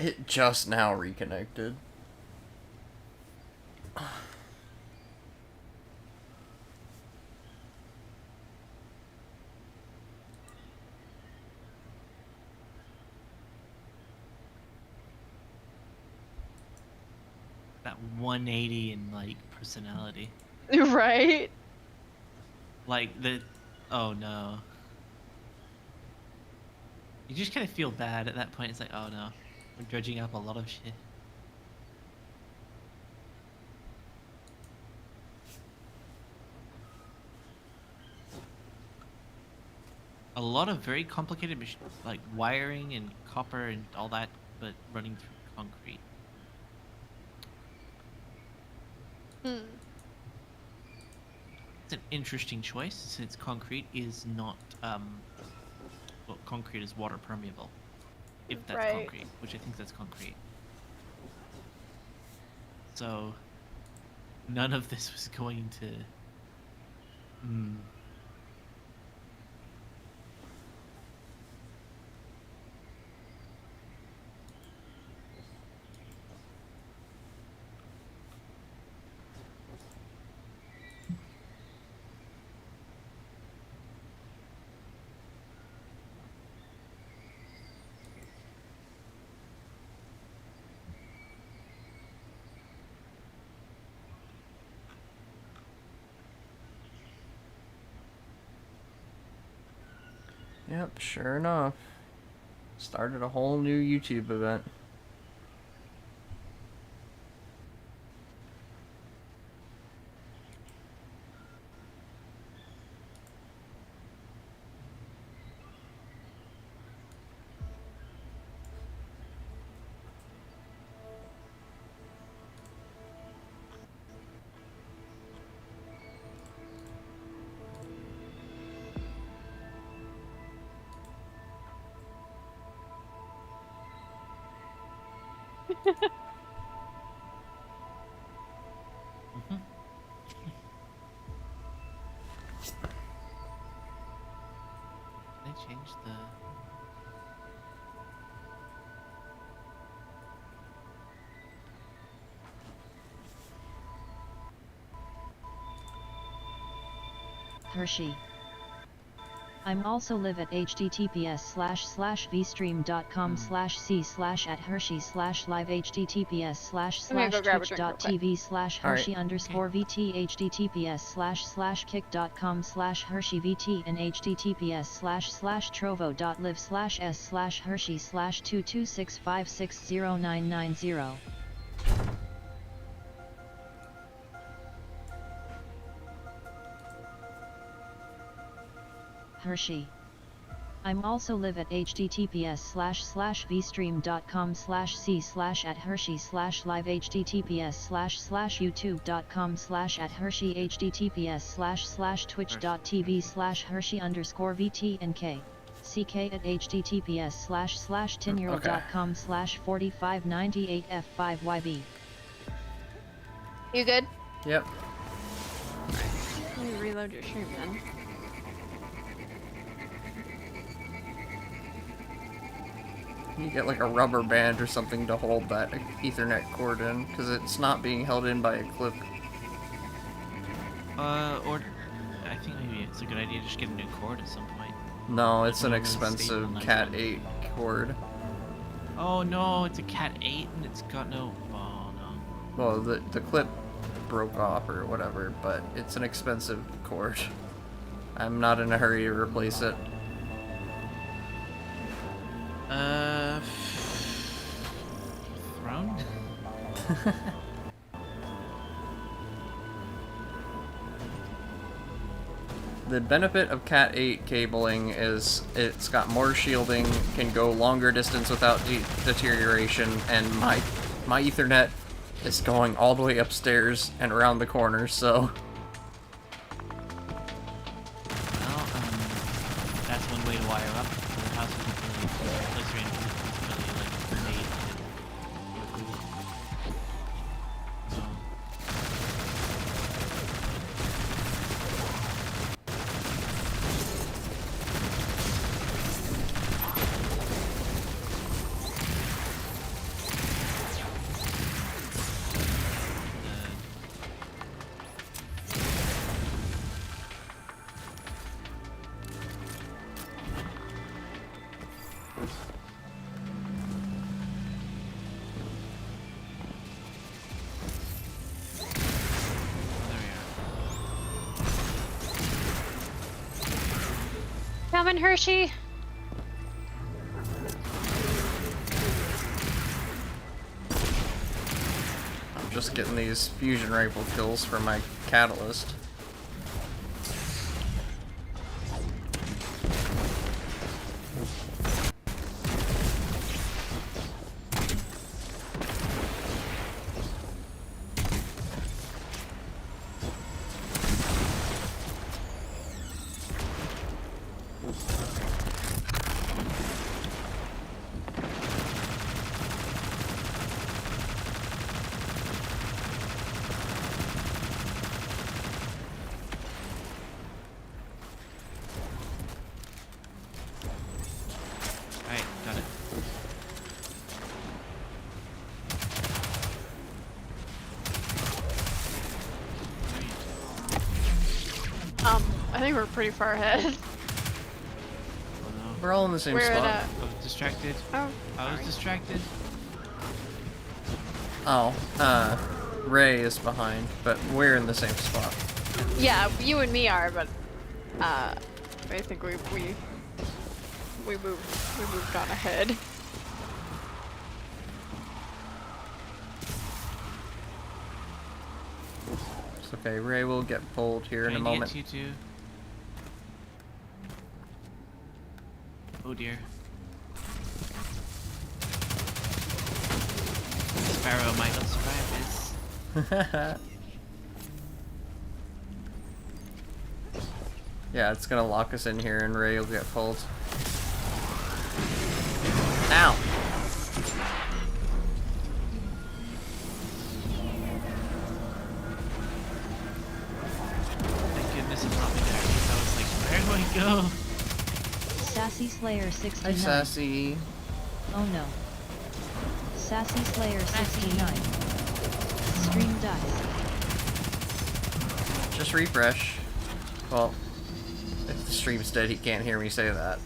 It just now reconnected. That 180 in like personality. Right? Like the oh no. You just kind of feel bad at that point. It's like, oh no, we're dredging up a lot of shit. A lot of very complicated like wiring and copper and all that, but running through concrete. Hmm. It's an interesting choice since concrete is not well, concrete is water permeable. If that's Right. concrete, which I think that's concrete. So none of this was going to Yep, sure enough. Started a whole new YouTube event. They changed the Hershey. I'm also live at https://vstream.com/c/@hershey/live https://twitch.tv/hershey_vt https://kick.com/hersheyvt and https://trovo.live/s/hershey/226560990. Hershey. I'm also live at https://vstream.com/c/@hershey/live https://youtube.com/@hershey https://twitch.tv/hershey_vt and ck@https://tinmural.com/4598f5yv. You good? Yep. Let me reload your stream then. You get like a rubber band or something to hold that Ethernet cord in, because it's not being held in by a clip. or I think maybe it's a good idea to just get a new cord at some point. No, it's an expensive Cat 8 cord. Oh no, it's a Cat 8 and it's got no... Oh no. Well, the clip broke off or whatever, but it's an expensive cord. I'm not in a hurry to replace it. Throne? The benefit of Cat 8 cabling is it's got more shielding, can go longer distance without deterioration, and my Ethernet is going all the way upstairs and around the corner, so... Well, that's one way to wire up. The house isn't really place or anything. It's really like made. Coming, Hershey. I'm just getting these fusion rifle kills for my catalyst. Alright, got it. I think we're pretty far ahead. Oh no. We're all in the same We're spot. at I was distracted. Oh, I was sorry. distracted. Oh, Ray is behind, but we're in the same spot. Yeah, you and me are, but I think we moved on ahead. It's okay, Ray will get pulled here in a Trying to moment. get you two. Oh dear. Sparrow might not survive this. Yeah, it's gonna lock us in here and Ray will get pulled. Ow! Thank goodness it brought me there because I was like, where do I go? Sassy Slayer Hi, 69. Sassy. Oh no. Sassy Slayer 69. Stream dies. Just refresh. Well, if the stream's dead, he can't hear me say that.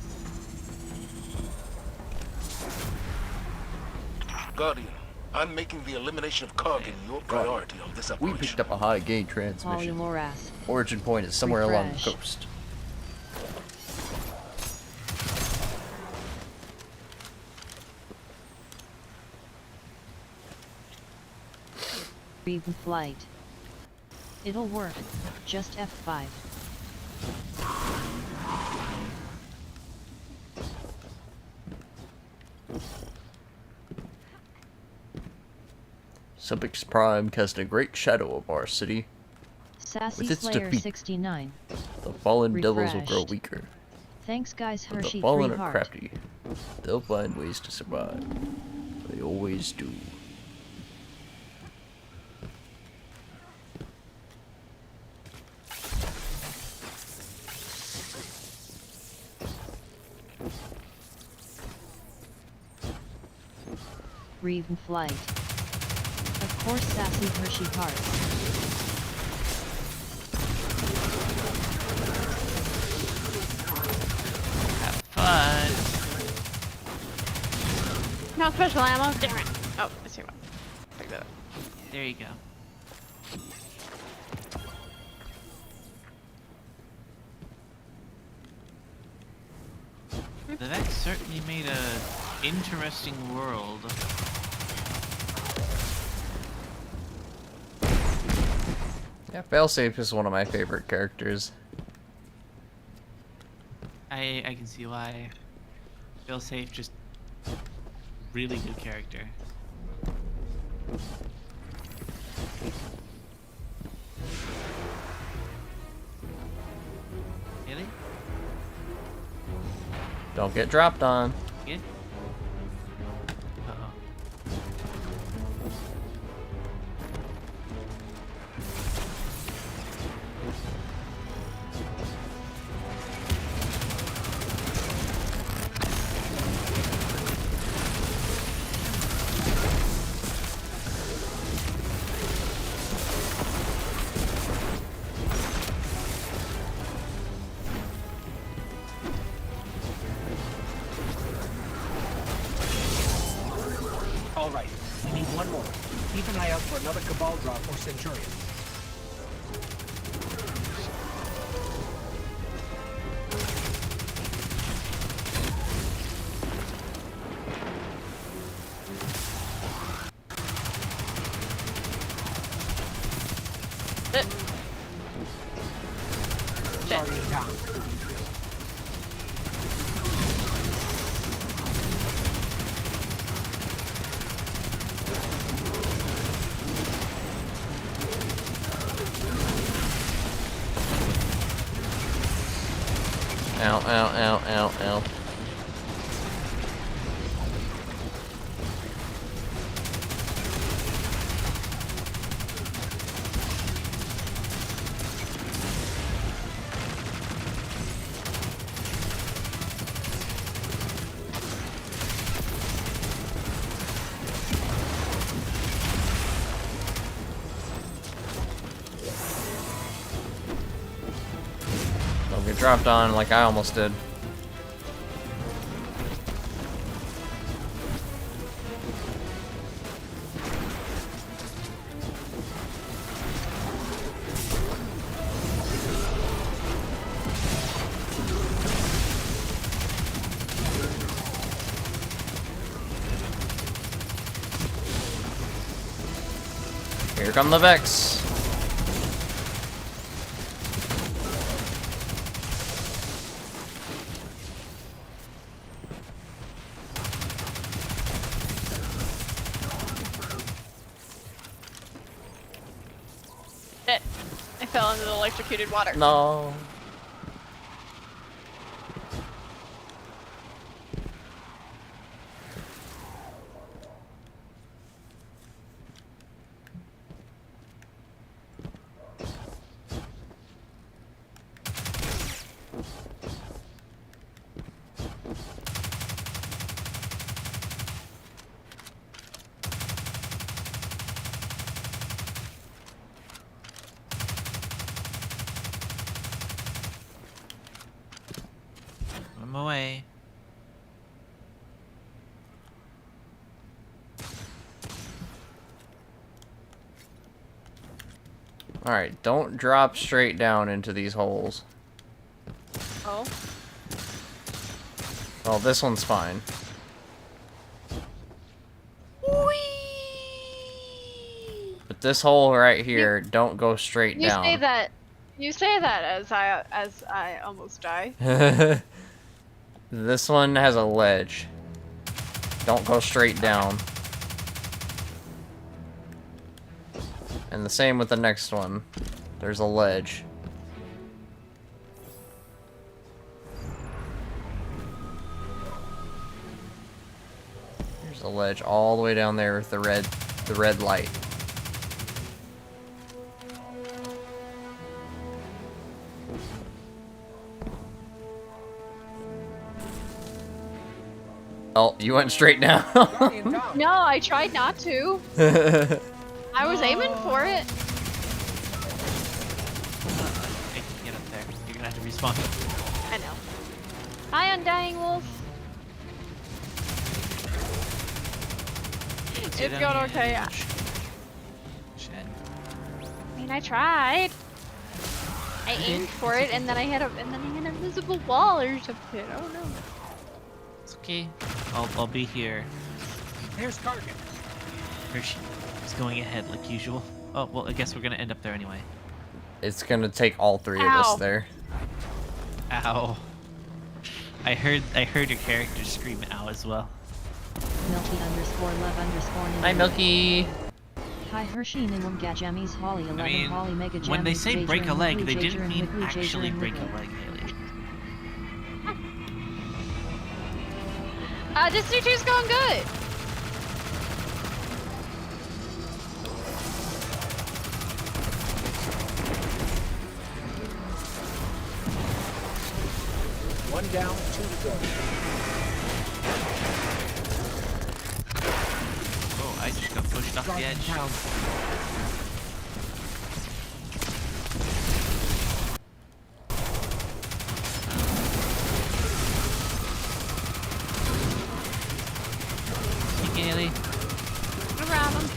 Guardian, I'm making the elimination of Kargan your priority on this We operation. picked up a high gain transmission. Polymorass. Origin point is somewhere along the Refresh. coast. Read flight. It'll work. Just F5. Subix Prime cast a great shadow of our city. Sassy With its Slayer defeat, 69. The fallen devils will grow Refreshed. weaker. Thanks guys, But the Hershey fallen 3 are heart. crafty. They'll find ways to survive. They always do. Read flight. Of course, Sassy Hershey heart. Have fun. No special ammo. Damn it. Oh, I see what. Pick that up. There you go. The Vex certainly made a interesting world. Yeah, Failsafe is one of my favorite characters. I can see why. Feel safe, just really good character. Really? Don't get dropped on. Good? Uh-oh. All right, we need one more. Keep an eye out for another Cabal drop or Centurion. Target down. Ow, ow, ow, ow, ow. Don't get dropped on like I almost did. Here come the Vex. Shit. I fell into the electrocuted water. No. I'm away. Alright, don't drop straight down into these holes. Oh. Well, this one's fine. But this hole right here, don't go straight You down. say that. You say that as I almost die. This one has a ledge. Don't go straight down. And the same with the next one. There's a ledge. There's a ledge all the way down there with the red light. Oh, you went straight down. No, I tried not to. I was aiming for it. I can get up there. You're gonna have to respawn. I know. Hi, Undying Wolf. It's Sit down going here. okay. Shit. I mean, I tried. I aimed for it, and then I hit an invisible wall or something. I don't know. It's okay. I'll be here. Here's target. Hershey is going ahead like usual. Oh well, I guess we're gonna end up there anyway. It's gonna take all three of Ow. us there. Ow. I heard your character scream ow as well. Milky_love_. Hi, Milky. Hi Hershey Ningum Gajamis Holly 11 I mean, Holly Mega when they Jammies, say Jager break a and leg, Wiggly, they Jager didn't and mean Wiggly, Jager actually and break a Wiggly. leg, Haley. This C2's going good. One down, two to go. Oh, I just got pushed off the Target edge. down. Sneak, Haley. around them.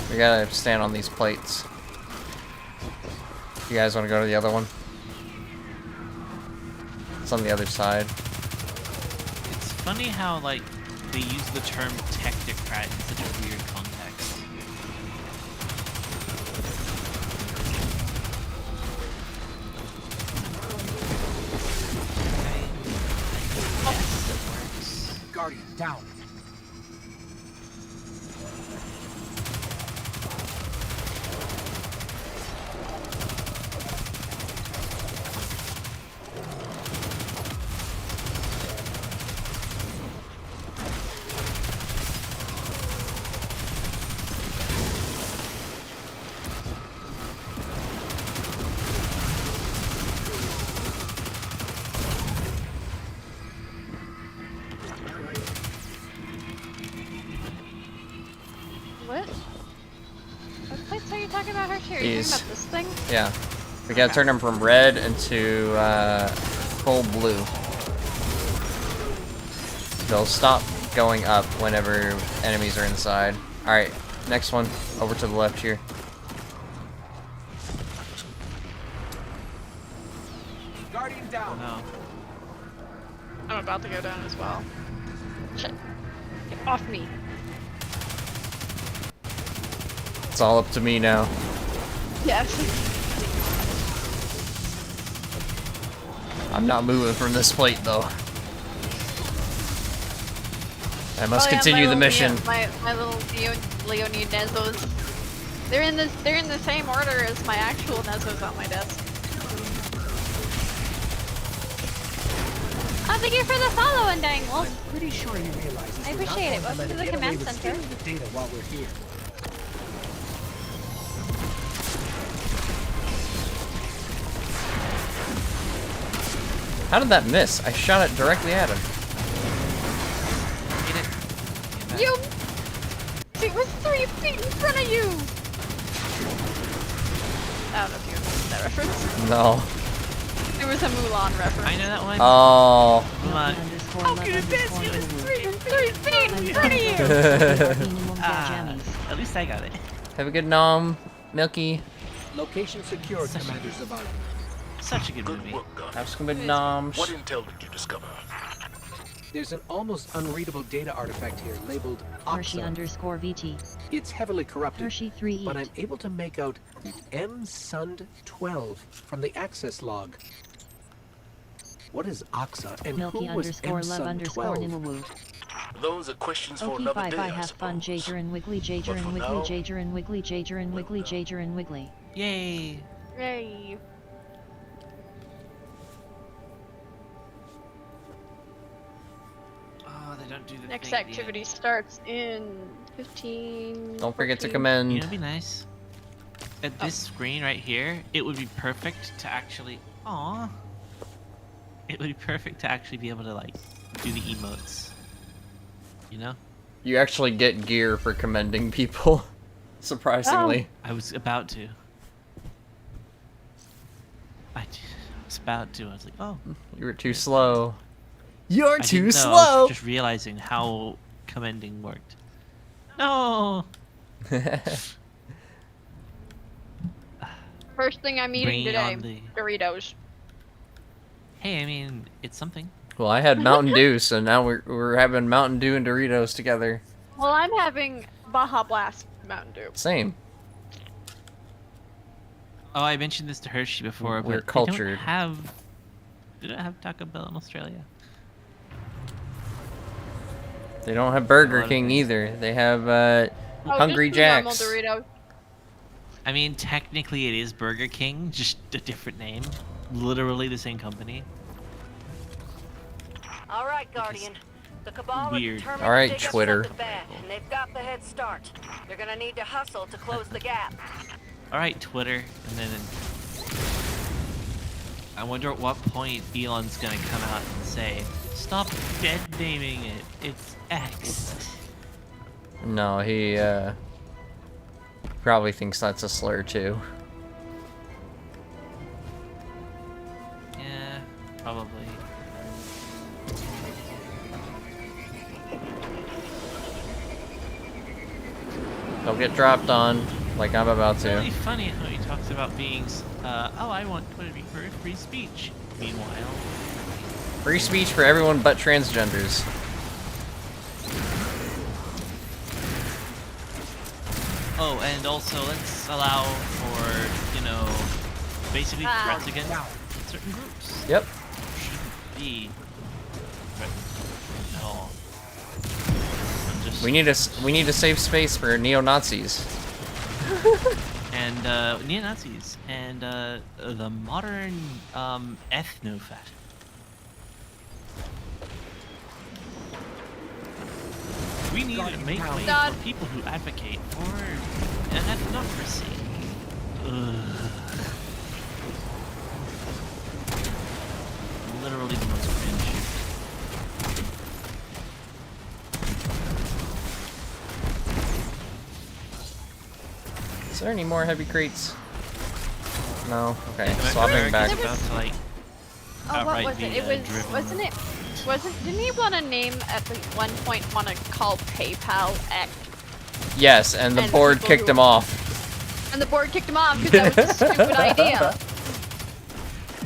We gotta stand on these plates. You guys want to go to the other one? It's on the other side. It's funny how, like, they use the term technocrat in such a weird context. Okay. Yes, it works. Guardian, down. What? What plates are you talking about, Hershey? Are you These. talking about this thing? Yeah. We gotta turn them from red into full blue. They'll stop going up whenever enemies are inside. Alright, next one. Over to the left here. Guardian down. No. I'm about to go down as well. Shit. Get off me. It's all up to me now. Yes. I'm not moving from this plate though. I must Oh, yeah, continue the my little mission. My little Leonie Nezos. They're in the same order as my actual Nezos on my desk. Oh, thank you for the follow and dangle. I'm pretty sure you realize I we're not appreciate it. going to Welcome let to the get away command with center. stealing the data while we're here. How did that miss? I shot it directly at him. Get it. You! It was 3 feet in front of you! I don't know if you remember that reference. No. There was a Mulan reference. I know that one. Oh. Come on. How could it miss? It was 3 feet in front of you! Ah, at least I got it. Have a good nom, Milky. Location secured, Commander Zavali. Such a good Good movie. work, Guardian. Have some good noms. What intel did you discover? There's an almost unreadable data artifact here labeled Hershey_VT. It's heavily corrupted, Hershey 3 but I'm able to make out MSund12 from the access log. What is Oxa and Milky who was _love_Nimawu. MSund12? Those are questions for Okie another bye day, bye I have fun suppose. Jager and Wiggly Jager But and for Wiggly now- Jager and Wiggly Jager and Wiggly Jager and Wiggly. Yay. Yay. Oh, they don't do the Next thing at the activity end. starts in 15. Don't forget to 14. commend. You know, it'd be nice. At this screen right here, it would be perfect to actually. Aw. It would be perfect to actually be able to like do the emotes. You know? You actually get gear for commending people. Surprisingly. I was about to. I was about to. I was like, oh. You were too slow. You're I too didn't know, I slow! was just realizing how commending worked. No. First thing I'm eating Bring today, on the- Doritos. Hey, I mean, it's something. Well, I had Mountain Dew, so now we're having Mountain Dew and Doritos together. Well, I'm having Baja Blast Mountain Dew. Same. Oh, I mentioned this to Hershey before, We're but cultured. They don't have Taco Bell in Australia. They don't have Burger lot of King things. either. They have Oh, Hungry just the normal Jacks. Doritos. I mean, technically it is Burger King, just a different name. Literally the same company. All right, Guardian. The Cabal are Weird. determined All right, to take us Twitter. from the bed, and they've got the head start. They're gonna need to hustle to close the gap. Alright, Twitter, and then... I wonder at what point Elon's gonna come out and say, stop dead naming it, it's X. No, he probably thinks that's a slur too. Yeah, probably. Don't get dropped on, like I'm about It's to. really funny how he talks about being, oh, I want Twitter to be for free speech. Meanwhile, Free speech for everyone but transgenders. oh, and also let's allow for, you know, basically threats against certain groups. Yep. Shouldn't be threatened at all. I'm just We need a safe space for neo-Nazis. and neo-Nazis and the modern ethnofat. We need to make way God. for people who advocate for an ethnocracy. Literally the most cringe. Is there any more heavy crates? No. Okay. Yeah, Swapping back. There About to, like, Oh, what outright was it? be, It was, driven. didn't he want to name at like one point want to call PayPal X? Yes, and the And board people kicked who- him off. And the board kicked him off because that was a stupid idea.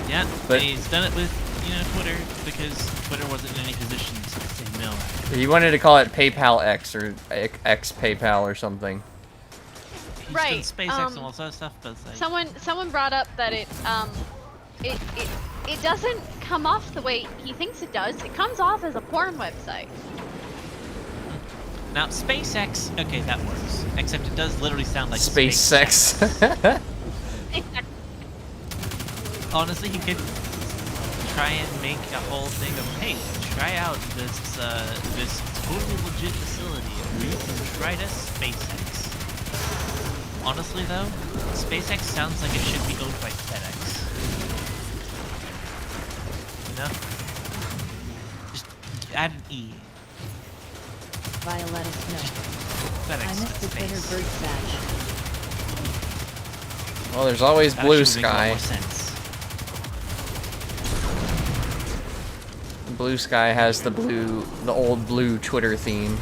Yeah, But- and he's done it with, you know, Twitter because Twitter wasn't in any position to say no. He wanted to call it PayPal X or X PayPal or something. He's Right, done SpaceX and all that stuff, but it's like, Someone brought up that it doesn't come off the way he thinks it does. It comes off as a porn website. now SpaceX, okay, that works. Except it does literally sound like Space sex. Honestly, he could try and make a whole thing of, hey, try out this this totally legit facility. We can try to SpaceX. Honestly, though, SpaceX sounds like it should be owned by FedEx. You know? Just add an E. Violetta Snow. I FedEx missed the Twitter space. bird badge. Well, there's always That blue actually makes a lot sky. more sense. Blue sky has the old blue Twitter theme.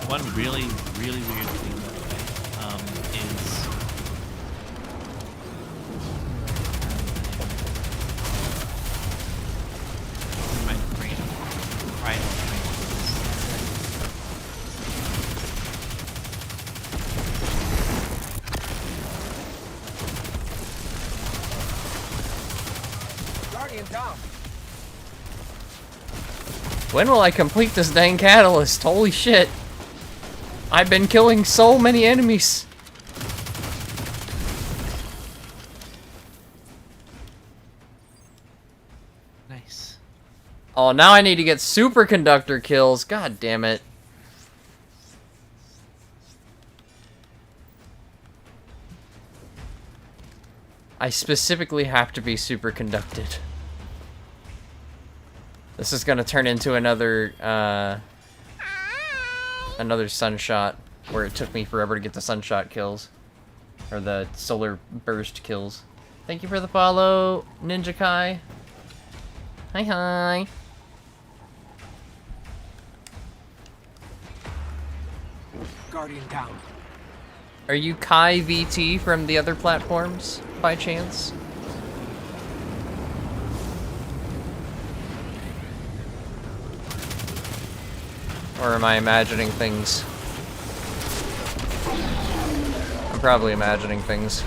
One really, really weird thing, by the way, is my brain. Guardian down. When will I complete this dang catalyst? Holy shit. I've been killing so many enemies. Nice. Oh, now I need to get superconductor kills. God damn it. I specifically have to be superconducted. This is gonna turn into another sunshot, where it took me forever to get the sunshot kills. Or the solar burst kills. Thank you for the follow, Ninja Kai. Hi hi. Guardian down. Are you Kai VT from the other platforms, by chance? Or am I imagining things? I'm probably imagining things.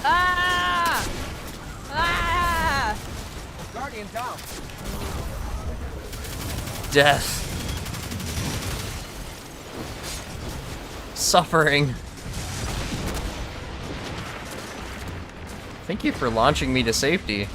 Ah! Ah! Guardian down. Death. Suffering. Thank you for launching me to safety.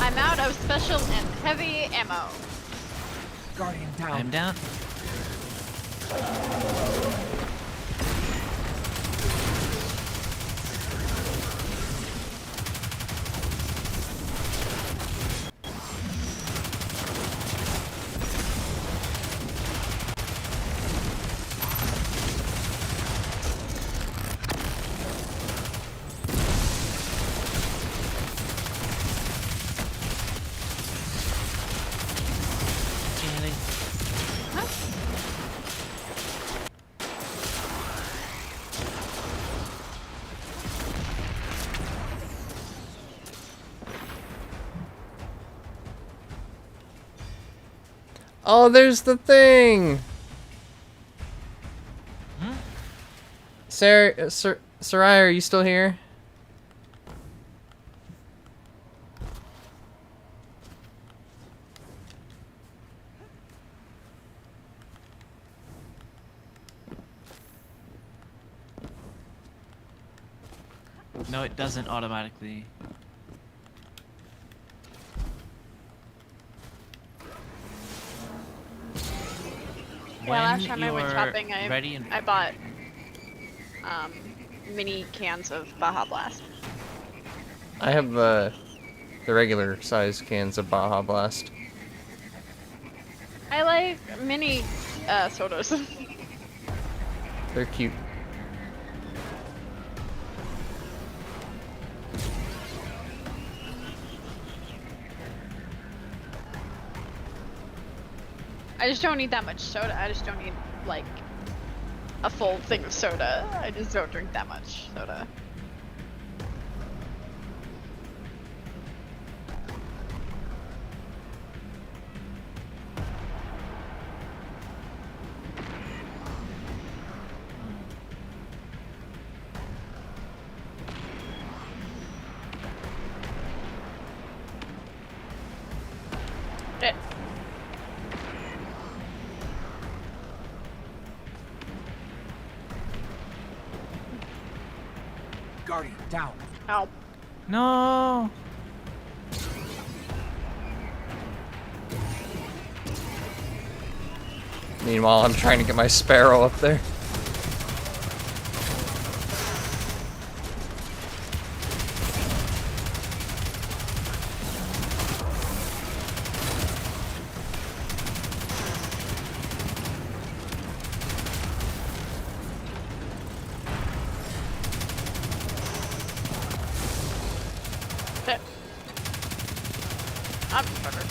I'm out of special and heavy ammo. Guardian down. I'm down. Jenny. Oh, there's the thing. Sarah, Sarai, are you still here? No, it doesn't automatically. Yeah, last time I went you're shopping, ready and I bought mini cans of Baja Blast. I have the regular size cans of Baja Blast. I like mini sodas. They're cute. I just don't need that much soda. I just don't need like a full thing of soda. I just don't drink that much soda. Eh. Guardian down. Ow. No. Meanwhile, I'm trying to get my sparrow up there. Eh. I'm better.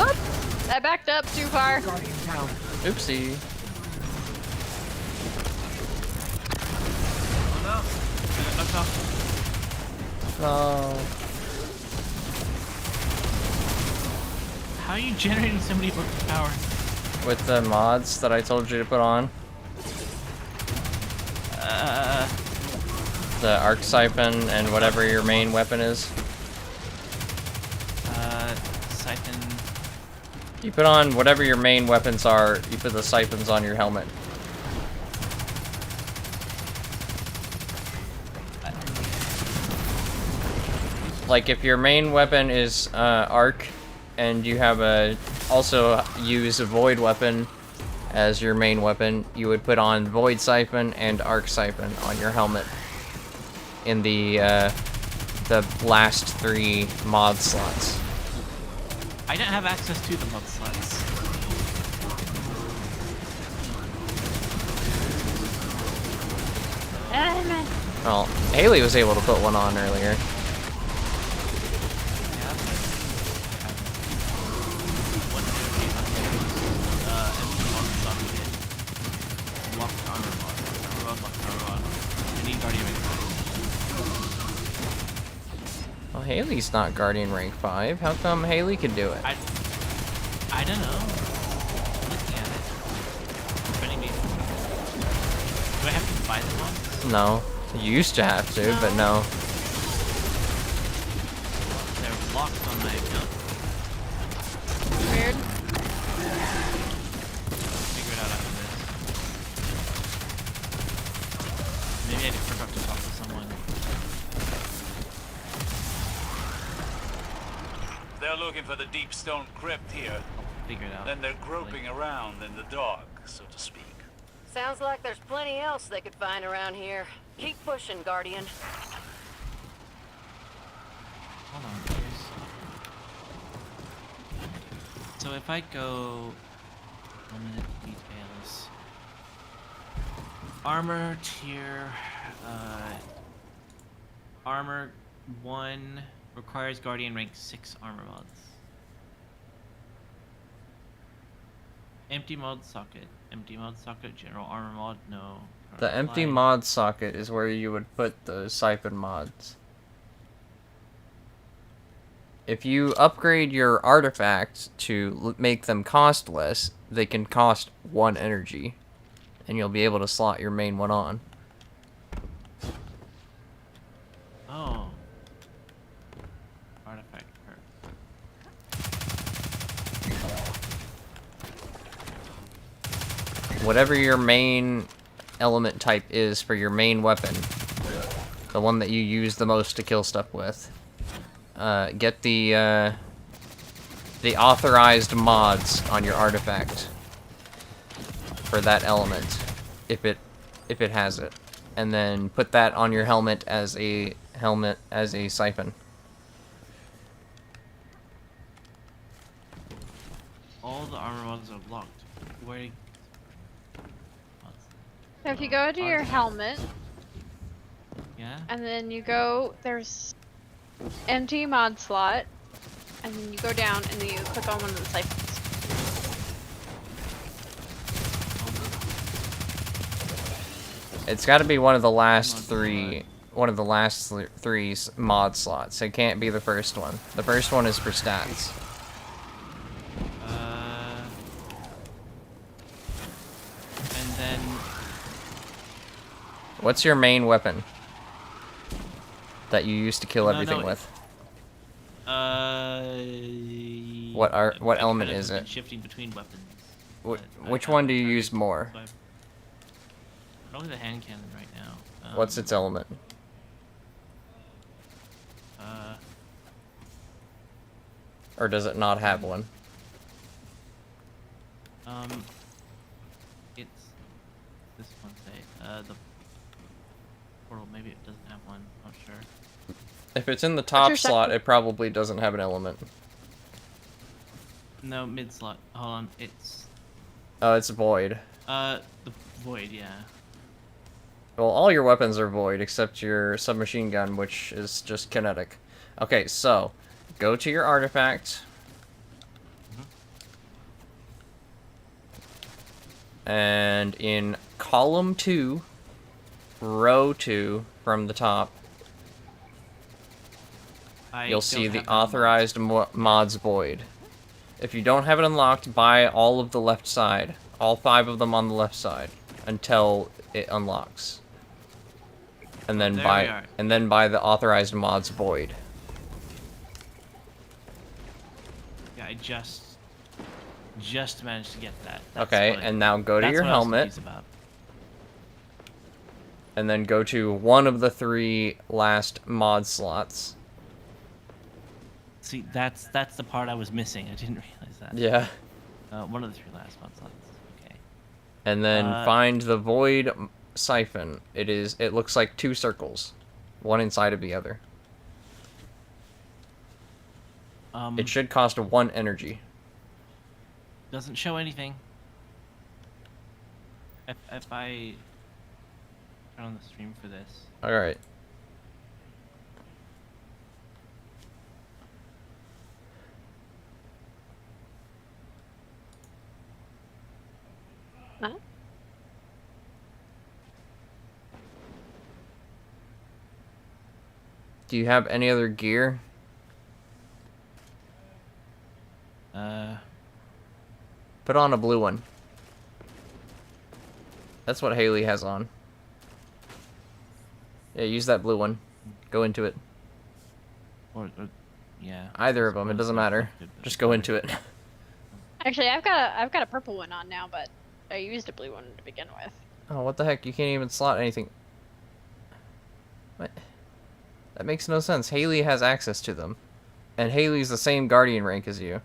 Oops! I backed up too far. Guardian down. Oopsie. Knocked off. No. How are you generating so many books of power? With the mods that I told you to put on. The arc siphon and whatever your main weapon is. Siphon. You put on whatever your main weapons are, you put the siphons on your helmet. Like if your main weapon is arc and you have also use a void weapon as your main weapon, you would put on void siphon and arc siphon on your helmet in the last 3 mod slots. I don't have access to the mod slots. Well, Haley was able to put one on earlier. Haley's not Guardian rank 5. How come Haley can do it? I don't know. I'm looking at it. Maybe. Do I have to buy them all? No. You used to have to, but no. They're locked on my account. Weird. Figure it out after this. Maybe I just forgot to talk to someone. They're looking for the deep stone crypt here. Figure it out. Then they're groping around in the dark, so to speak. Sounds like there's plenty else they could find around here. Keep pushing, Guardian. Hold on, here's... So if I go... 1 minute details... Armor tier... Armor 1 requires Guardian rank 6 armor mods. Empty mod socket. Empty mod socket. General armor mod. No. The empty mod socket is where you would put the siphon mods. If you upgrade your artifacts to make them cost less, they can cost 1 energy. And you'll be able to slot your main one on. Oh. Artifact perk. Whatever your main element type is for your main weapon, the one that you use the most to kill stuff with, get the authorized mods on your artifact for that element, if it has it, and then put that on your helmet as a siphon. All the armor mods are locked. Where? So if you go to your helmet, Yeah. and then you go, there's empty mod slot, and then you go down and then you click on one of the siphons. It's got to be one of the last three mod slots. It can't be the first one. The first one is for stats. And then What's your main weapon that you used to kill everything with? What element is it? Shifting between weapons. Which one do you use more? Probably the hand cannon right now. What's its element? Or does it not have one? It's this one say the portal. Maybe it doesn't have one. Not sure. If it's in the top slot, it probably doesn't have an element. No, mid slot. Hold on, it's. Oh, it's void. The void, yeah. Well, all your weapons are void except your submachine gun, which is just kinetic. Okay, so go to your artifact. And in column 2, row 2 from the top, you'll see the authorized mods void. If you don't have it unlocked, buy all of the left side, all 5 of them on the left side, until it unlocks. And then buy the authorized mods void. Yeah, I just managed to get that. Okay, and now go to your helmet. About. And then go to one of the 3 last mod slots. See, that's the part I was missing. I didn't realize that. Yeah. One of the 3 last mod slots. Okay. And then find the void siphon. It looks like 2 circles, one inside of the other. It should cost 1 energy. Doesn't show anything. If I turn on the stream for this. All right. Huh? Do you have any other gear? Put on a blue one. That's what Haley has on. Yeah, use that blue one. Go into it. Or yeah. Either of them, it doesn't matter. Just go into it. Actually, I've got a purple one on now, but I used a blue one to begin with. Oh, what the heck? You can't even slot anything. What? That makes no sense. Haley has access to them. And Haley's the same Guardian rank as you.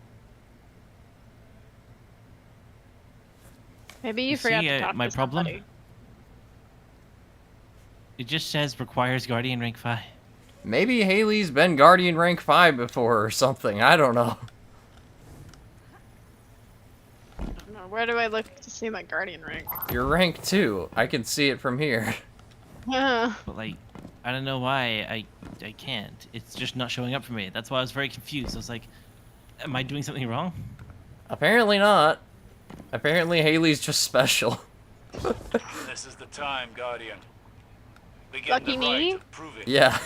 Maybe you forgot see, to talk my to problem? somebody. It just says requires Guardian rank 5. Maybe Haley's been Guardian rank 5 before or something. I don't know. I don't know. Where do I look to see my guardian rank? You're rank 2. I can see it from here. Yeah. But like, I don't know why I can't. It's just not showing up for me. That's why I was very confused. I was like, am I doing something wrong? Apparently not. Apparently Haley's just special. This is the time, Guardian. Begin Lucky the me? rite of proving. Yeah.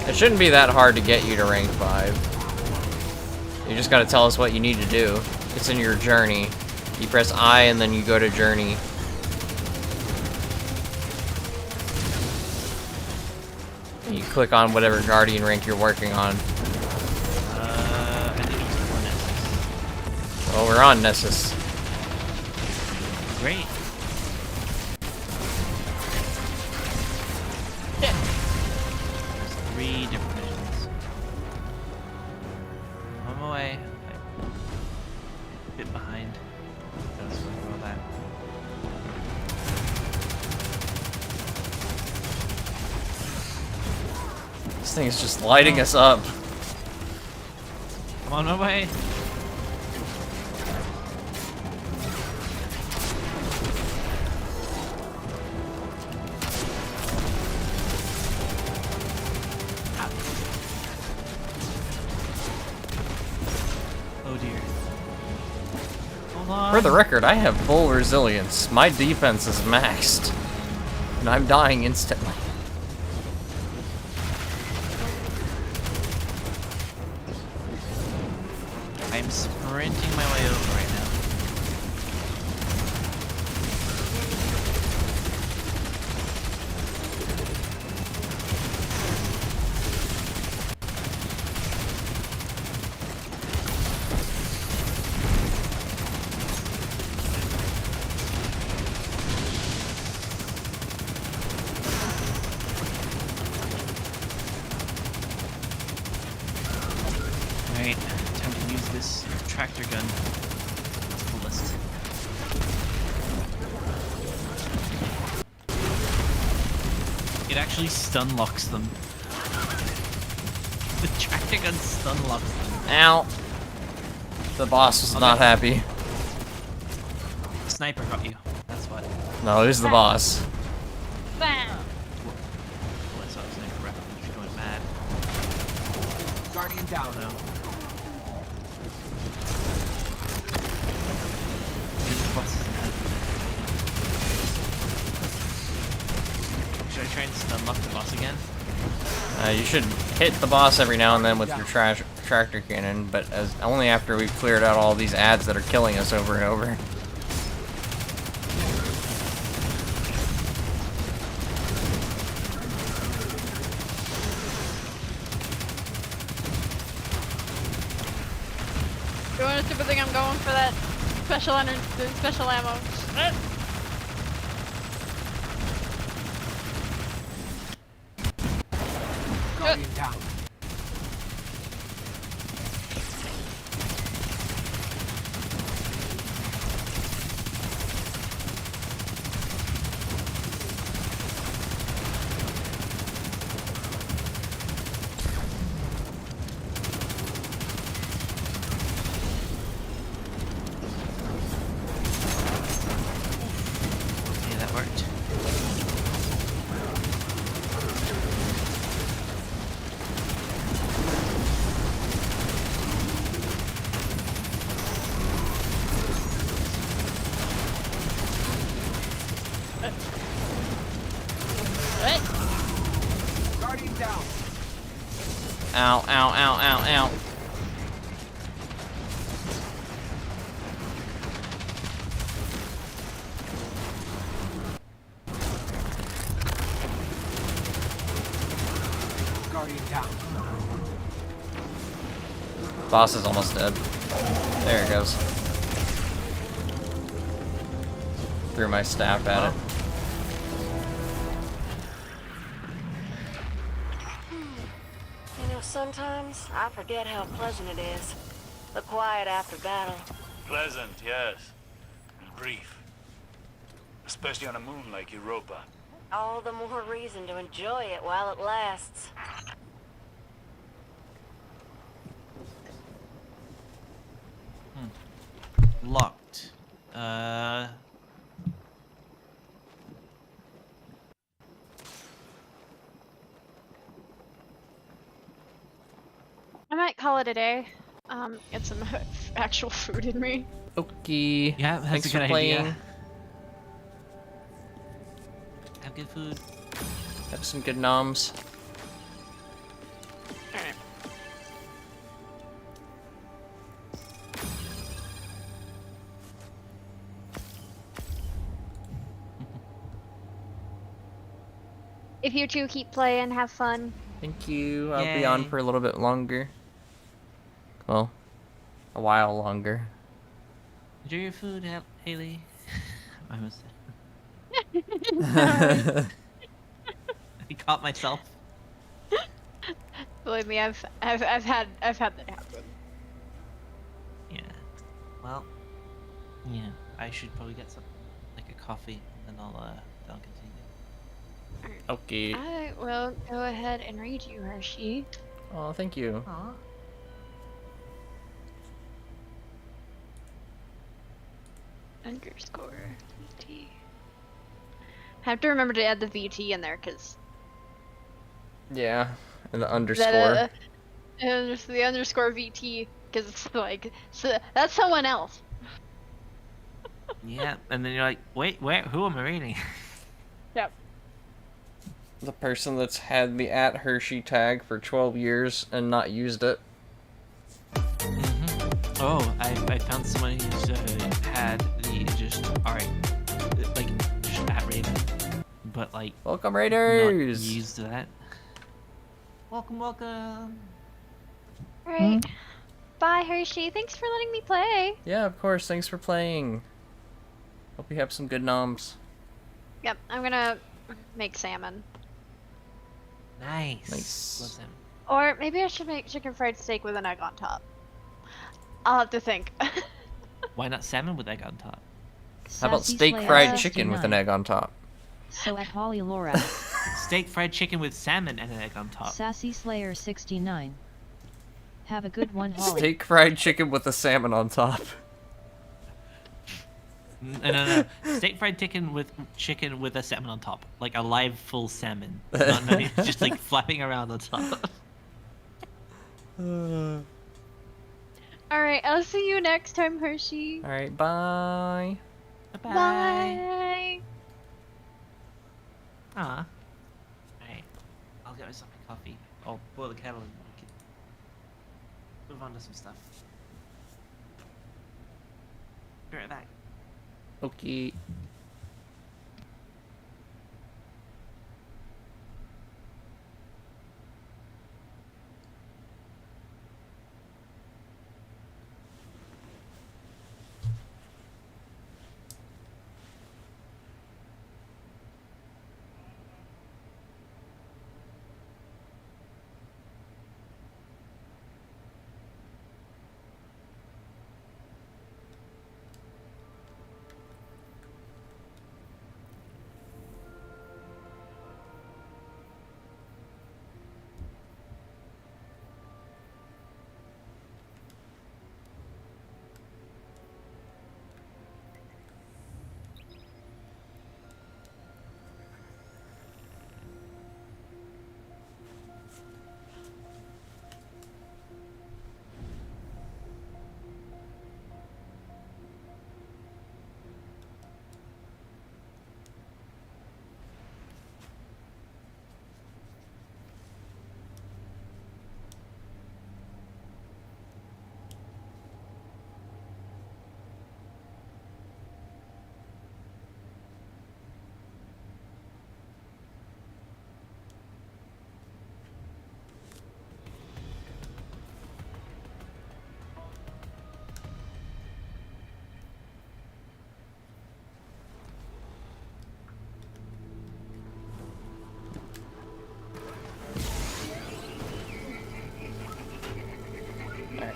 It shouldn't be that hard to get you to rank 5. You just gotta tell us what you need to do. It's in your journey. You press I and then you go to journey. And you click on whatever Guardian rank you're working on. I think it's for Nessus. Well, we're on Nessus. Great. There's 3 different missions. On my way. A bit behind. I was going through all that. This thing is just lighting us up. I'm on my way. Oh dear. Hold on. For the record, I have full resilience. My defense is maxed. And I'm dying instantly. I'm sprinting my way over right now. Alright, time to use this tractor gun. It's fullest. It actually stun locks them. The tractor gun stun locks them. Ow. The boss was not happy. Sniper got you. That's what. No, it was the boss. Bam. Oh, I saw the sniper rifle just going mad. Guardian down now. The boss isn't happy. Should I try and stun lock the boss again? You should hit the boss every now and then with your tractor cannon, but only after we've cleared out all these ads that are killing us over and over. Doing a stupid thing, I'm going for that special energy, special ammo. Guardian down. Yeah, that worked. Ow, ow, ow, ow, ow. Guardian down. Boss is almost dead. There it goes. Threw my staff at it. You know, sometimes I forget how pleasant it is. The quiet after battle. Pleasant, yes. And brief. Especially on a moon like Europa. All the more reason to enjoy it while it lasts. Locked. I might call it a day. Get some actual food in me. Okay. Yeah, that's Thanks a good for playing. idea. Have good food. Have some good noms. Alright. If you two keep playing, have fun. Thank you. I'll be on Yay. for a little bit longer. Well, a while longer. Enjoy your food, Haley. I almost I caught myself. Believe me, I've had that happen. Yeah. Well. Yeah. I should probably get some, like a coffee, and then I'll continue. Okay. I will go ahead and read you, Hershey. Oh, thank you. Aww. Underscore VT. Have to remember to add the VT in there, cause Yeah, and the underscore. and just the underscore VT, cause it's like that's someone else. Yeah, and then you're like, wait, who am I reading? Yep. The person that's had the @Hershey tag for 12 years and not used it. Oh, I found someone who's had the just alright, like just @Raven, but like Welcome, not Raiders! used that. Welcome. Alright. Bye, Hershey. Thanks for letting me play. Yeah, of course. Thanks for playing. Hope you have some good noms. Yep, I'm gonna make salmon. Nice. Nice. Listen. Or maybe I should make chicken fried steak with an egg on top. I'll have to think. Why not salmon with egg on top? How about Sassy steak Slayer fried chicken with 69. an egg on top? So at Holly Laura. Steak fried chicken with salmon and an egg on top. Sassy Slayer 69. Have a good one, Holly. Steak fried chicken with a salmon on top. No. Steak fried chicken with a salmon on top, like a live full salmon, not just like flapping around on top. Alright, I'll see you next time, Hershey. Alright, bye. Bye. Bye. Alright, I'll get myself a coffee. I'll boil the kettle and we can move on to some stuff. Be right back. Okay.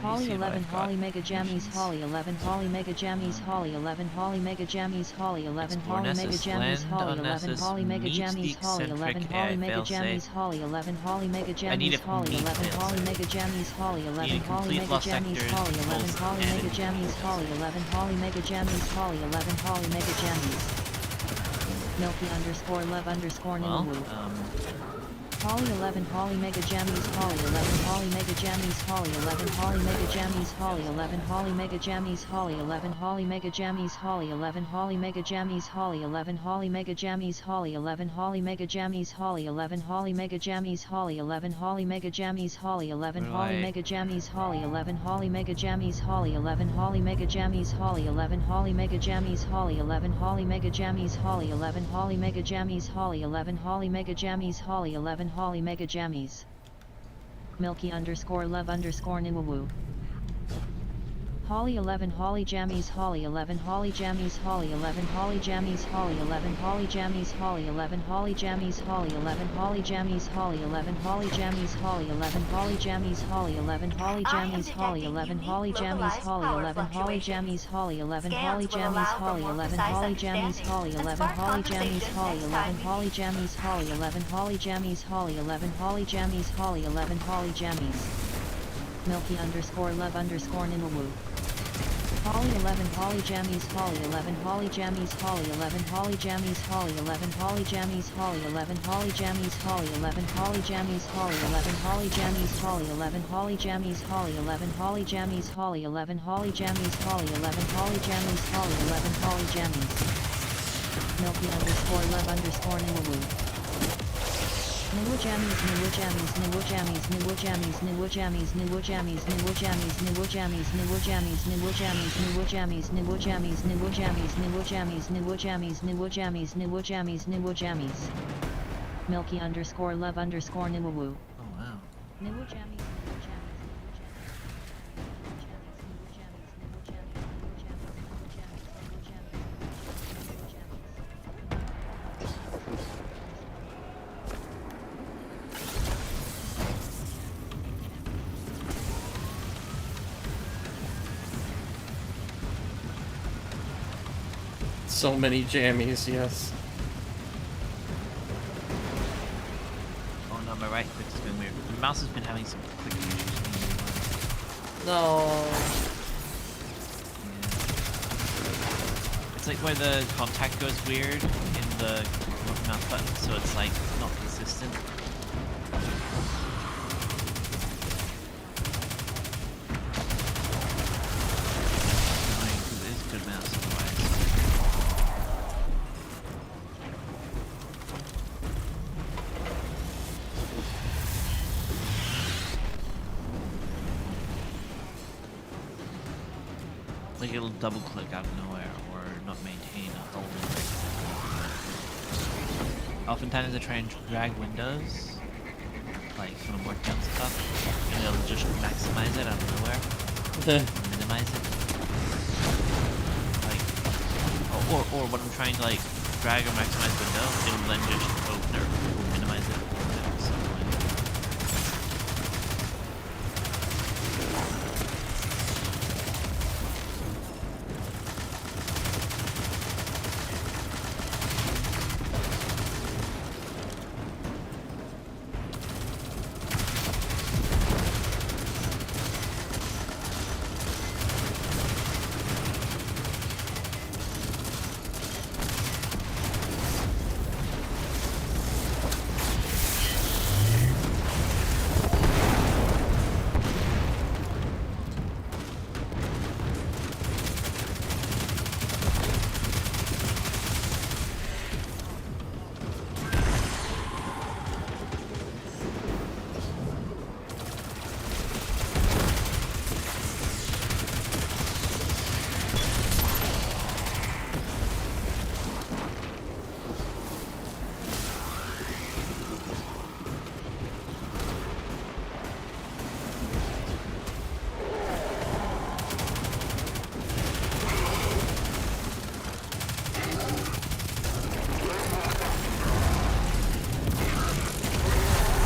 Holly 11 Holly Mega Jammies Holly 11 Holly Mega Jammies Holly 11 Holly Mega Jammies Holly 11 Holly Mega Jammies Holly 11 Holly Mega Jammies Holly 11 Holly Mega Jammies Holly 11 Holly Mega Jammies Holly 11 Holly Mega Jammies Holly 11 Holly Mega Jammies Holly 11 Holly Mega Jammies Holly 11 Holly Mega Jammies Holly 11 Holly Mega Jammies Milky underscore love underscore Nimu Holly 11 Holly Mega Jammies Holly 11 Holly Mega Jammies Holly 11 Holly Mega Jammies Holly 11 Holly Mega Jammies Holly 11 Holly Mega Jammies Holly 11 Holly Mega Jammies Holly 11 Holly Mega Jammies Holly 11 Holly Mega Jammies Holly 11 Holly Mega Jammies Holly 11 Holly Mega Jammies Holly 11 Holly Mega Jammies Holly 11 Holly Mega Jammies Holly 11 Holly Mega Jammies Holly 11 Holly Mega Jammies Holly 11 Holly Mega Jammies Holly 11 Holly Mega Jammies Holly 11 Holly Mega Jammies Holly 11 Holly Mega Jammies Milky underscore love underscore Niwoo Holly 11 Holly Jammies Holly 11 Holly Jammies Holly 11 Holly Jammies Holly 11 Holly Jammies Holly 11 Holly Jammies Holly 11 Holly Jammies Holly 11 Holly Jammies Holly 11 Holly Jammies Holly 11 Holly Jammies Holly 11 Holly Jammies Holly 11 Holly Jammies Holly 11 Holly Jammies Holly 11 Holly Jammies Holly 11 Holly Jammies Holly 11 Holly Jammies Holly 11 Holly Jammies Holly 11 Holly Jammies Holly 11 Holly Jammies Milky underscore love underscore Nimu Holly 11 Holly Jammies Holly 11 Holly Jammies Holly 11 Holly Jammies Holly 11 Holly Jammies Holly 11 Holly Jammies Holly 11 Holly Jammies Holly 11 Holly Jammies Holly 11 Holly Jammies Holly 11 Holly Jammies Holly 11 Holly Jammies Holly 11 Holly Jammies Holly 11 Holly Jammies Milky underscore love underscore Nimu Niwu Jammies Niwu Jammies Niwu Jammies Niwu Jammies Niwu Jammies Niwu Jammies Niwu Jammies Niwu Jammies Niwu Jammies Niwu Jammies Niwu Jammies Niwu Jammies Niwu Jammies Niwu Jammies Niwu Jammies Niwu Jammies Niwu Jammies Milky underscore love underscore Niwu Oh wow. Niwu Jammies So many jammies, yes. Oh no, my right click's been weird. The mouse has been having some clicking issues. No. Yeah. It's like where the contact goes weird in the mouse button, so it's like not consistent. Annoying, 'cause it is a good mouse otherwise. Like it'll double click out of nowhere or not maintain a hold. Oftentimes I try and drag windows, like when I'm working on stuff, and it'll just maximize it out of nowhere. Minimize it. Like, or when I'm trying to like drag or maximize window, it'll then just open or minimize it. So,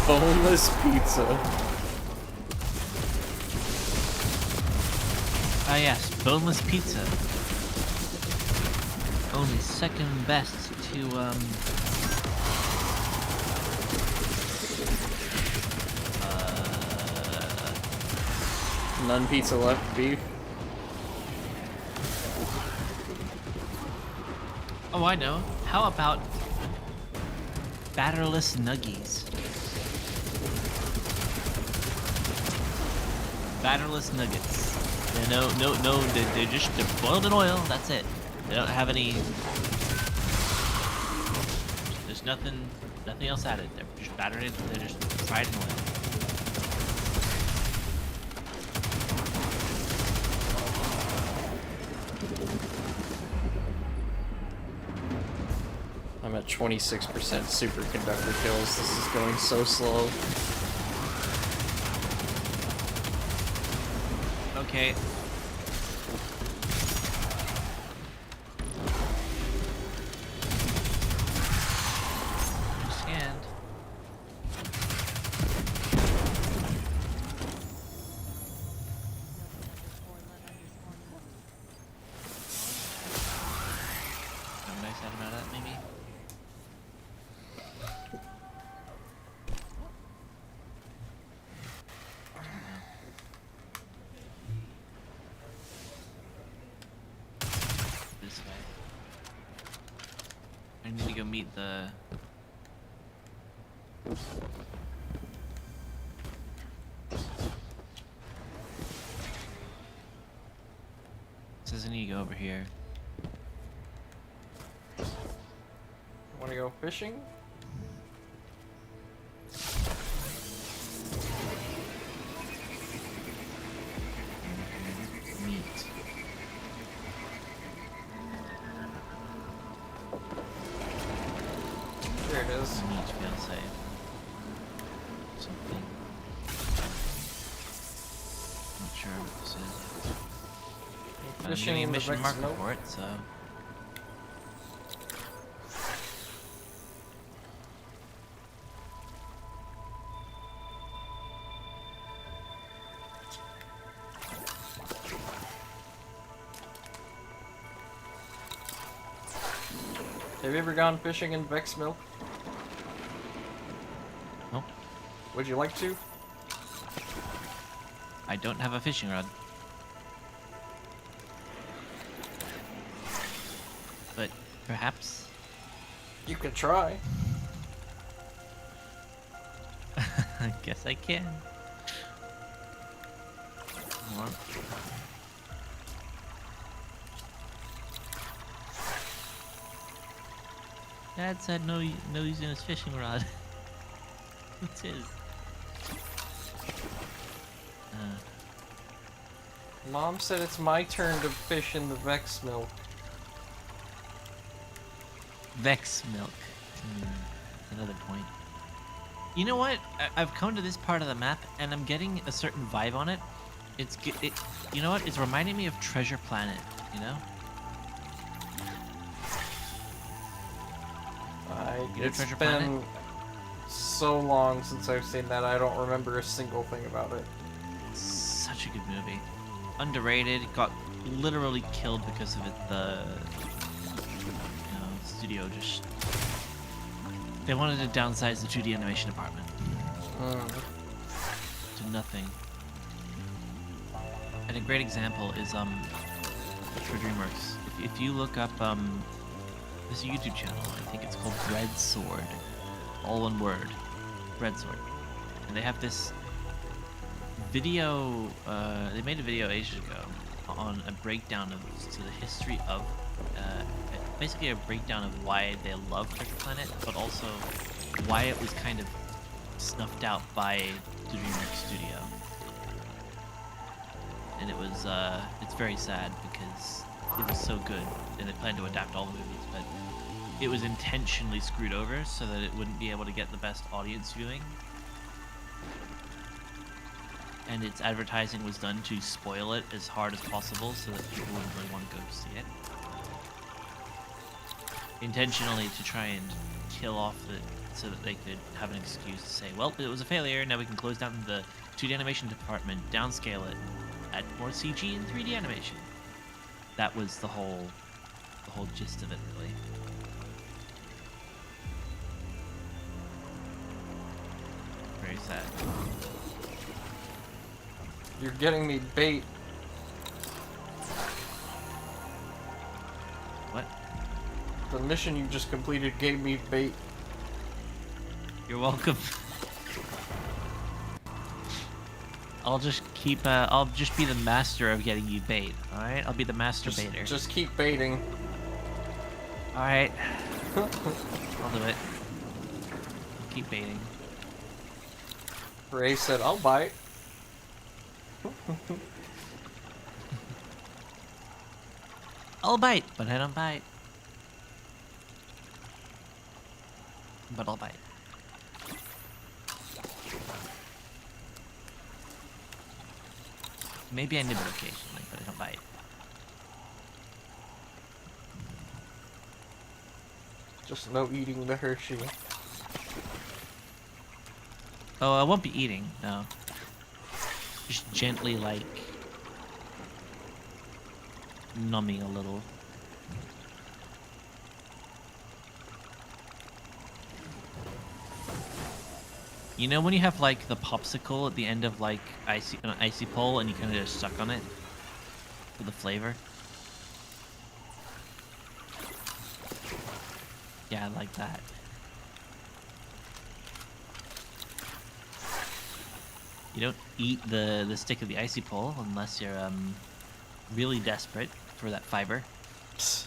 Boneless pizza. Ah yes, boneless pizza. Only second best to None pizza left, beef. oh, I know. How about batterless nuggies? Batterless nuggets. Yeah, no, they're boiled in oil. That's it. They don't have any. There's nothing else added. They're just battered in. They're just fried in oil. I'm at 26% superconductor kills. This is going so slow. Okay. Scanned. A nice item out of that, maybe. This way. I need to go meet the. Says I need to go over here. Want to go fishing? Meat. There it is. Meat, feel safe. Something. Not sure what this is. I'm Fishing getting a in the mission Vex marker Milk. for it, so. Have you ever gone fishing in Vex Milk? Nope. Would you like to? I don't have a fishing rod. But perhaps. You could try. I guess I can. Hold on. Dad said no using his fishing rod. What's his? Mom said it's my turn to fish in the Vex Milk. Vex milk. Another point. You know what? I've come to this part of the map and I'm getting a certain vibe on it. You know what? It's reminding me of Treasure Planet. You know? You know It's Treasure been Planet? so long since I've seen that, I don't remember a single thing about it. Such a good movie. Underrated. Got literally killed because of it. The studio just they wanted to downsize the 2D animation department to nothing. And a great example is for DreamWorks. If you look up this YouTube channel, I think it's called Red Sword, all one word, Red Sword, and they have this video. They made a video ages ago on a breakdown of the history of basically a breakdown of why they love Treasure Planet, but also why it was kind of snuffed out by the DreamWorks studio. And it was it's very sad because it was so good, and they planned to adapt all the movies, but it was intentionally screwed over so that it wouldn't be able to get the best audience viewing. And its advertising was done to spoil it as hard as possible so that people wouldn't really want to go see it. Intentionally to try and kill off so that they could have an excuse to say, well, it was a failure, now we can close down the 2D animation department, downscale it, add more CG and 3D animation. That was the whole gist of it, really. Very sad. You're getting me bait. What? The mission you just completed gave me bait. You're welcome. I'll just keep. I'll just be the master of getting you bait. All right. I'll be the master baiter. Just keep baiting. All right. I'll do it. Keep baiting. Ray said, "I'll bite." I'll bite, but I don't bite. But I'll bite. Maybe I nibble occasionally, but I don't bite. Just no eating the Hershey. Oh, I won't be eating, no. Just gently, like, numbing a little. You know when you have, like, the popsicle at the end of, like, an icy pole and you kind of just suck on it for the flavor? Yeah, like that. You don't eat the stick of the icy pole unless you're really desperate for that fiber. Psst.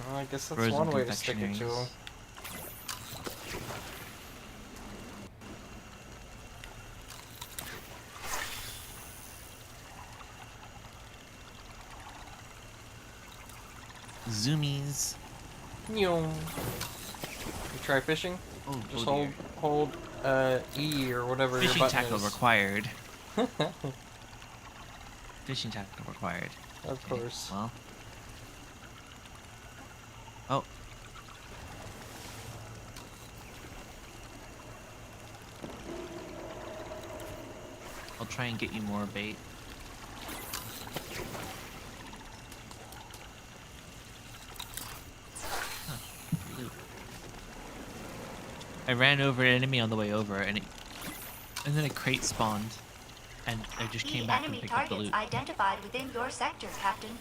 Well, I guess that's Frozen one way to stick it to confectionaries. him. Zoomies. You try fishing? Oh, Just oh hold E or whatever your Fishing button tackle is. required. Fishing tackle required. Of Okay, course. well. Oh. I'll try and get you more bait. Huh, loot. I ran over an enemy on the way over, and then a crate spawned, and I just came back and picked up the loot. Identified within your sector, Captain.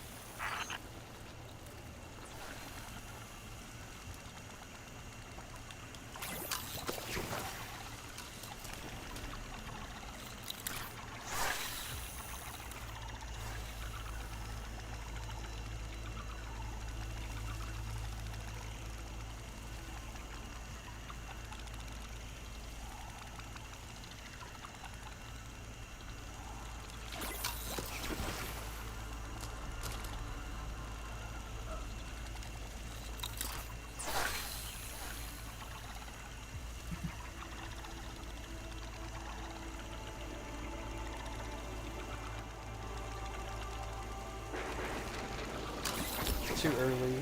Too early.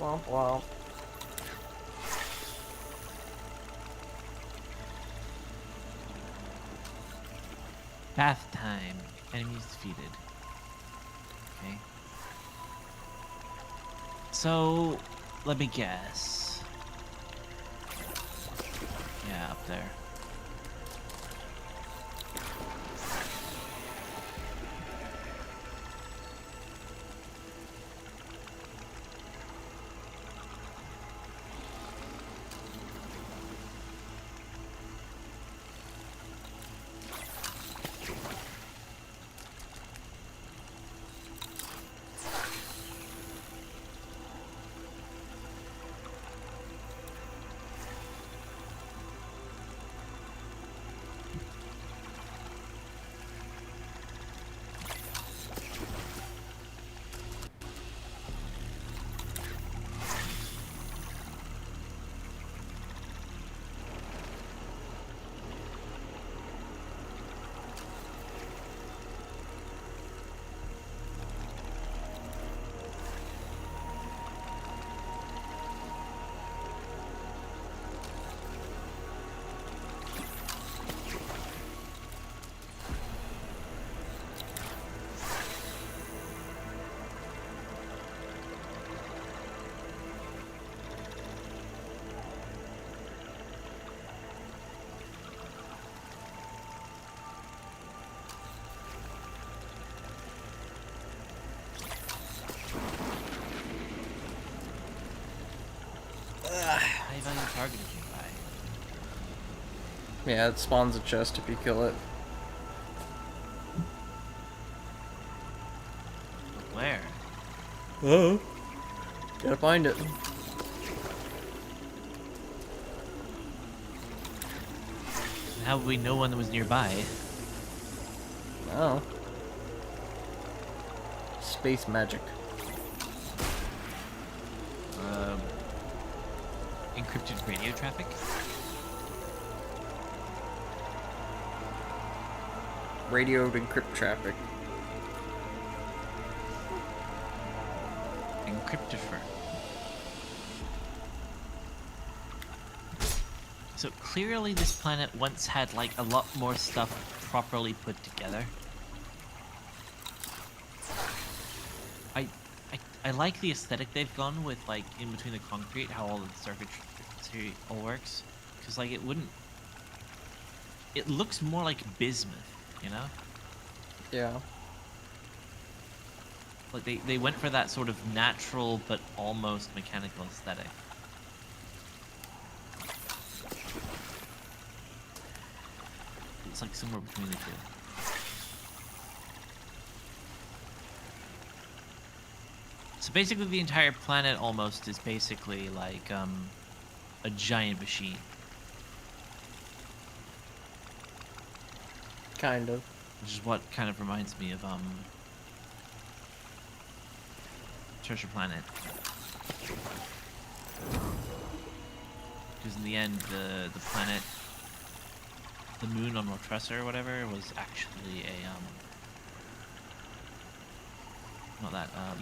Womp womp. Bath time. Enemies defeated. Okay. So, let me guess. Yeah, up there. target is nearby. Yeah, it spawns a chest if you kill it. But where? Oh. Gotta find it. And how would we know one was nearby? Oh. Space magic. Encrypted radio traffic? Radioed encrypt traffic. Encryptifer. So clearly this planet once had like a lot more stuff properly put together. I like the aesthetic they've gone with, like in between the concrete, how all the circuitry all works, because like it looks more like bismuth, you know? Yeah. Like they went for that sort of natural but almost mechanical aesthetic. It's like somewhere between the two. So basically the entire planet almost is basically like a giant machine. Kind of. Which is what kind of reminds me of Treasure Planet. Because in the end the planet, the moon on Motressa or whatever, was actually a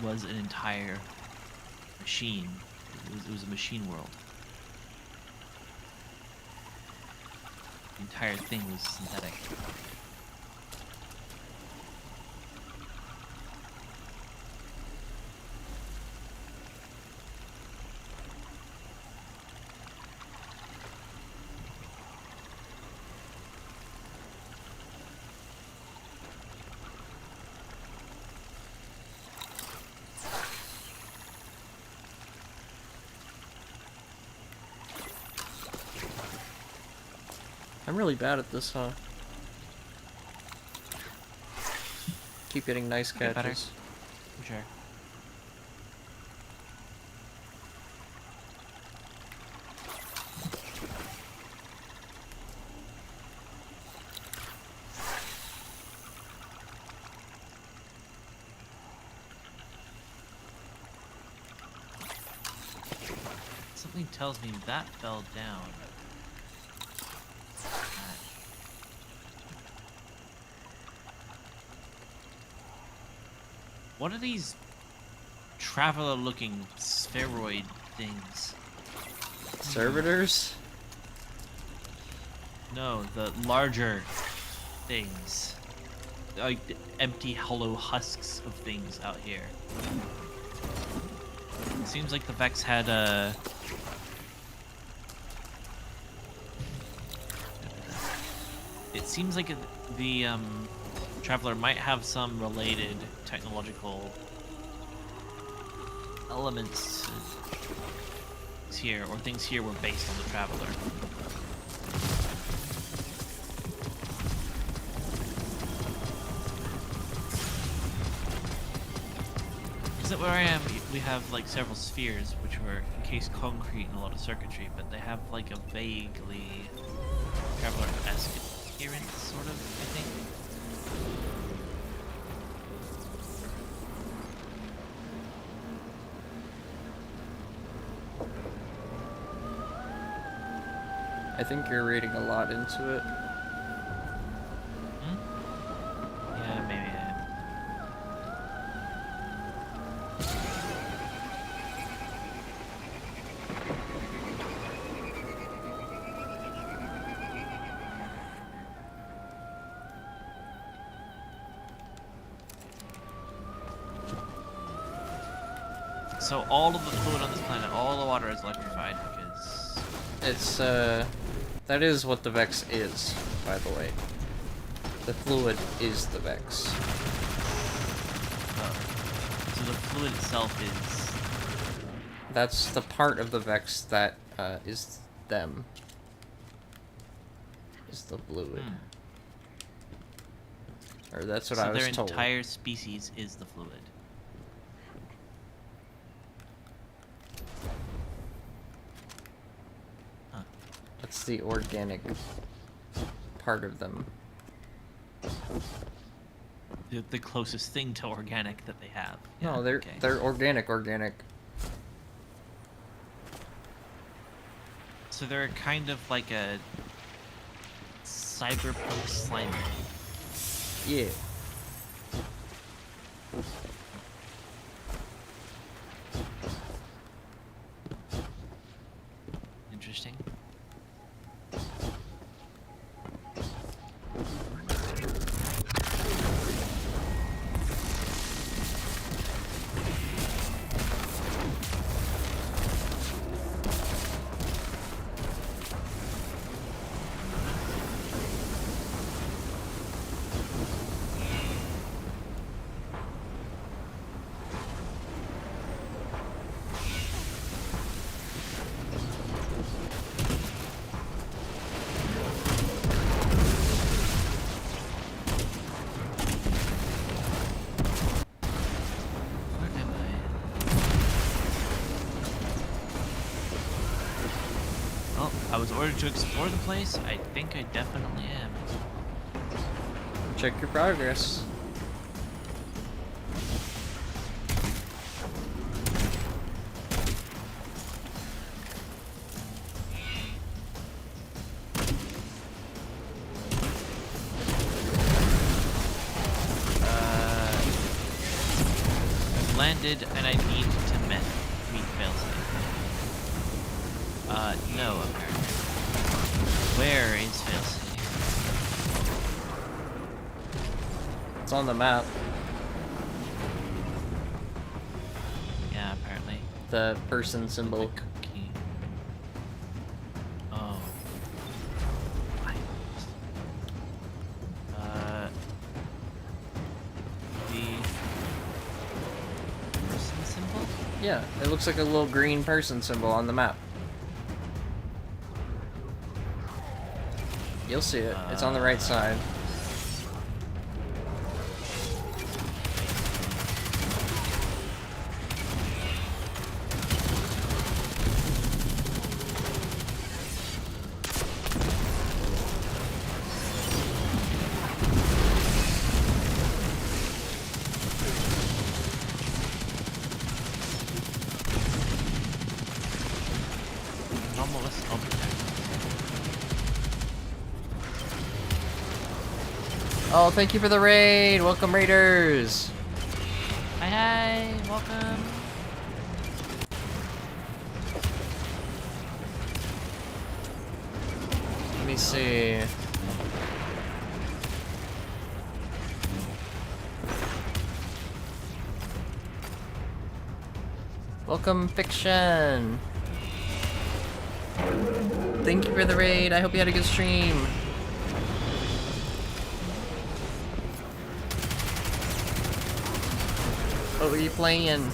was an entire machine. It was a machine world. The entire thing was synthetic. I'm really bad at this, huh? Keep getting nice Get better. catches. For sure. Something tells me that fell down. What are these traveler-looking spheroid things? Servitors? No, the larger things. Like the empty, hollow husks of things out here. It seems like the Vex had a... It seems like the Traveler might have some related technological elements to things here, or things here were based on the Traveler. Is that where I am? We have like several spheres, which were encased concrete and a lot of circuitry, but they have like a vaguely Traveler-esque appearance, sort of, I think. I think you're reading a lot into it. Yeah, maybe I am. So all of the fluid on this planet, all the water is electrified because... It's, that is what the Vex is, by the way. The fluid is the Vex. Oh. So the fluid itself is... That's the part of the Vex that, is them is the fluid. Or that's what I was their told. entire species is the fluid. That's the organic part of them. The closest thing to organic that they have. No, Yeah, they're okay. they're organic. So they're kind of like a cyberpunk slime. Yeah. Interesting. Where am I? Well, I was ordered to explore the place. I think I definitely am. Check your progress. I've landed and I need to meet failsafe. No, apparently. Where is failsafe? It's on the map. Yeah, apparently. The person symbol. Cookie. Oh. The person symbol? Yeah, it looks like a little green person symbol on the map. You'll see it. It's on the right side. Almost over there. Oh, thank you for the raid! Welcome, raiders! Hi, welcome. Let me see. Welcome, Fiction! Thank you for the raid. I hope you had a good stream. What were you playing?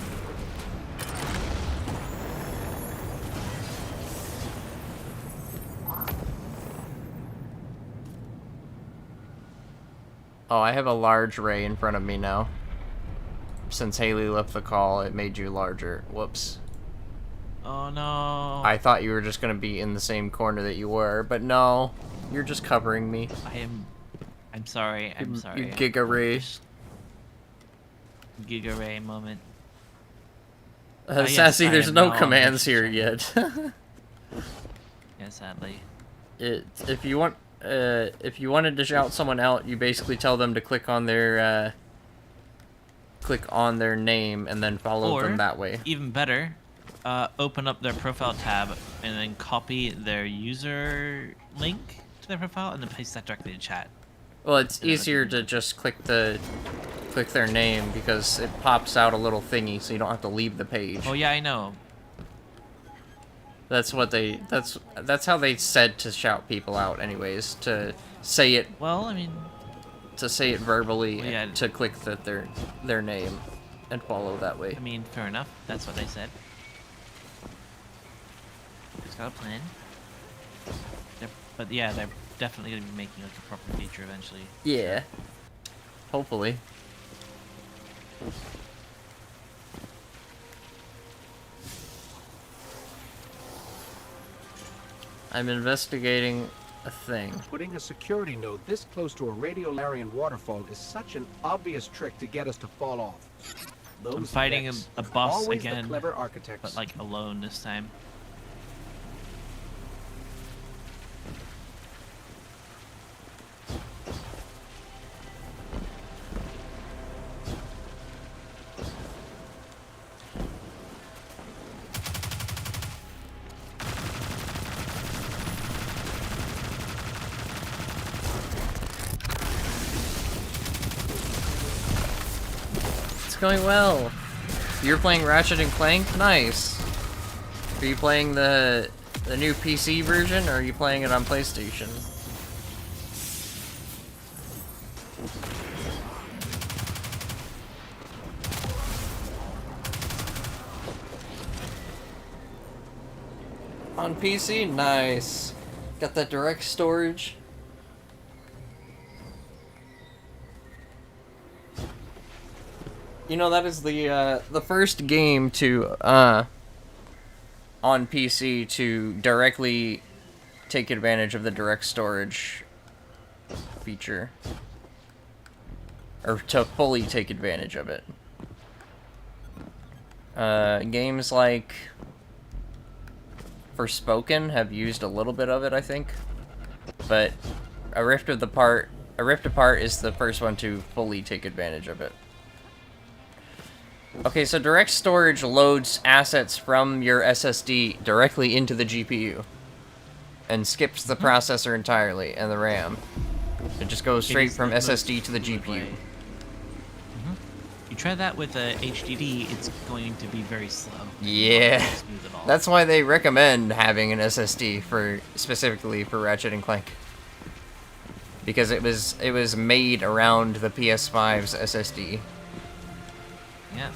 Oh, I have a large ray in front of me now. Since Haley left the call, it made you larger. Whoops. Oh no. I thought you were just gonna be in the same corner that you were, but no. You're just covering me. I'm sorry. I'm sorry. You Giga Ray. Giga Ray moment. Sassy, yes, I there's am no now commands 100% here yet. Yeah, sadly. If you wanted to shout someone out, you basically tell them to click on their name and then follow them that way. Even better, open up their profile tab and then copy their user link to their profile and then paste that directly in chat. Well, it's easier to just click their name because it pops out a little thingy, so you don't have to leave the page. Oh yeah, I know. That's how they said to shout people out, anyways. To say it. Well, I mean. To say it verbally, Well, yeah. to click their name, and follow that way. I mean, fair enough. That's what they said. Just got a plan. But yeah, they're definitely gonna be making like a proper feature eventually. Yeah. Hopefully. I'm investigating a thing. Putting a security node this close to a radiolarian waterfall is such an obvious trick to get us to fall off. I'm fighting vets, a boss always the again, clever architects. but like alone this time. It's going well. You're playing Ratchet and Clank? Nice. Are you playing the new PC version, or are you playing it on PlayStation? On PC? Nice. Got that direct storage. You know, that is the first game to on PC to directly take advantage of the direct storage feature, or to fully take advantage of it. Games like Forspoken have used a little bit of it, I think, but A Rift Apart is the first one to fully take advantage of it. Okay, so direct storage loads assets from your SSD directly into the GPU and skips the processor entirely and the RAM. It just goes straight from SSD to the GPU. You try that with a HDD, it's going to be very slow. Yeah, Not smooth at all. that's why they recommend having an SSD for specifically for Ratchet and Clank, because it was made around the PS5's SSD. Yeah.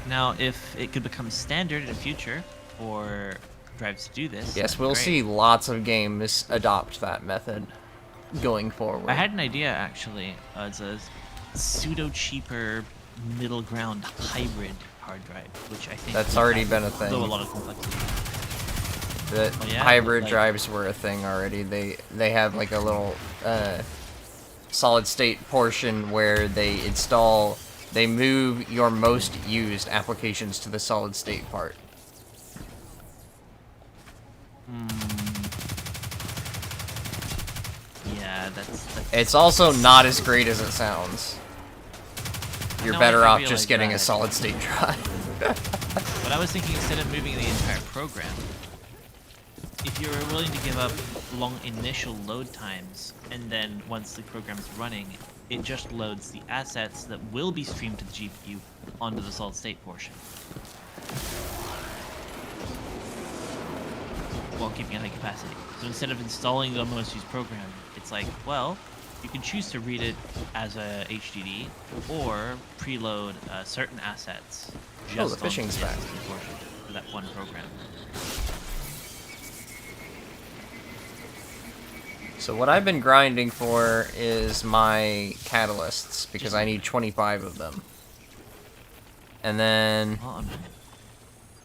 Now, if it could become standard in the future for drives to do this, Yes, we'll great. see lots of games adopt that method going forward. I had an idea actually. It's a pseudo cheaper middle ground hybrid hard drive, which I think That's would already have been a thing. Still a lot of complexity. The Oh, yeah, hybrid like- drives were a thing already. They have like a little solid state portion where they move your most used applications to the solid state part. Yeah, that's It's also not as great as it sounds. You're know, better I off realize just getting a that. solid state drive. But I was thinking instead of moving the entire program, if you're willing to give up long initial load times, and then once the program's running, it just loads the assets that will be streamed to the GPU onto the solid state portion, while keeping a high capacity. So instead of installing the most used program, it's like, well, you can choose to read it as a HDD or preload certain assets just Oh, the onto fishing's back. SSD portion for that one program. So what I've been grinding for is my catalysts, because I need 25 of them. And then Well,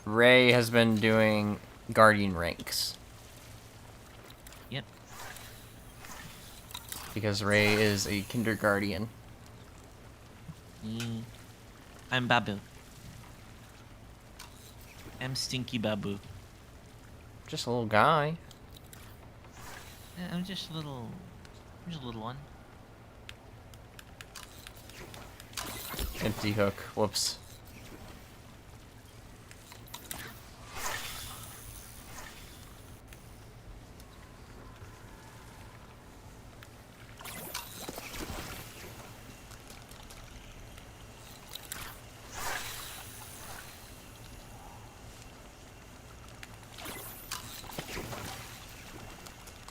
Ray has been doing guardian ranks, yep. because Ray is a kindergarten. I'm Babu. I'm Stinky Babu. Just a little guy. Yeah, I'm just a little one. Empty hook. Whoops.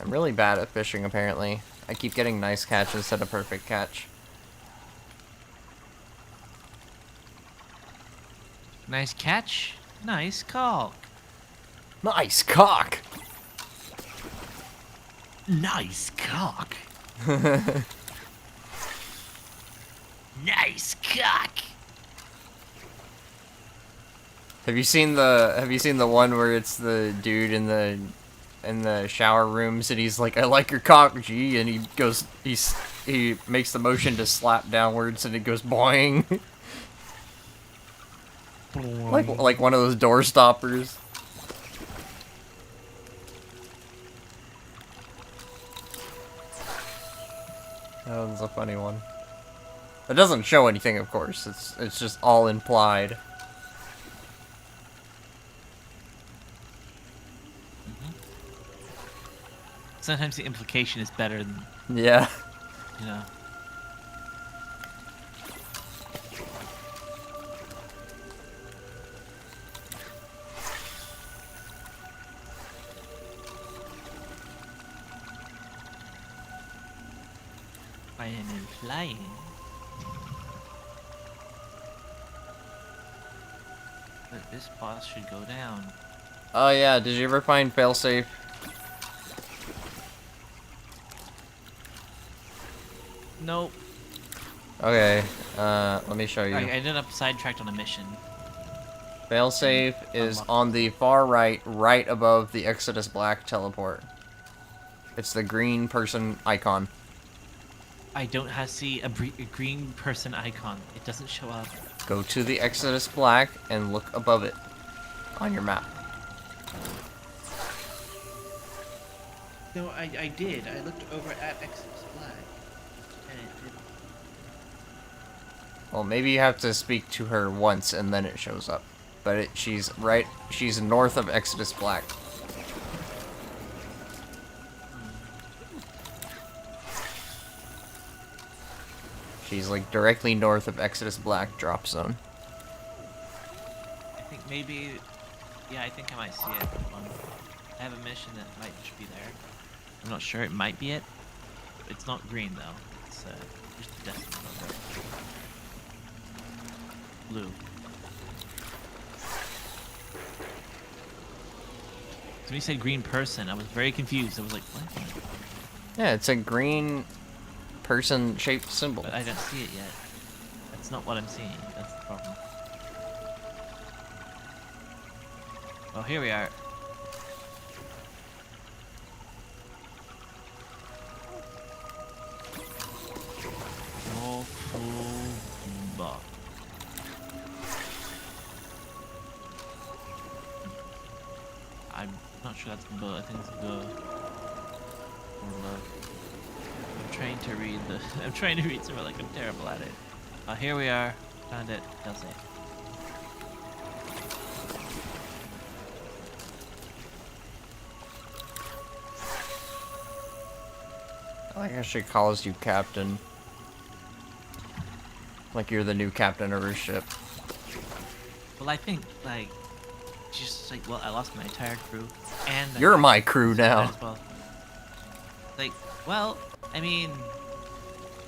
I'm really bad at fishing, apparently. I keep getting nice catch instead of perfect catch. Nice catch. Nice call. Nice cock! Nice cock. Nice cock. Have you seen the one where it's the dude in the shower rooms and he's like, I like your cock, G, and he makes the motion to slap downwards and it goes boing. like one of those door stoppers. That one's a funny one. It doesn't show anything, of course. It's just all implied. Sometimes the implication is better than, Yeah. you know. I am implying. But this boss should go down. Oh yeah, did you ever find failsafe? Nope. Okay, let me show you. I ended up sidetracked on a mission. Failsafe is on the far right, right above the Exodus Black teleport. It's the green person icon. I don't see a green person icon. It doesn't show up. Go to the Exodus Black and look above it on your map. No, I did. I looked over at Exodus Black. And it didn't. Well, maybe you have to speak to her once and then it shows up. But she's north of Exodus Black. She's like directly north of Exodus Black drop zone. I think maybe... Yeah, I think I might see it. I have a mission that might just be there. I'm not sure. It might be it. It's not green, though. It's just a destiny number. Blue. So when you said green person, I was very confused. I was like, what? Yeah, it's a green person-shaped symbol. But I don't see it yet. That's not what I'm seeing. That's the problem. Well, here we are. I'm not sure that's B. I think it's G. Or love. I'm trying to read the. I'm trying to read somewhere like I'm terrible at it. Here we are. Found it. That's it. I think she calls you captain. Like you're the new captain of her ship. Well, I think like, just like, well, I lost my entire crew, and You're my crew now. as well. Like, well, I mean,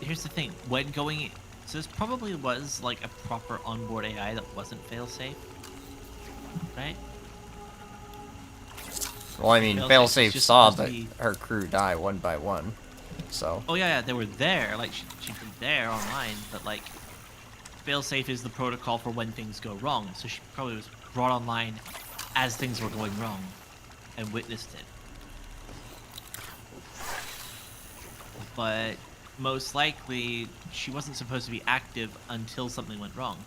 here's the thing. When going, so this probably was like a proper onboard AI that wasn't fail-safe, right? Well, I mean, Failsafe Failsafe is just saw supposed that to be- her crew die one by one, so. Oh yeah, they were there. Like she'd be there online, but like, failsafe is the protocol for when things go wrong. So she probably was brought online as things were going wrong, and witnessed it. But most likely, she wasn't supposed to be active until something went wrong,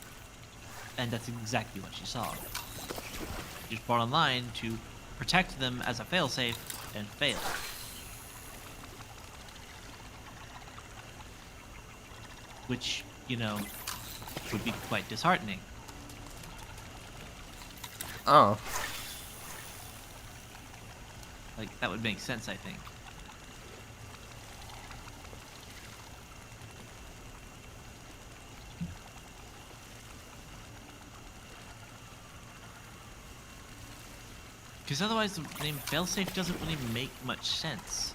and that's exactly what she saw. She was brought online to protect them as a failsafe, and failed. Which, you know, would be quite disheartening. Oh. Like, that would make sense, I think. Because otherwise the name failsafe doesn't really make much sense.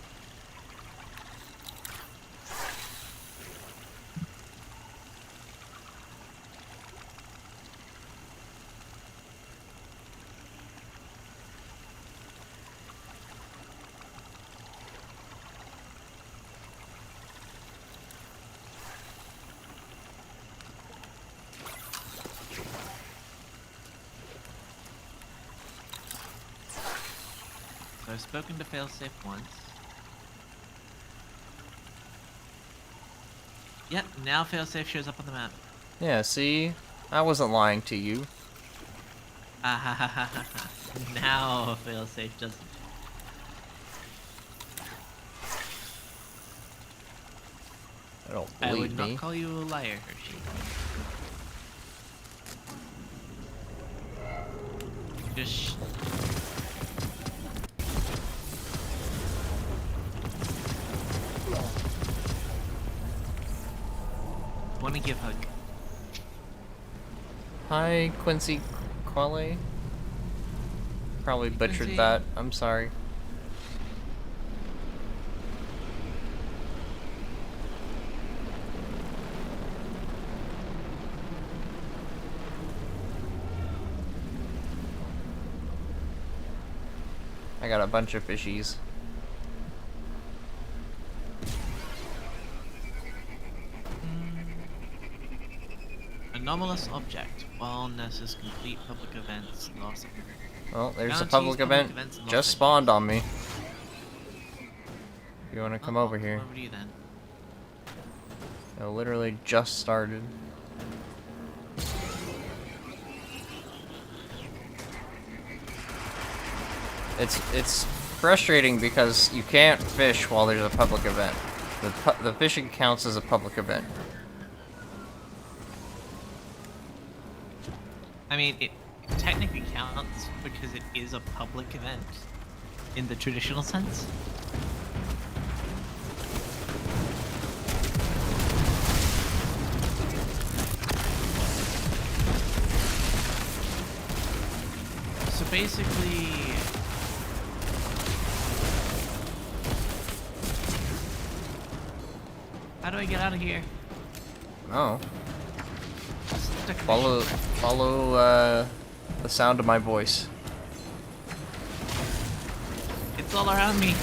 I've spoken to failsafe once. Yep, now failsafe shows up on the map. Yeah, see? I wasn't lying to you. Now failsafe doesn't. I don't I believe would not me. call you a liar, Hershey. Just. Want to give hug. Hi, Quincy Quale. Probably butchered Quincy. that. I'm sorry. I got a bunch of fishies. Anomalous object. Wellness is complete public events. Loss of. Well, there's a Guarantees public event events and just loss spawned of- on me. You wanna come over here? Come over to you then. It literally just started. It's frustrating because you can't fish while there's a public event. The fishing counts as a public event. I mean, it technically counts because it is a public event in the traditional sense. So basically, how do I get out of here? Oh. Stuck in the Follow the sound of my voice. It's all around me.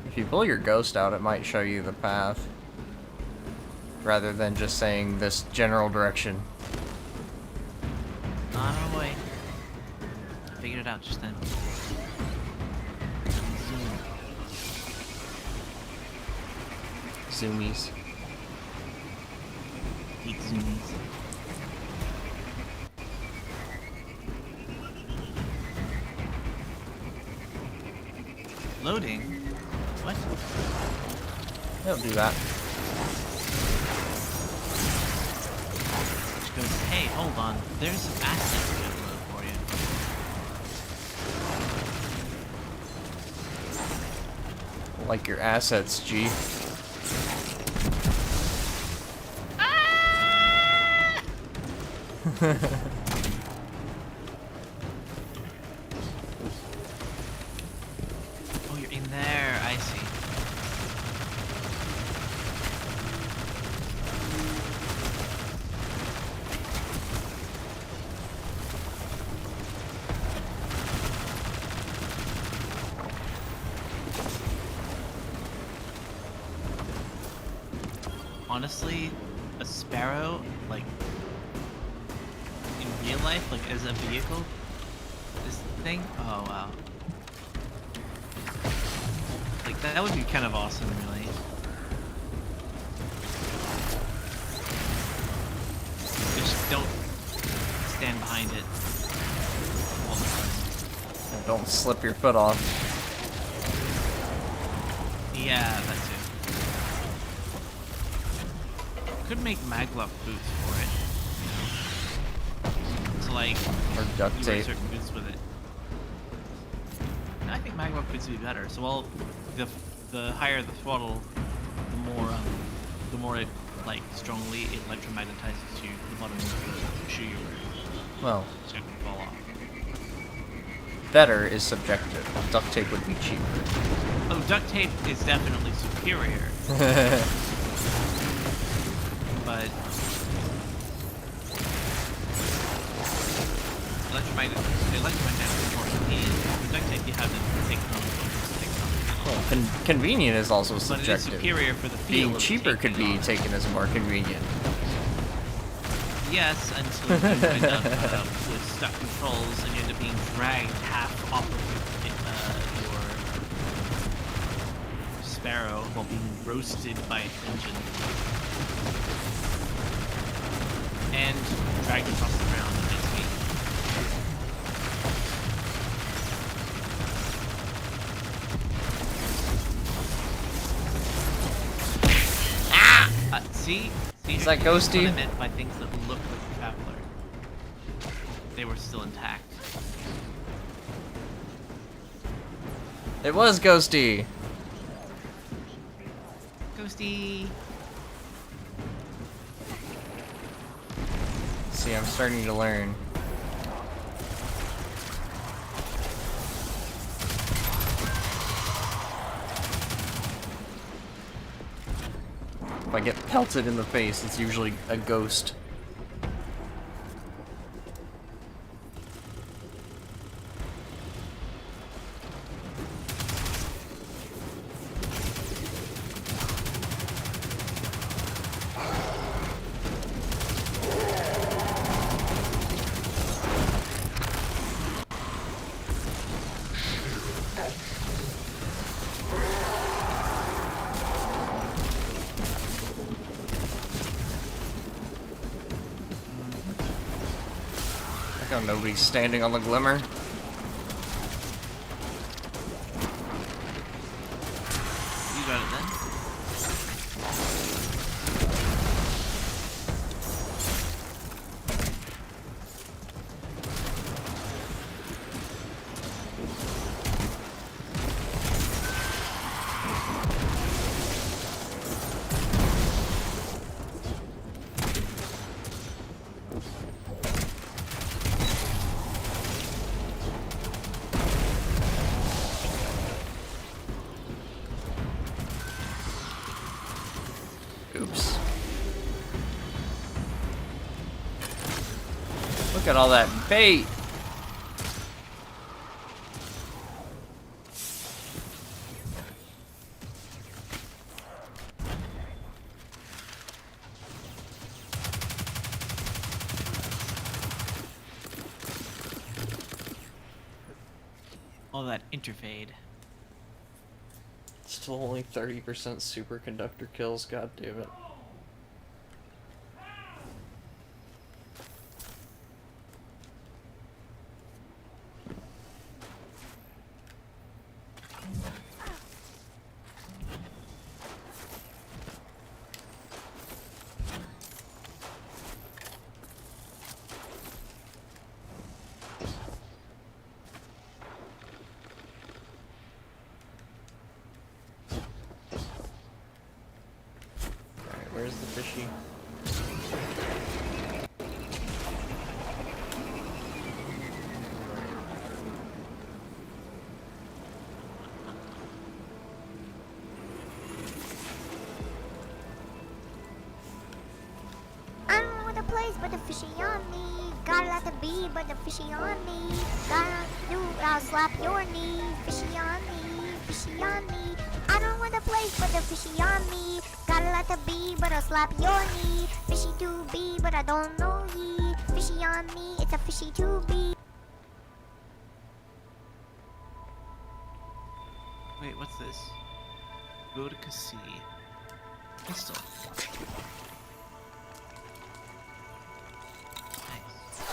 If you pull your ghost out, it might show you the path. Rather than just saying this general direction. Not on my way. I figured it out just then. Zoomies. Eat zoomies. Loading? What? Don't do that. Which goes, hey, hold on. There's some assets we gotta load for you. Like your assets, G. Oh, you're in there. I see. Honestly, a sparrow, like, in real life, like, as a vehicle, this thing, oh wow. Like, that would be kind of awesome, really. Just don't stand behind it all the time. And don't slip your foot off. Yeah, that's it. Could make maglock boots for it, you know? So like, Or duct you wear tape. certain boots with it. And I think maglock boots would be better. So well, the higher the throttle, the more it like strongly it electromagnetizes you the bottom of the shoe you're wearing, Well, so it can fall off. better is subjective. Duct tape would be cheaper. Oh, duct tape is definitely superior, but electromagnetic is more convenient. Conductive, you have to take on Well, convenient is also but it is subjective. superior for the field. Being of cheaper could taking be on. taken as more convenient. Yes, until you end up with stuck controls and you end up being dragged half off of your Sparrow while being roasted by its engine. And dragged across the ground in its feet. See? Is that ghosty? What I meant by things that look like a traveler. They were still intact. It was ghosty. Ghosty! See, I'm starting to learn. If I get pelted in the face, it's usually a ghost. Like how nobody's standing on the glimmer. You got it then. Oops. Look at all that bait. All that interfade. Still only 30% superconductor kills, god damn it. Alright, where's the fishy? I don't know what the place, but the fishy on me. Gotta let the be, but the fishy on me. Gotta do, I'll slap your knee. Fishy on me, fishy on me. I don't know what the place, but the fishy on me. Gotta let the be, but I'll slap your knee. Fishy to be, but I don't know ye. Fishy on me, it's a fishy to be. Wait, what's this? Vodka C. Pistol. Nice.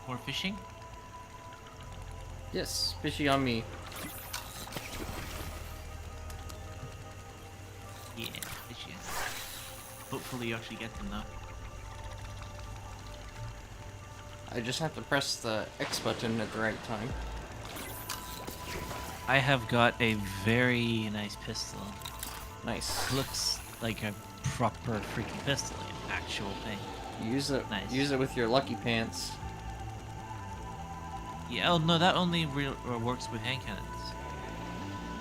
More fishing? Yes, fishy on me. Yeah, fishy. Hopefully you actually get them though. I just have to press the X button at the right time. I have got a very nice pistol. Nice. Looks like a proper freaking pistol in actual thing. Use it. Nice. Use it with your lucky pants. Yeah, oh no, that only works with hand cannons.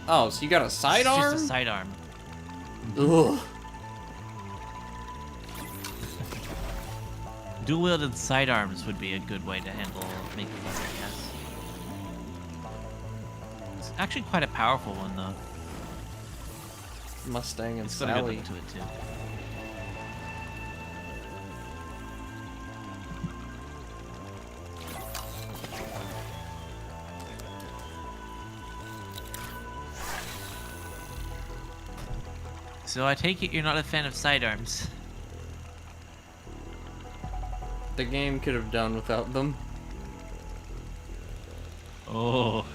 Oh, so you got a sidearm? It's just a sidearm. Ugh. Dual-wielded sidearms would be a good way to handle making them, I guess. It's actually quite a powerful one, though. Mustang and It's got a good Sally. look to it, too. So I take it you're not a fan of sidearms. The game could have done without them. Oh.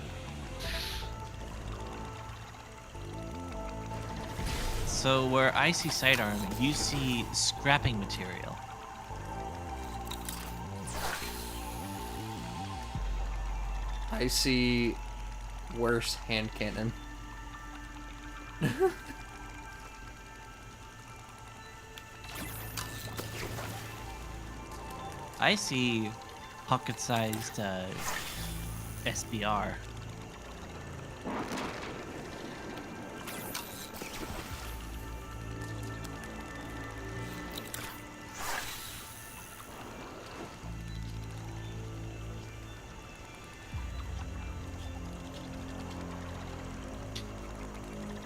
So where I see sidearm, you see scrapping material. I see worse hand cannon. I see pocket-sized SBR.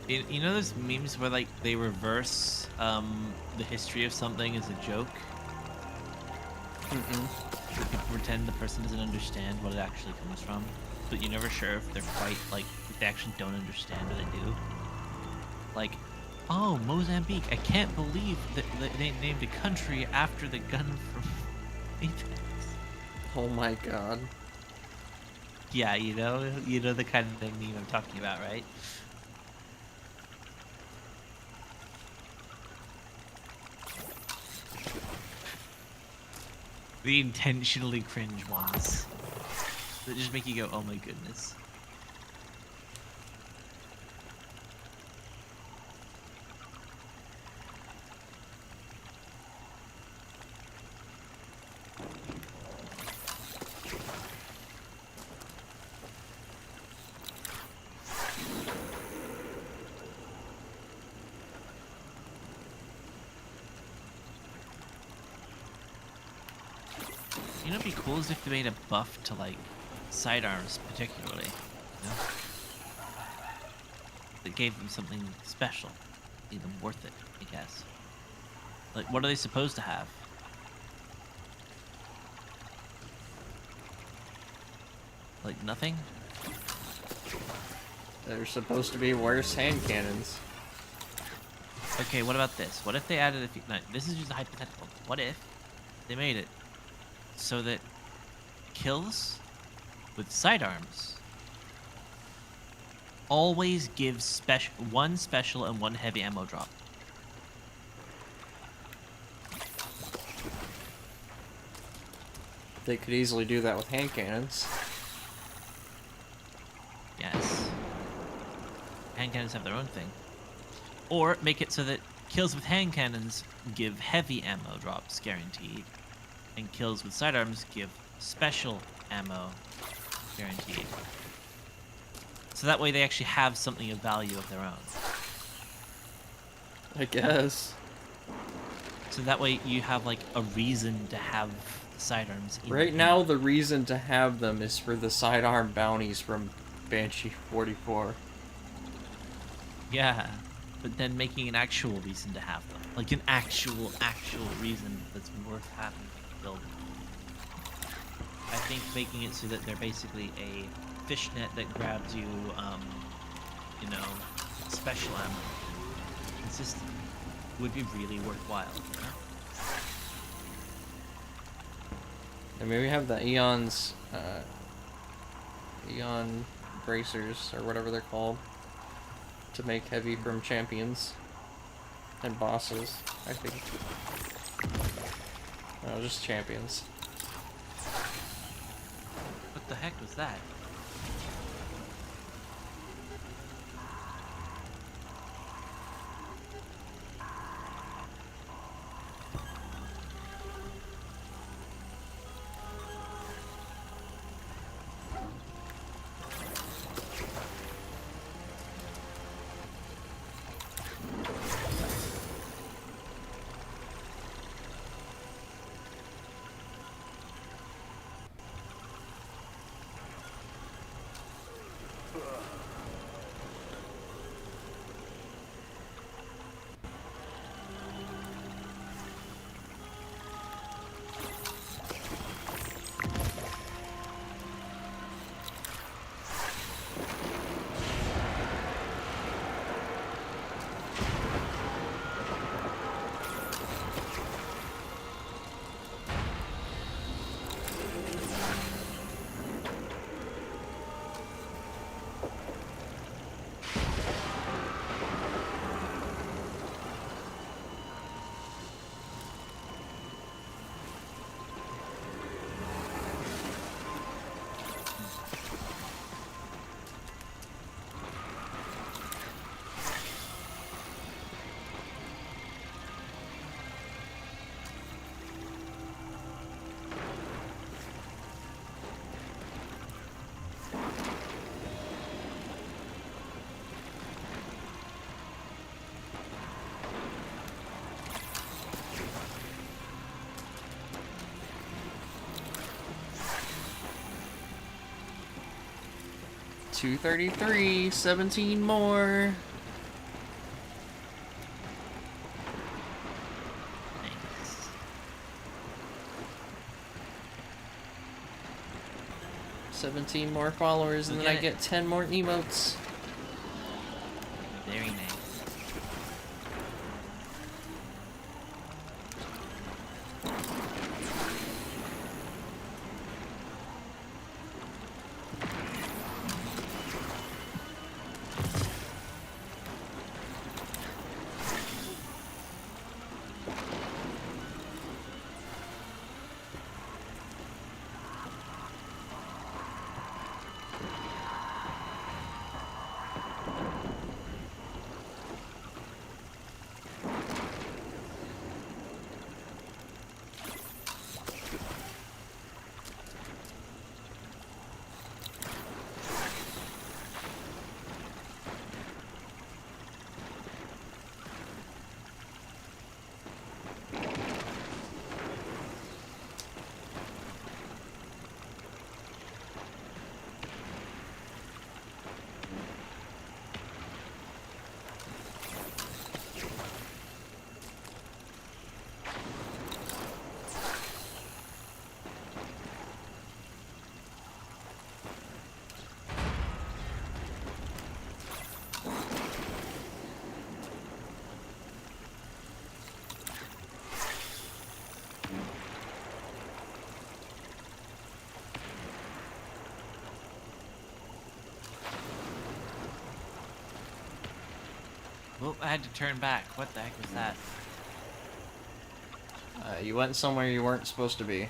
You know those memes where like they reverse the history of something as a joke? People pretend the person doesn't understand what it actually comes from, but you're never sure if they're quite like if they actually don't understand or they do. Like, oh, Mozambique! I can't believe that they named a country after the gun from Apex. Oh my god. Yeah, you know the kind of thing meme I'm talking about, right? The intentionally cringe ones that just make you go, oh my goodness. You know what'd be cool is if they made a buff to like sidearms particularly, you know? That gave them something special, made them worth it, I guess. Like, what are they supposed to have? Like nothing? They're supposed to be worse hand cannons. Okay, what about this? What if they added a few... No, this is just a hypothetical. What if they made it so that kills with sidearms always give one special and one heavy ammo drop? They could easily do that with hand cannons. Yes. Hand cannons have their own thing. Or make it so that kills with hand cannons give heavy ammo drops guaranteed, and kills with sidearms give special ammo guaranteed. So that way they actually have something of value of their own. I guess. So that way you have like a reason to have sidearms. In Right the now, game. the reason to have them is for the sidearm bounties from Banshee 44. Yeah, but then making an actual reason to have them. Like an actual reason that's worth having to build. I think making it so that they're basically a fishnet that grabs you, you know, special ammo consistently would be really worthwhile, you know? And maybe have the Eon's, Eon bracers, or whatever they're called, to make heavy from champions and bosses, I think. No, just champions. What the heck was that? $233, 17 more. Nice. 17 more followers, and We'll then I get it. get 10 more emotes. Very nice. Oh, I had to turn back. What the heck was that? You went somewhere you weren't supposed to be.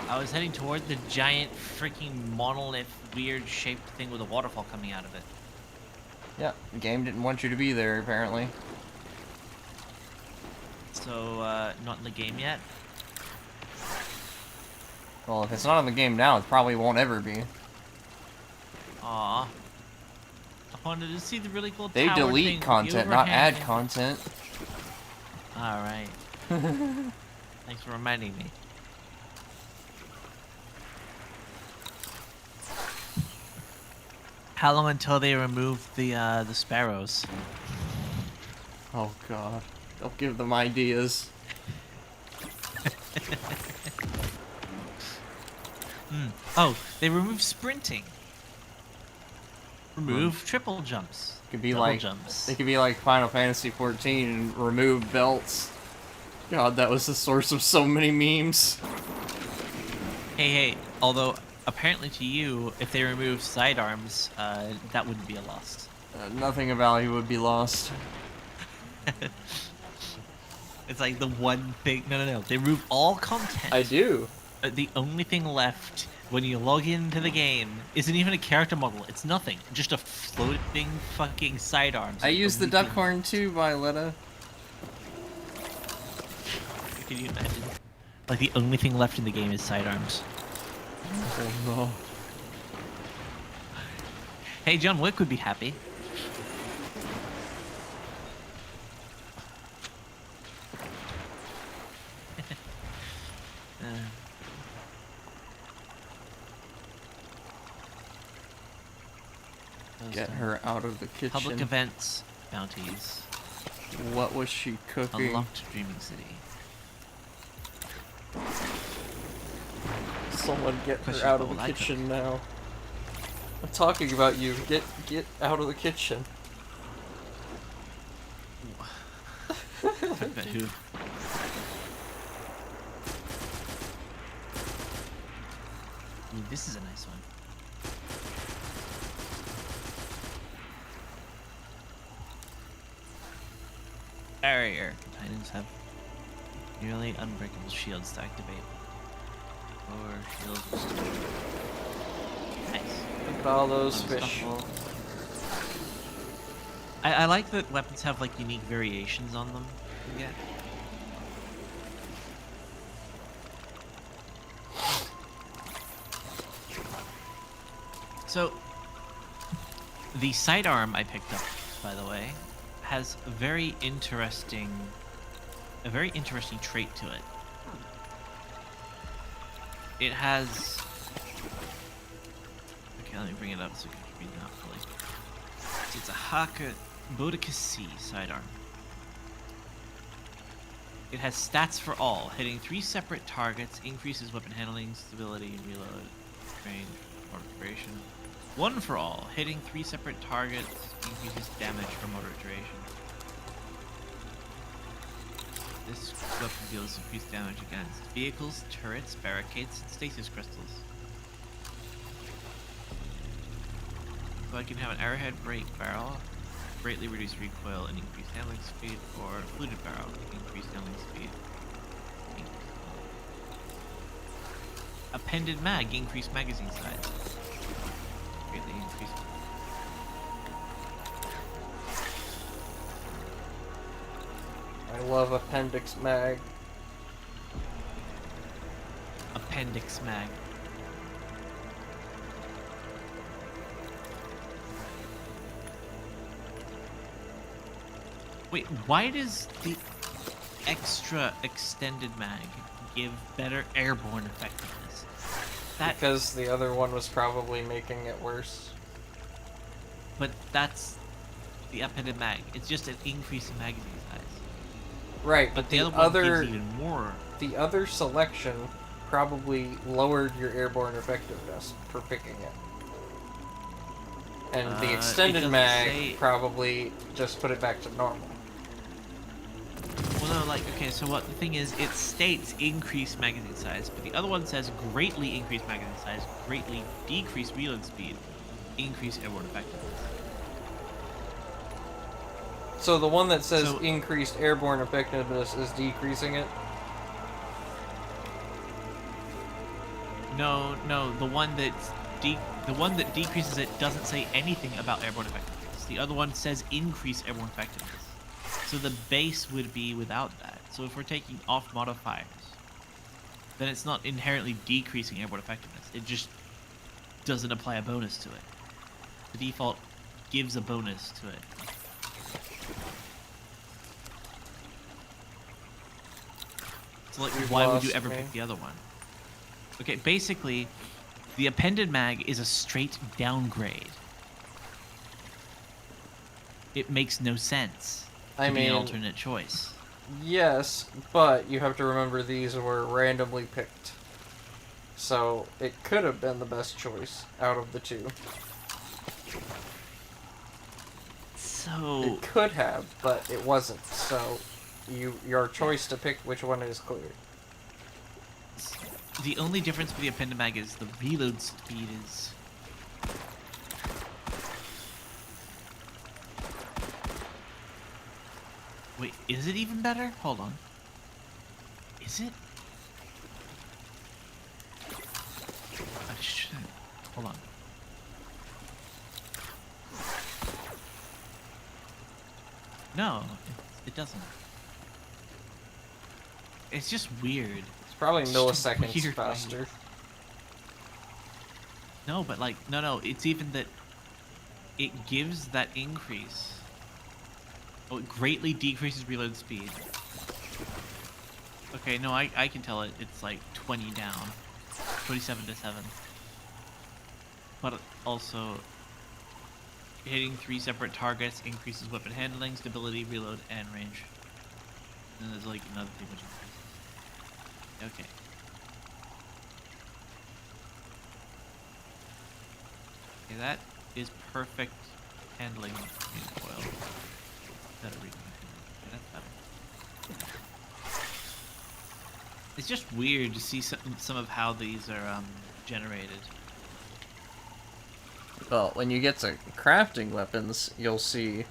I was heading toward the giant freaking monolith weird shaped thing with a waterfall coming out of it. Yeah, the game didn't want you to be there, apparently. So, not in the game yet? Well, if it's not in the game now, it probably won't ever be. Aw. I wanted to see the really cool They tower thing delete with the content, not add overhang. content. Alright. Thanks for reminding me. How long until they remove the sparrows? Oh god. They'll give them ideas. Oh, they remove sprinting. Remove triple jumps. Could be double like jumps. They could be like Final Fantasy 14 and remove belts. God, that was the source of so many memes. Hey, although apparently to you, if they remove sidearms, that wouldn't be a loss. Nothing of value would be lost. It's like the one thing. No. They remove all content. I do. The only thing left when you log into the game isn't even a character model. It's nothing. Just a floating fucking sidearm. I used the duck horn too, Violetta. Can you imagine? Like the only thing left in the game is sidearms. Oh no. Hey, John Wick would be happy. Get her out of the kitchen. Public events, bounties. What was she cooking? Unlocked Dreaming City. Someone get her Question, out what of the will I kitchen now. I'm talking about you. Get out of the kitchen. Talk about who? Ooh, this is a nice one. Barrier. Titans have nearly unbreakable shields to activate. Or shields. Nice. Look at all those fish. Unstoppable. I like that weapons have like unique variations on them. Yeah. So the sidearm I picked up, by the way, has a very interesting trait to it. It has. Okay, let me bring it up so you can read it out fully. It's a Haka Bodicasi sidearm. It has stats for all, hitting 3 separate targets, increases weapon handling, stability, and reload, range, or duration. 1 for all, hitting 3 separate targets, increases damage for moderate duration. This weapon deals increased damage against vehicles, turrets, barricades, and stasis crystals. So I can have an arrowhead break barrel, greatly reduce recoil and increase handling speed, or fluted barrel, increased handling speed. Appended mag, increased magazine size. Greatly increased. I love Appendix Mag. Appendix mag. Wait, why does the extra extended mag give better airborne effectiveness? Because the other one was probably making it worse. But that's the appended mag. It's just an increase in magazine size. Right, But but the the other one other gives even more. the other selection probably lowered your airborne effectiveness for picking it. And the It extended doesn't mag say- probably just put it back to normal. Well, no, like, okay, so what the thing is, it states increase magazine size, but the other one says greatly increase magazine size, greatly decrease reload speed, increase airborne effectiveness. So the one that says So- increased airborne effectiveness is decreasing it? No, the one that's the one that decreases it doesn't say anything about airborne effectiveness. The other one says increase airborne effectiveness. So the base would be without that. So if we're taking off modifiers, then it's not inherently decreasing airborne effectiveness. It just doesn't apply a bonus to it. The default gives a bonus to it. So like, You've why would you lost ever me. pick the other one? Okay, basically, the appended mag is a straight downgrade. It makes no sense to I be an mean- alternate choice. Yes, but you have to remember these were randomly picked. So it could have been the best choice out of the two. So It could have, but it wasn't. So your choice to pick which one is clear. the only difference with the appended mag is the reload speed is. Wait, is it even better? Hold on. Is it? Hold on. No, it doesn't. It's just weird. It's probably It's just a milliseconds weird faster. way. No, but like, no, it's even that it gives that increase. Oh, it greatly decreases reload speed. Okay, no, I can tell it's like 20 down. 27 to 7. But also, hitting 3 separate targets increases weapon handling, stability, reload, and range. And there's like another thing which increases. Okay. Okay, that is perfect handling recoil. Better recoil. Okay, that's better. It's just weird to see some of how these are generated. Well, when you get to crafting weapons, you'll see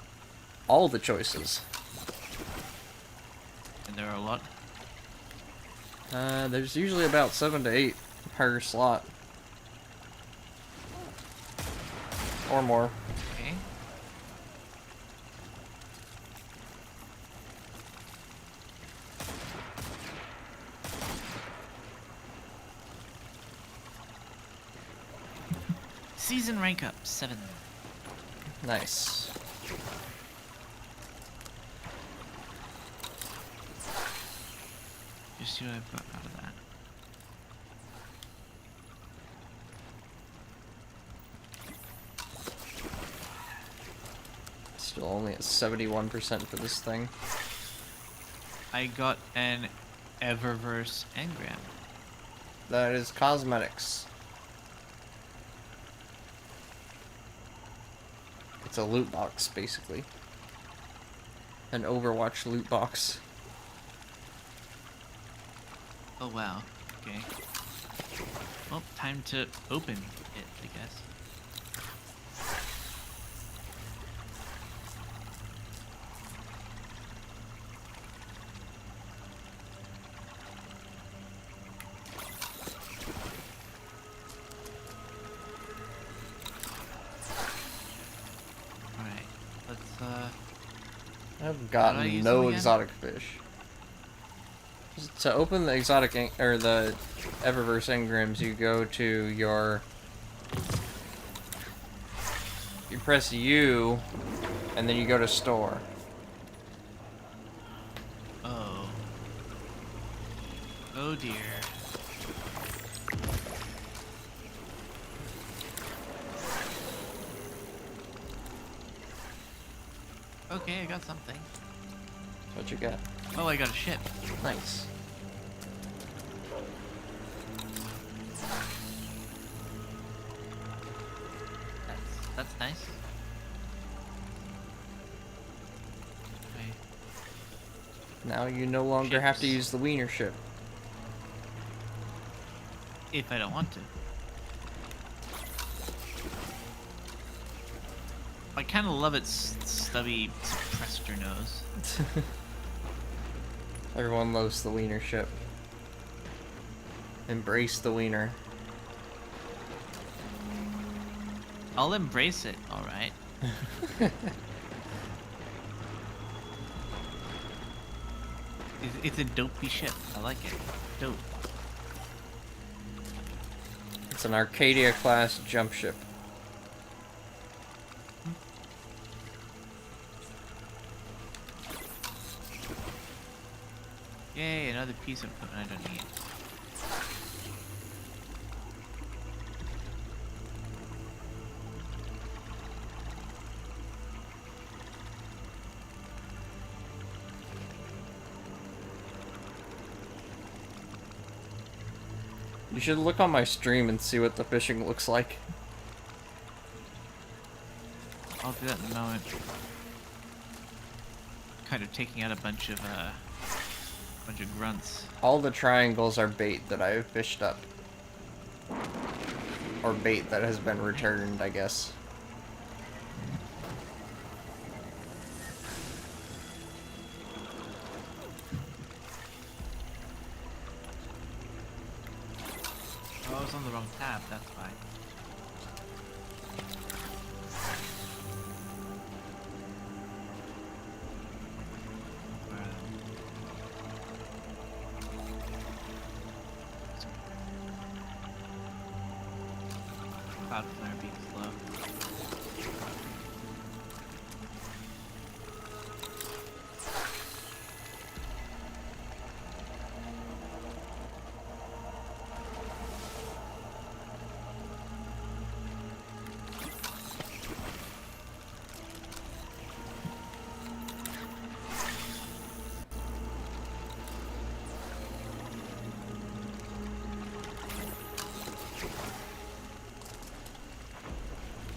all the choices. And there are a lot. There's usually about 7 to 8 per slot. Or more. Okay. Season rank up 7. Nice. Just see what I've got out of that. Still only at 71% for this thing. I got an Eververse engram. That is cosmetics. It's a loot box, basically. An Overwatch loot box. Oh wow. Okay. Well, time to open it, I guess. Alright, let's I've How do I gotten use no them again? exotic fish. Just to open the exotic or the Eververse engrams, you go to your. You press U, and then you go to store. Oh. Oh dear. Okay, I got something. What you got? Oh, I got a ship. Nice. That's nice. Okay. Now you no longer have to Ships. use the wiener ship. If I don't want to. I kind of love its stubby suppressor nose. Everyone loves the wiener ship. Embrace the wiener. I'll embrace it, alright. It's a dopey ship. I like it. Dope. It's an Arcadia class jump ship. Yay, another piece of equipment I don't need. You should look on my stream and see what the fishing looks like. I'll do that in a moment. Kind of taking out a bunch of grunts. All the triangles are bait that I've fished up. Or bait that has been returned, I guess. Oh, I was on the wrong tab, that's why. cloud flare being slow.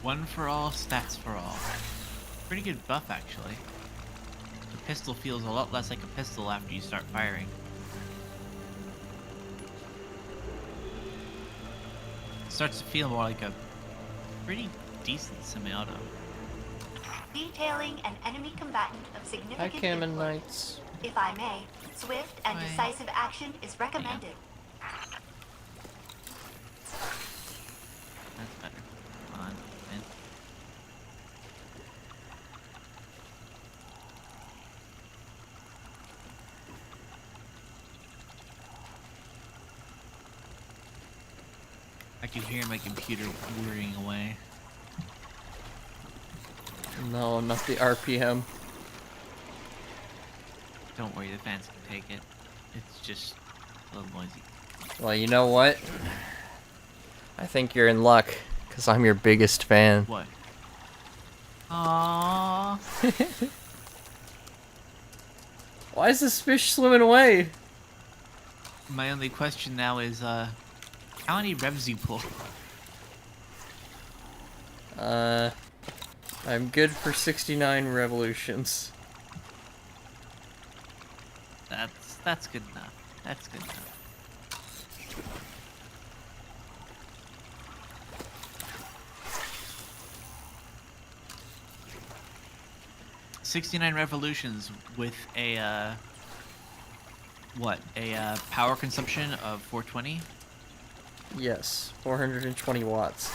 One for all, stats for all. Pretty good buff, actually. The pistol feels a lot less like a pistol after you start firing. It starts to feel more like a pretty decent semi-auto. Detailing an enemy combatant of Hi, significant Cameron influence. Knights. If I may, swift and Hi. decisive action is recommended. That's better. Come on, man. I can hear my computer whirring away. No, not the RPM. Don't worry, the fans can take it. It's just a little noisy. Well, you know what? I think you're in luck, because I'm your biggest fan. What? Aww. Why is this fish swimming away? My only question now is, how many revs you pull? I'm good for 69 revolutions. That's good enough. That's good enough. "69 revolutions with a power consumption of 420." Yes, 420 watts.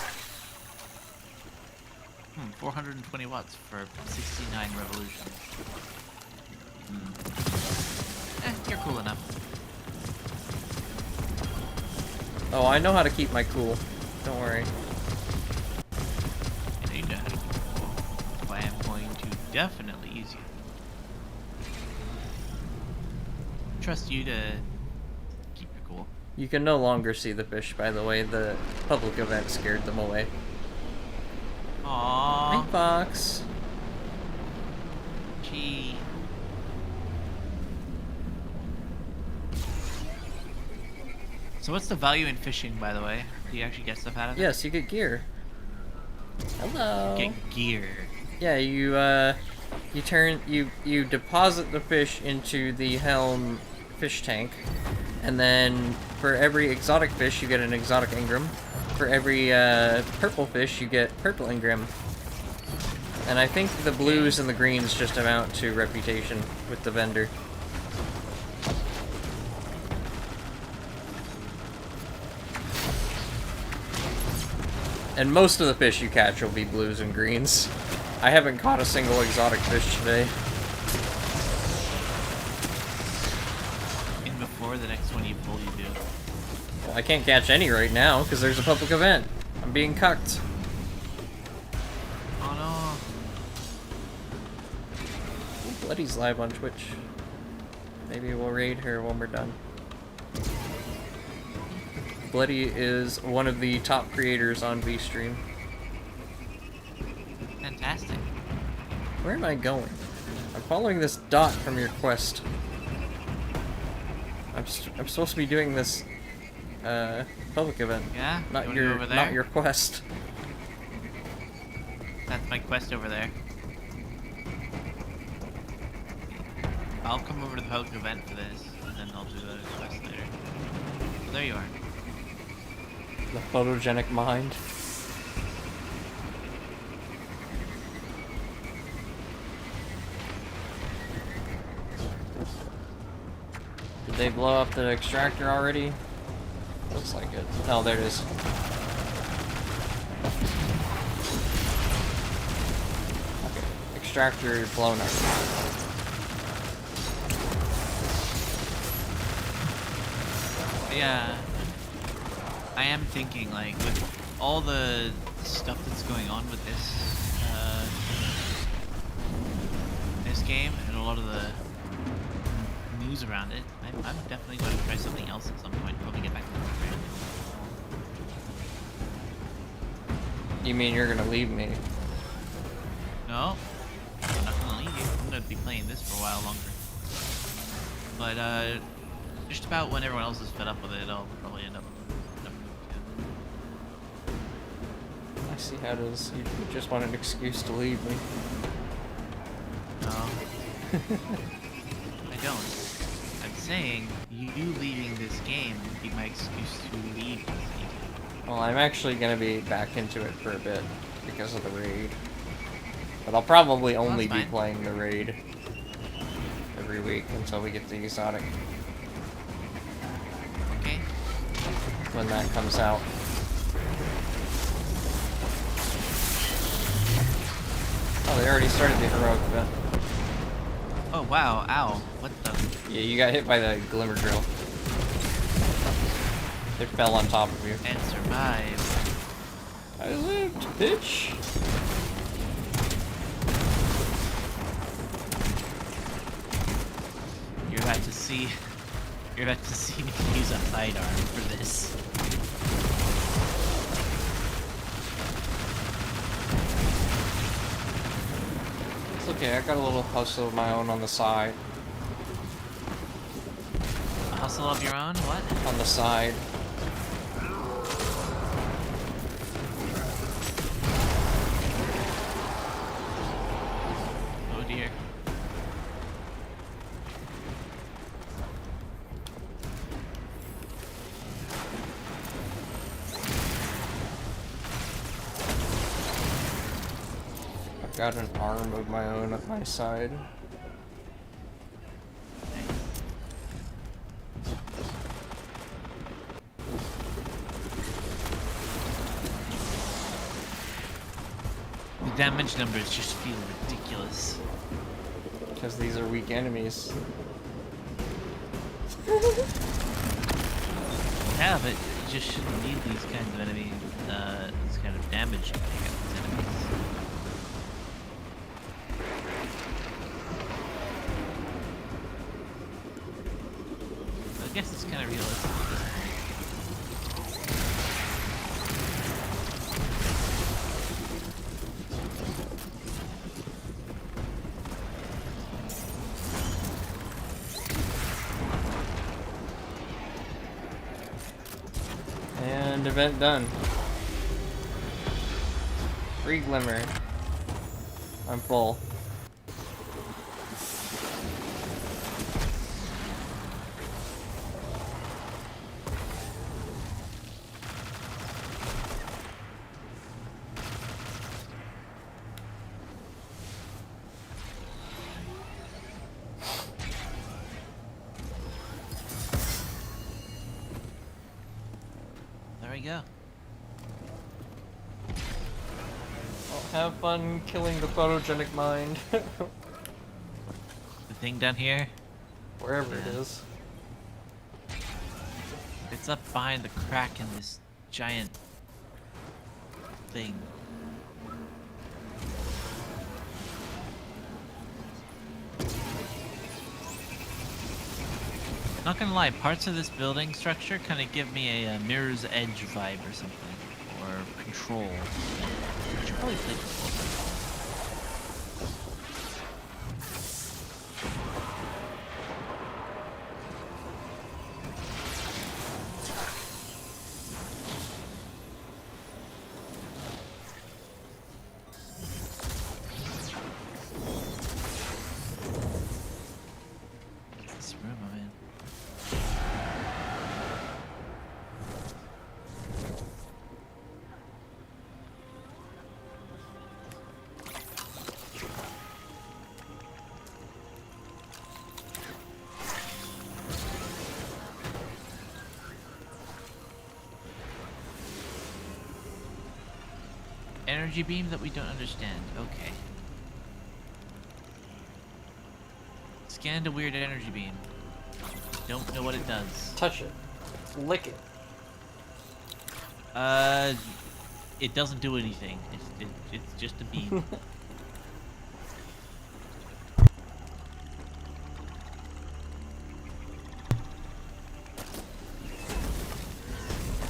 420 watts for 69 revolutions. You're cool enough. Oh, I know how to keep my cool. Don't worry. I know you know how to keep it cool. Why I'm going to definitely use you. Trust you to keep it cool. You can no longer see the fish, by the way. The public event scared them away. Aww. Hey, Fox. Gee. So what's the value in fishing, by the way? Do you actually get stuff out of it? Yes, you get gear. Hello. Get gear. Yeah, you deposit the fish into the helm fish tank, and then for every exotic fish you get an exotic engram. For every purple fish you get purple engram. And I think the blues and the greens just amount to reputation with the vendor. And most of the fish you catch will be blues and greens. I haven't caught a single exotic fish today. And before the next one you pull, you do. Well, I can't catch any right now because there's a public event. I'm being cucked. Oh Ooh, Bloody's live on Twitch. Maybe we'll raid her when we're done. Bloody is one of the top creators on VStream. no. Fantastic. Where am I going? I'm following this dot from your quest. I'm supposed to be doing this public event. Yeah? Not You wanna go your over there? not your quest. That's my quest over there. I'll come over to the public event for this, and then I'll do the quest later. So there you are. The photogenic mind. Did they blow up the extractor already? Looks like it. Oh, there it is. Okay. Extractor blown up. Yeah. I am thinking, like, with all the stuff that's going on with this game and a lot of the news around it, I'm definitely going to try something else at some point. Probably get back to the brand. You mean you're gonna leave me? No, I'm not gonna leave you. I'm gonna be playing this for a while longer. But just about when everyone else is fed up with it, I'll probably end up. I see how it is. You just want an excuse to leave me. No, I don't. I'm saying you leaving this game would be my excuse to leave. Well, I'm actually gonna be back into it for a bit because of the raid. But I'll probably only be playing the raid every week until we get the exotic. Okay. When that comes out. Oh, they already started the heroic event. Oh wow, ow. What the? Yeah, you got hit by the glimmer drill. It fell on top of you. And survived. I lived, bitch! You're about to see me use a sidearm for this. It's okay, I got a little hustle of my own on the side. A hustle of your own? What? On the side. Oh dear. I've got an arm of my own at my side. The damage numbers just feel ridiculous. Because these are weak enemies. Yeah, but you just shouldn't need these kinds of enemies, this kind of damage to take out these enemies. I guess it's kind of realistic at this point. And event done. Free glimmer. I'm full. There we go. Well, have fun killing the photogenic mind. The thing down here? Wherever it is. It's up behind the crack in this giant thing. Not gonna lie, parts of this building structure kind of give me a Mirror's Edge vibe or something, or Control. I should probably play Control. This room I'm in. Energy beam that we don't understand. Okay. Scanned a weird energy beam. Don't know what it does. Touch it. Lick it. It doesn't do anything. It's just a beam. I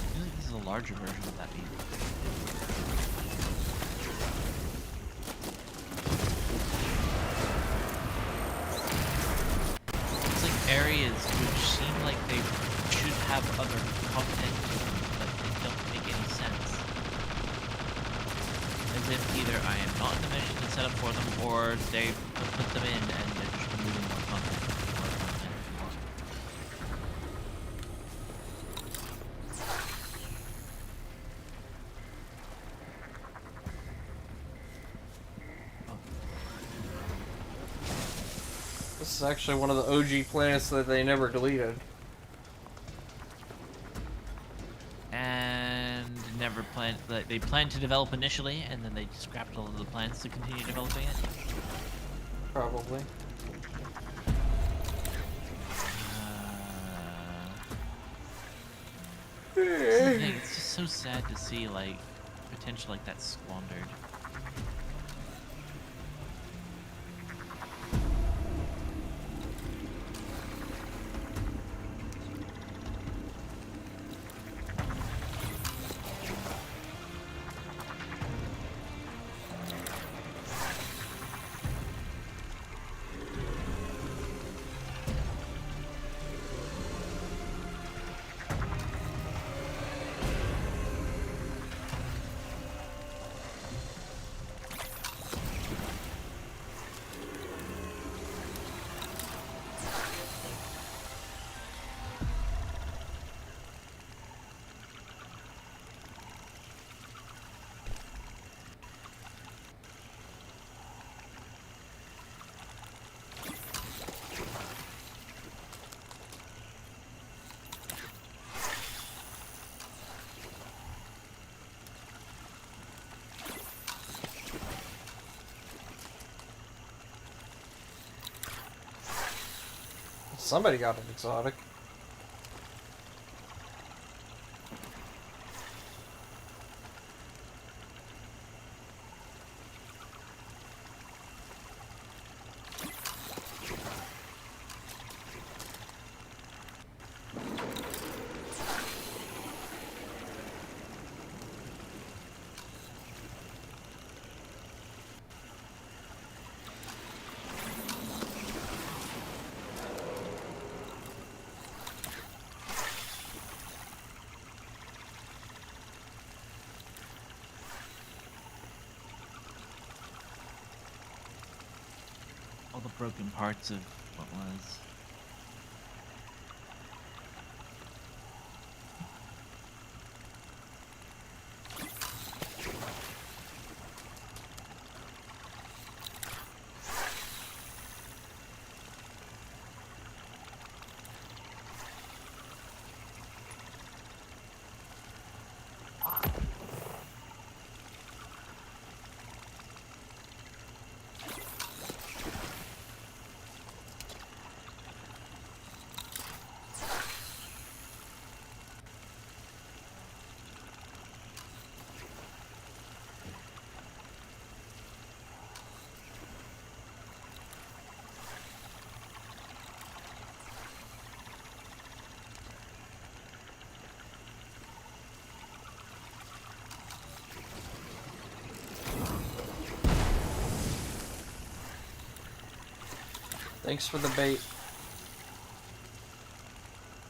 feel like this is a larger version of that beam. It's like areas which seem like they should have other content to them, but they don't make any sense. As if either I am not in the mission to set up for them, or they put them in and they're just removing more content. More content, more. This is actually one of the OG planets that they never deleted. And never planned. They planned to develop initially, and then they scrapped all of the plans to continue developing it. Probably. That's the thing, it's just so sad to see like potential like that squandered. Somebody got an exotic. All the broken parts of what was. Thanks for the bait.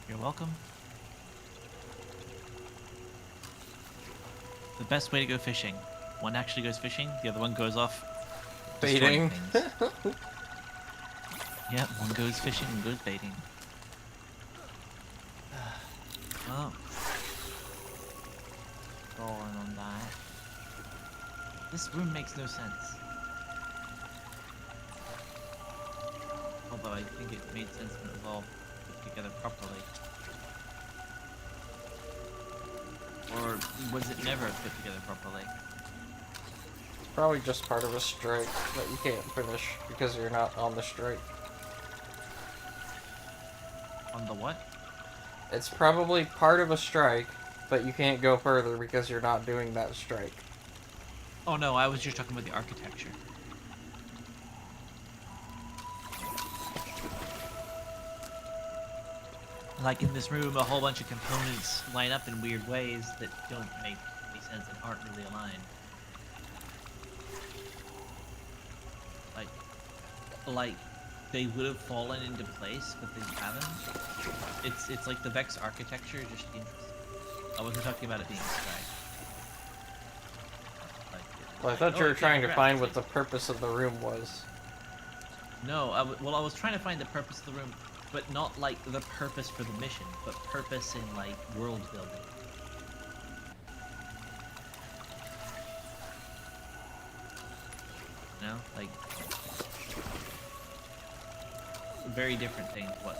You're welcome. The best way to go fishing. One actually goes fishing, the other one goes off Baiting. things. Yep, one goes fishing and goes baiting. Oh. Going on that. This room makes no sense. Although I think it made sense when it was all put together properly. Or was it never put together properly? Probably just part of a strike that you can't finish because you're not on the strike. On the what? It's probably part of a strike but you can't go further because you're not doing that strike. Oh no, I was just talking about the architecture. Like in this room, a whole bunch of components line up in weird ways that don't make any sense and aren't really aligned. Like they would have fallen into place, but they haven't. It's like the Vex architecture is just interesting. I wasn't talking about it being a strike. Well, I thought you were trying to find what the purpose of the room was. No, I was trying to find the purpose of the room, but not like the purpose for the mission, but purpose in like world building. You know, like a very different thing. What?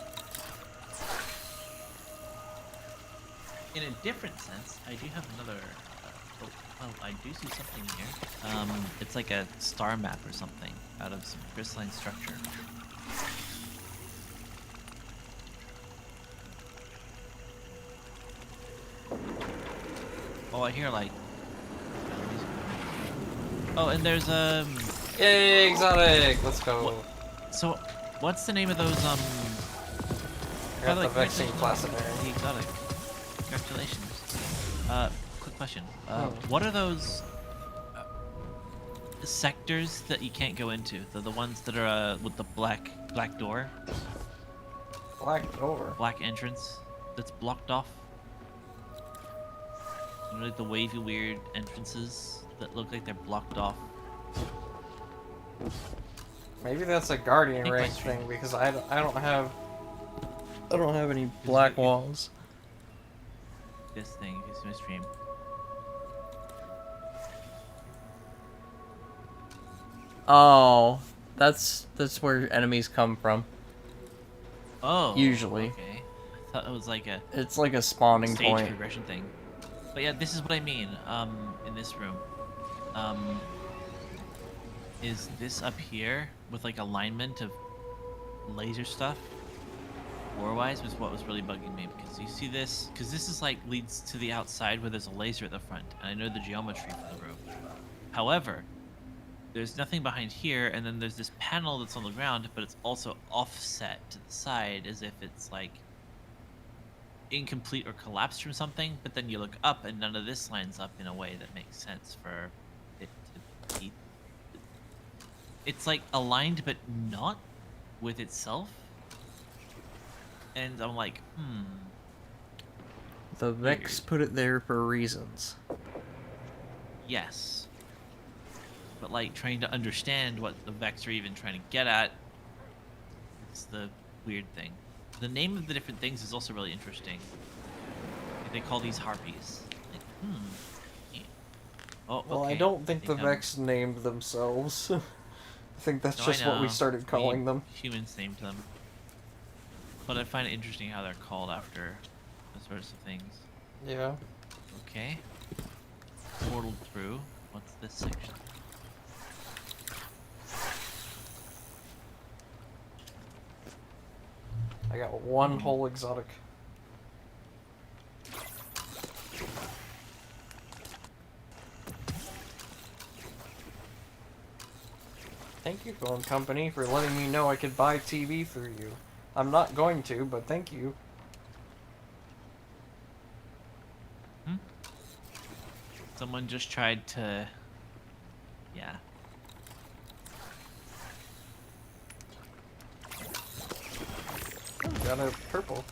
In a different sense, I do have another. Oh, I do see something here. It's like a star map or something out of some crystalline structure. Oh, I hear like. Oh, and there's Yay, exotic! Let's go. So, what's the name of those I got the Vexing Placidary. The exotic. Congratulations. Quick question. What are those sectors that you can't go into? They're the ones that are with the black door. Black door. Black entrance that's blocked off. You know, like the wavy, weird entrances that look like they're blocked off. Maybe that's a guardian rank thing because I don't have any black walls. This thing, if you see my stream. Oh, that's where enemies come from. Oh. Usually. Okay. I thought it was like a. It's like a spawning stage point. progression thing. But yeah, this is what I mean. In this room, is this up here with like alignment of laser stuff? War-wise was what was really bugging me because you see this, because this is like leads to the outside where there's a laser at the front, and I know the geometry for the room. However, there's nothing behind here, and then there's this panel that's on the ground, but it's also offset to the side as if it's like incomplete or collapsed from something, but then you look up and none of this lines up in a way that makes sense for it to be. It's like aligned but not with itself. And I'm like, The Vex put it there for reasons. Yes. But like trying to understand what the Vex are even trying to get at, it's the weird thing. The name of the different things is also really interesting. They call these harpies. Like, yeah. Oh, Well, okay. I don't think the Vex named themselves. I think that's just what we started calling them. Humans named them. But I find it interesting how they're called after those sorts of things. Yeah. Okay. Portal through. What's this section? I got one whole exotic. Thank you, phone company, for letting me know I could buy TV through you. I'm not going to, but thank you. Someone just tried to... Yeah. Got a purple.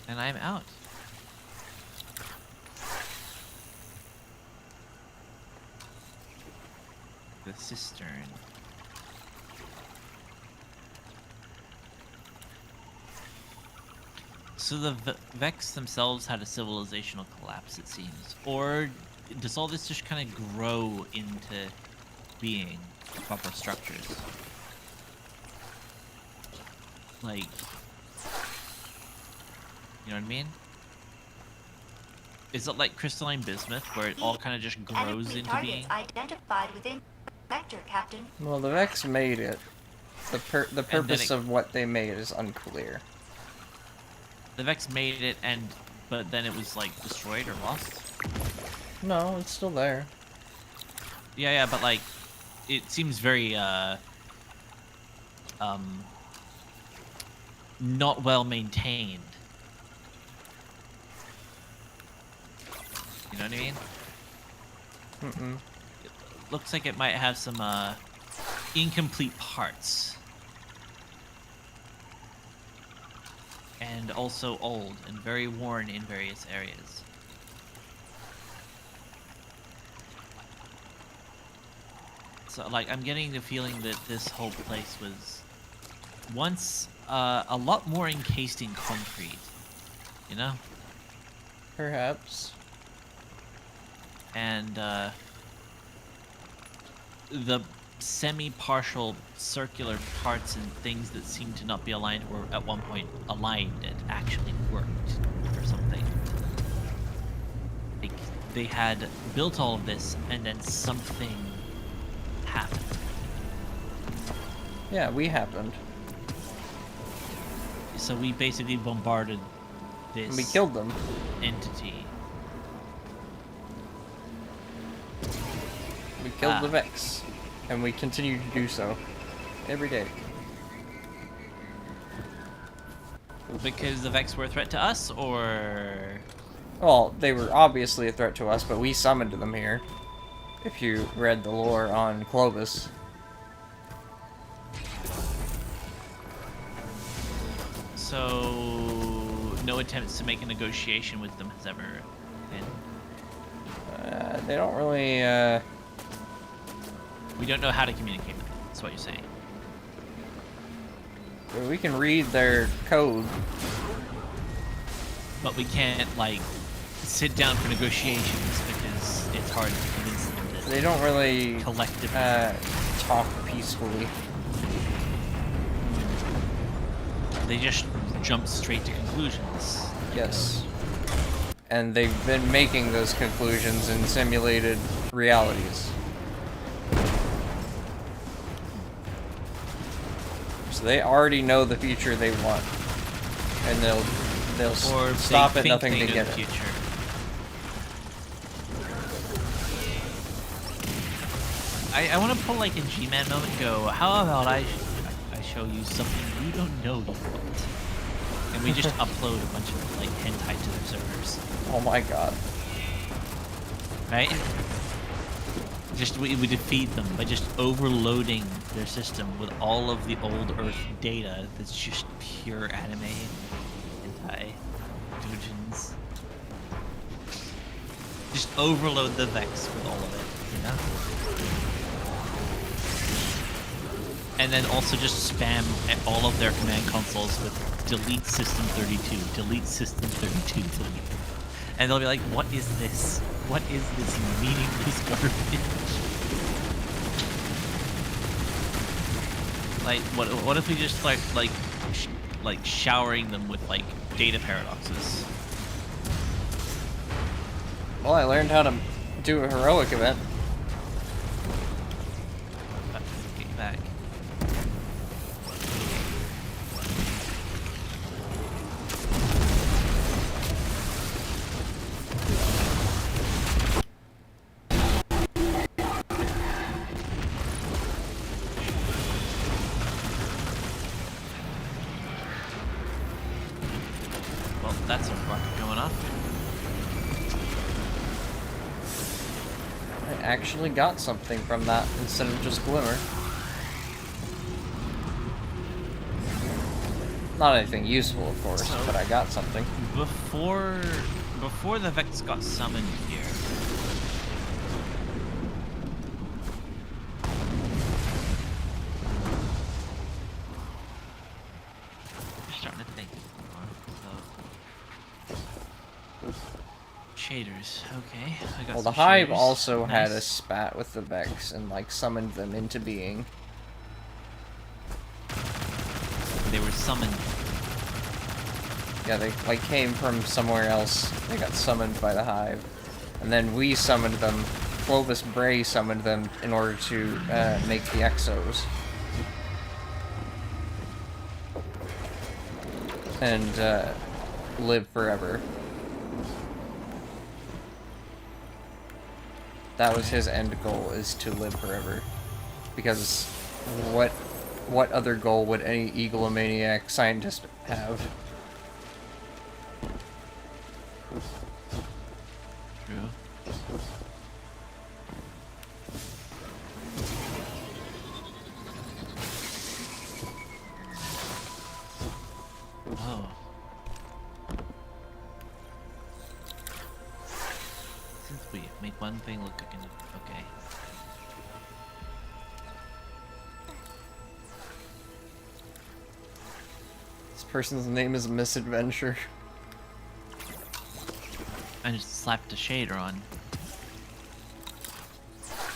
And I'm out. The cistern. So the Vex themselves had a civilizational collapse, it seems. Or does all this just kind of grow into being proper structures? like, you know what I mean? Is it like crystalline bismuth, where it all kind of just grows Enemy into being? targets identified within vector, Captain. Well, the Vex made it. The purpose it- of what they made is unclear. The Vex made it, but then it was like destroyed or lost. No, it's still there. Yeah, but like, it seems very not well maintained. You know what I mean? Mm-mm. It looks like it might have some incomplete parts. And also old and very worn in various areas. So, like, I'm getting the feeling that this whole place was once a lot more encased in concrete. You know? Perhaps. And the semi-partial circular parts and things that seem to not be aligned were at one point aligned and actually worked or something. Like, they had built all of this and then something happened. Yeah, we happened. So we basically bombarded this We killed them. entity. We killed the Vex. And we continue to do so. Every day. Because the Vex were a threat to us, or... Well, they were obviously a threat to us, but we summoned them here. If you read the lore on Clovis. So, no attempts to make a negotiation with them has ever been? They don't really, We don't know how to communicate with them, that's what you're saying. we can read their code. But we can't, like, sit down for negotiations because it's hard to convince them to They don't really collectively talk peacefully. They just jump straight to conclusions. Yes. And they've been making those conclusions in simulated realities. So they already know the future they want. And they'll Or stop they at think nothing they to know get the it. future. I want to pull like a G-Man moment and go, how about I show you something you don't know yet? And we just upload a bunch of like hentai to their servers. Oh my god. Right? Just we defeat them by just overloading their system with all of the old Earth data that's just pure anime and hentai doujins. Just overload the Vex with all of it, you know? And then also just spam at all of their command consoles with delete system 32, delete system 32, delete. And they'll be like, what is this? What is this meaningless garbage? Like, what if we just start like showering them with like data paradoxes? Well, I learned how to do a heroic event. Get back. Well, that's a rocket going off. I actually got something from that instead of just glimmer. Not anything useful, of course, So- but I got something. Before the Vex got summoned here. I'm starting to think. So, shaders, okay. I got Well, the some Hive shaders. also had a Nice. spat with the Vex and, like, summoned them into being. They were summoned. Yeah, they like came from somewhere else. They got summoned by the hive, and then we summoned them. Clovis Bray summoned them in order to make the exos. And live forever. That was his end goal, is to live forever. Because what other goal would any egomaniac scientist have? True. Oh. Since we make one thing look like an okay. This person's name is Misadventure. I just slapped a shader on.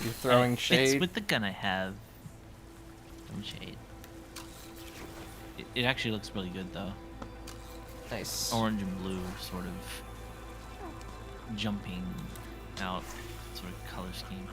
You throwing It's shade? with the gun I have. Throwing shade. It actually looks really good though. Nice. Orange and blue sort of jumping out sort of color scheme.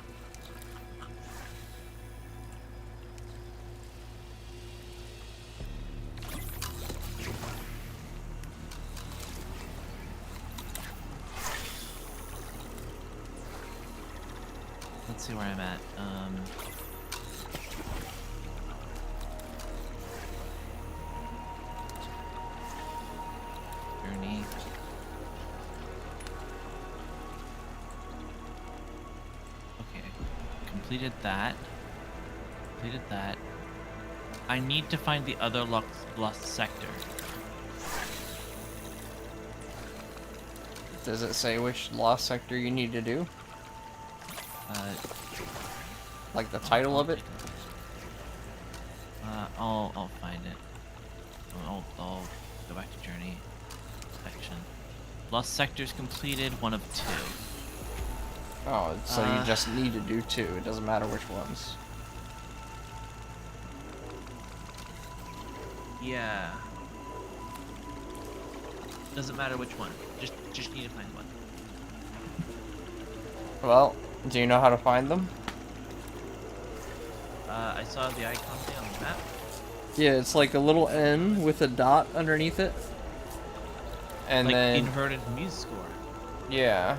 Let's see where I'm at. Journey. Okay. Completed that. Completed that. I need to find the other lost sector. Does it say which lost sector you need to do? Like the title of it? I'll find it. I'll go back to journey section. Lost sectors completed, 1 of 2. Oh, so you just need to do 2. It doesn't matter which ones. Yeah. Doesn't matter which one. Just need to find one. Well, do you know how to find them? I saw the icon thing on the map. Yeah, it's like a little N with a dot underneath it. And like then inverted muse score. Yeah.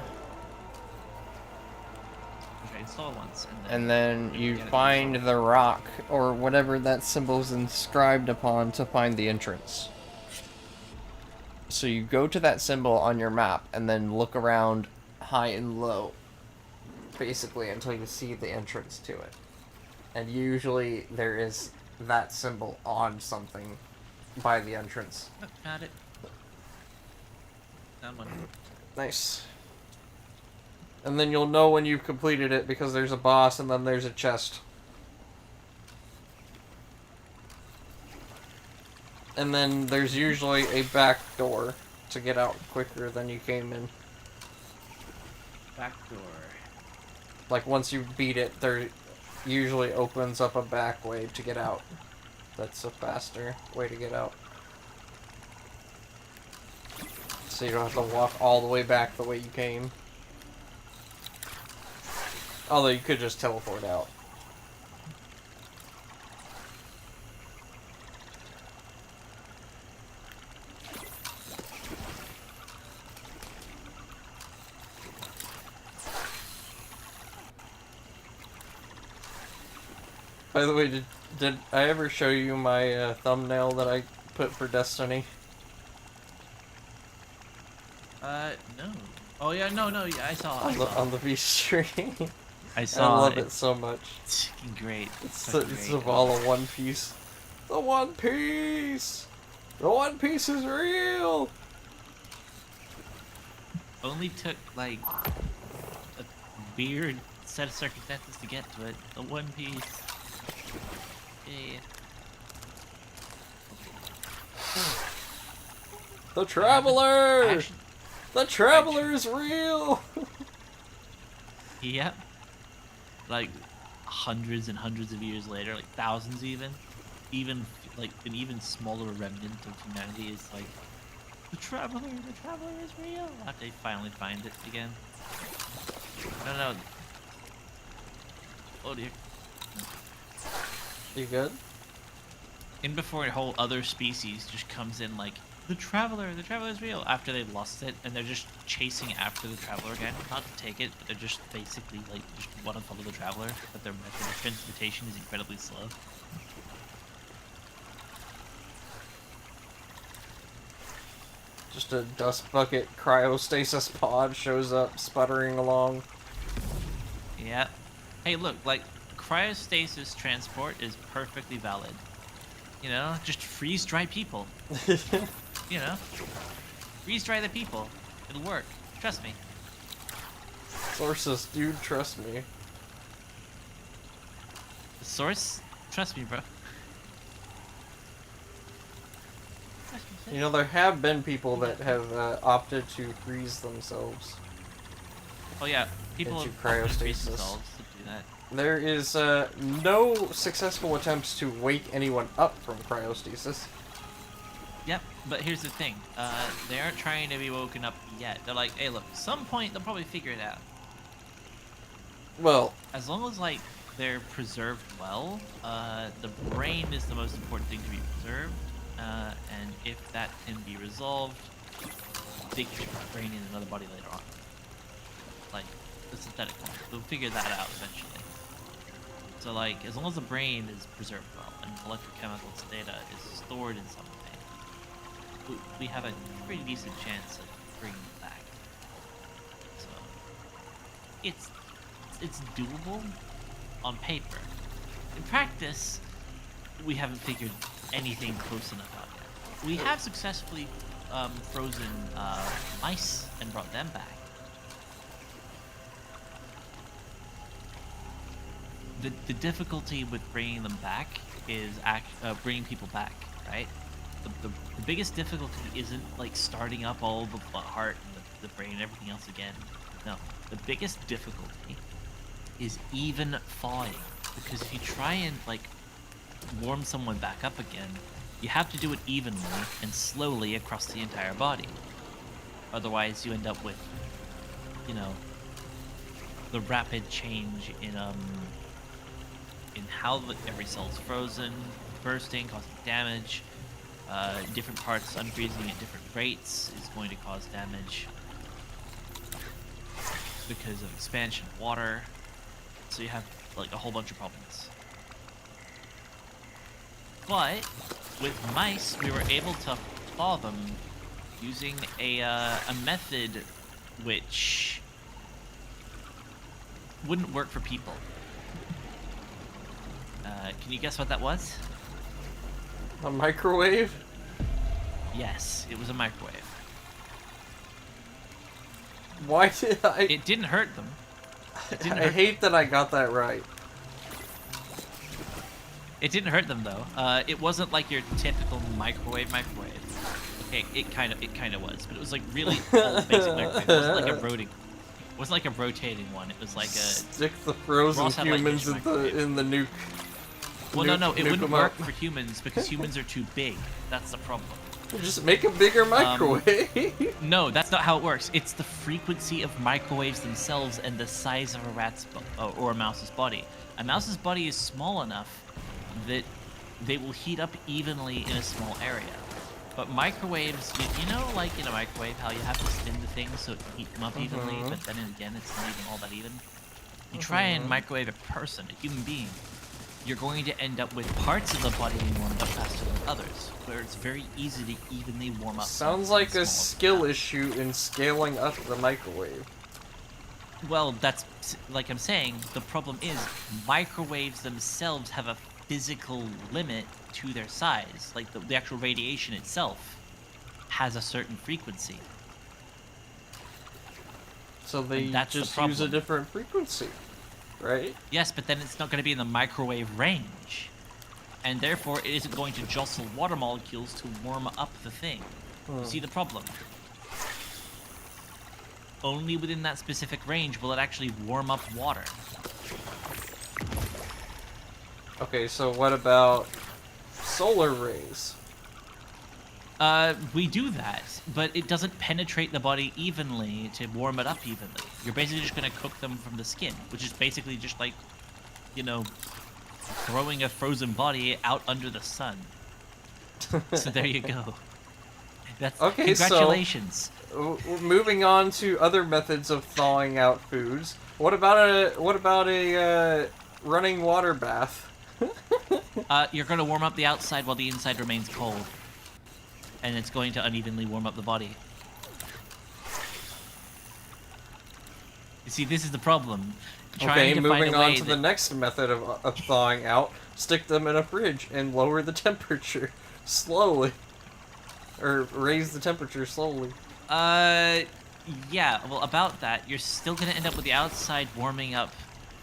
Which I installed once. And then you find the rock or whatever that symbol is inscribed upon to find the entrance. So you go to that symbol on your map and then look around high and low, basically until you see the entrance to it. And usually there is that symbol on something by the entrance. Oh, got it. Found one. Nice. And then you'll know when you've completed it because there's a boss and then there's a chest. And then there's usually a back door to get out quicker than you came in. Back door. Like once you beat it, there usually opens up a back way to get out. That's a faster way to get out. So you don't have to walk all the way back the way you came. Although you could just teleport out. By the way, did I ever show you my thumbnail that I put for Destiny? No. Oh yeah, no, yeah, I saw. On the VStream. I saw. I love it so much. It's fucking great. It's of all a One Piece. The One Piece! The One Piece is real! Only took like a weird set of circumstances to get to it. The One Piece. Yeah. The Traveler! The Traveler is real! Yep. Like hundreds and hundreds of years later, like thousands even like an even smaller remnant of humanity is like, the traveler is real. After they finally find it again. No. Oh dear. You good? And before a whole other species just comes in like, the traveler is real, after they've lost it, and they're just chasing after the traveler again, not to take it, but they're just basically like, just want to follow the traveler, but their method of transportation is incredibly slow. Just a dust bucket cryostasis pod shows up, sputtering along. Yeah. Hey, look, like, cryostasis transport is perfectly valid. You know, just freeze dry people. You know, freeze dry the people. It'll work. Trust me. Sources, dude, trust me. The source? Trust me, bro. Trust me, sis. You know, there have been people that have opted to freeze themselves. Oh yeah, people into have often freeze cryostasis. themselves to do that. There is no successful attempts to wake anyone up from cryostasis. Yep, but here's the thing. They aren't trying to be woken up yet. They're like, hey, look, some point they'll probably figure it out. Well, as long as like they're preserved well, the brain is the most important thing to be preserved, and if that can be resolved, they can put the brain in another body later on. Like the synthetic one, they'll figure that out eventually. So like, as long as the brain is preserved well and electrochemical data is stored in something, we have a pretty decent chance of bringing it back. So it's doable on paper. In practice, we haven't figured anything close enough out yet. We have successfully frozen mice and brought them back. The difficulty with bringing them back is bringing people back, right? The biggest difficulty isn't like starting up all the heart and the brain and everything else again. No, the biggest difficulty is even thawing, because if you try and like warm someone back up again, you have to do it evenly and slowly across the entire body. Otherwise, you end up with, you know, the rapid change in how every cell's frozen, bursting, causing damage. Different parts unfreezing at different rates is going to cause damage because of expansion of water. So you have like a whole bunch of problems. But with mice, we were able to thaw them using a method which wouldn't work for people. Can you guess what that was? A microwave? Yes, it was a microwave. Why did I... It didn't hurt them. I hate that I got that right. It didn't hurt them though. It wasn't like your typical microwave. Okay, it kind of was, but it was like really old basic microwave. It wasn't like a rotating one. It was like a stick the frozen humans in the nuke. Well, no, it wouldn't work for humans because humans are too big. That's the problem. Just make a bigger microwave. No, that's not how it works. It's the frequency of microwaves themselves and the size of a rat's or a mouse's body. A mouse's body is small enough that they will heat up evenly in a small area. But microwaves, you know, like in a microwave, how you have to spin the thing so it can heat them up evenly, but then again, it's not even all that even. You try and microwave a person, a human being, you're going to end up with parts of the body being warmed up faster than others, where it's very easy to evenly warm up. Sounds like a skill issue in scaling up the microwave. Well, that's, like I'm saying, the problem is microwaves themselves have a physical limit to their size. Like the actual radiation itself has a certain frequency. So they just use a different frequency, right? Yes, but then it's not going to be in the microwave range. And therefore, it isn't going to jostle water molecules to warm up the thing. You see the problem? Only within that specific range will it actually warm up water. Okay, so what about Solar rays. We do that, but it doesn't penetrate the body evenly to warm it up evenly. You're basically just gonna cook them from the skin, which is basically just like, you know, throwing a frozen body out under the sun. So there you go. That's Okay, congratulations. So moving on to other methods of thawing out foods. What about a running water bath? You're gonna warm up the outside while the inside remains cold. And it's going to unevenly warm up the body. You see, this is the problem. Okay, moving on to the next method of thawing out. Stick them in a fridge and lower the temperature slowly. Or raise the temperature slowly. Yeah, well, about that, you're still gonna end up with the outside warming up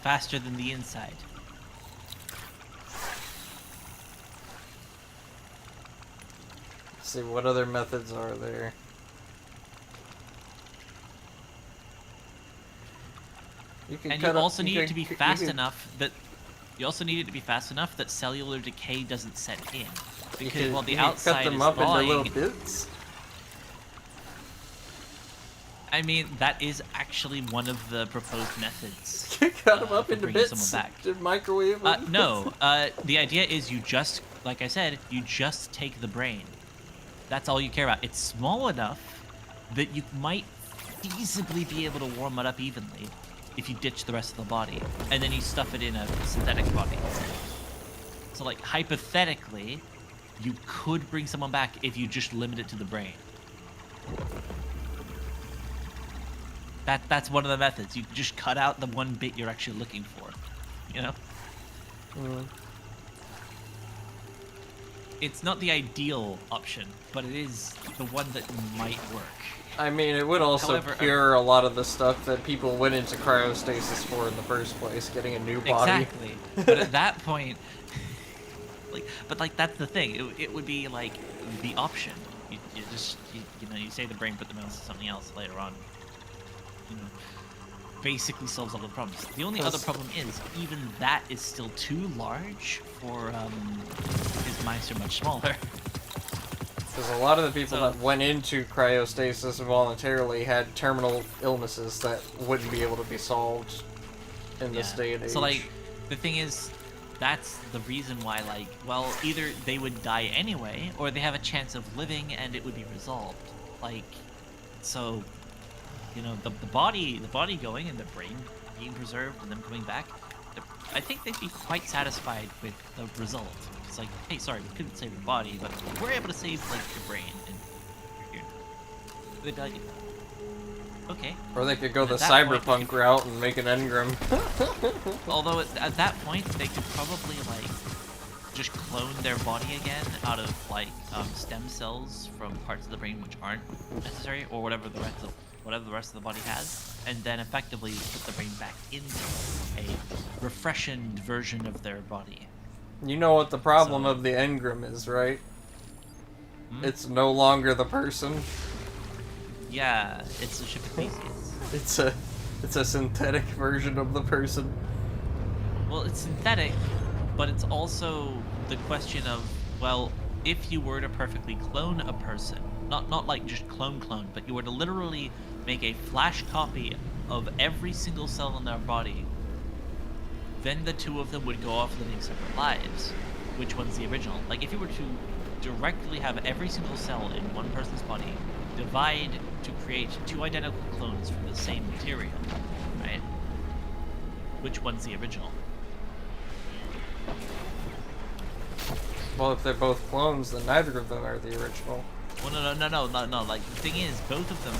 faster than the inside. Let's see, what other methods are there? And you also need it to be fast enough that cellular decay doesn't set in. Because while the outside cut them is up thawing, into little bits. I mean, that is actually one of the proposed methods. Cut them up into bringing bits. someone back. To microwave them. No. The idea is you just, like I said, you just take the brain. That's all you care about. It's small enough that you might feasibly be able to warm it up evenly if you ditch the rest of the body, and then you stuff it in a synthetic body. So, like, hypothetically, you could bring someone back if you just limit it to the brain. That's one of the methods. You just cut out the one bit you're actually looking for, you know? It's not the ideal option, but it is the one that might work. I mean, it would also cure a lot of the stuff that people went into cryostasis for in the first place, getting a new body. Exactly. But at that point, that's the thing. It would be like the option. You know, you say the brain, put the mouse to something else later on. You know, basically solves all the problems. The only other problem is even that is still too large for his mice are much smaller. Because a lot of the people that went into cryostasis voluntarily had terminal illnesses that wouldn't be able to be solved in this day and age. So, like, the thing is, that's the reason why, like, well, either they would die anyway, or they have a chance of living and it would be resolved. Like, so, you know, the body going and the brain being preserved and them coming back, I think they'd be quite satisfied with the result. It's like, hey, sorry, we couldn't save your body, but we're able to save, like, your brain, and you're here. They'd be like, okay. Or they could go the cyberpunk route and make an engram. Although at that point, they could probably, like, just clone their body again out of, like, stem cells from parts of the brain which aren't necessary, or whatever the rest of the body has, and then effectively put the brain back into a refreshened version of their body. You know what the problem of the engram is, right? It's no longer the person. Yeah, it's a Shipathesius. It's a synthetic version of the person. Well, it's synthetic, but it's also the question of, well, if you were to perfectly clone a person, not like just clone, but you were to literally make a flash copy of every single cell in their body, then the two of them would go off living separate lives. Which one's the original? Like, if you were to directly have every single cell in one person's body divide to create two identical clones from the same material, right? Which one's the original? Well, if they're both clones, then neither of them are the original. Well, no. Like, the thing is, both of them...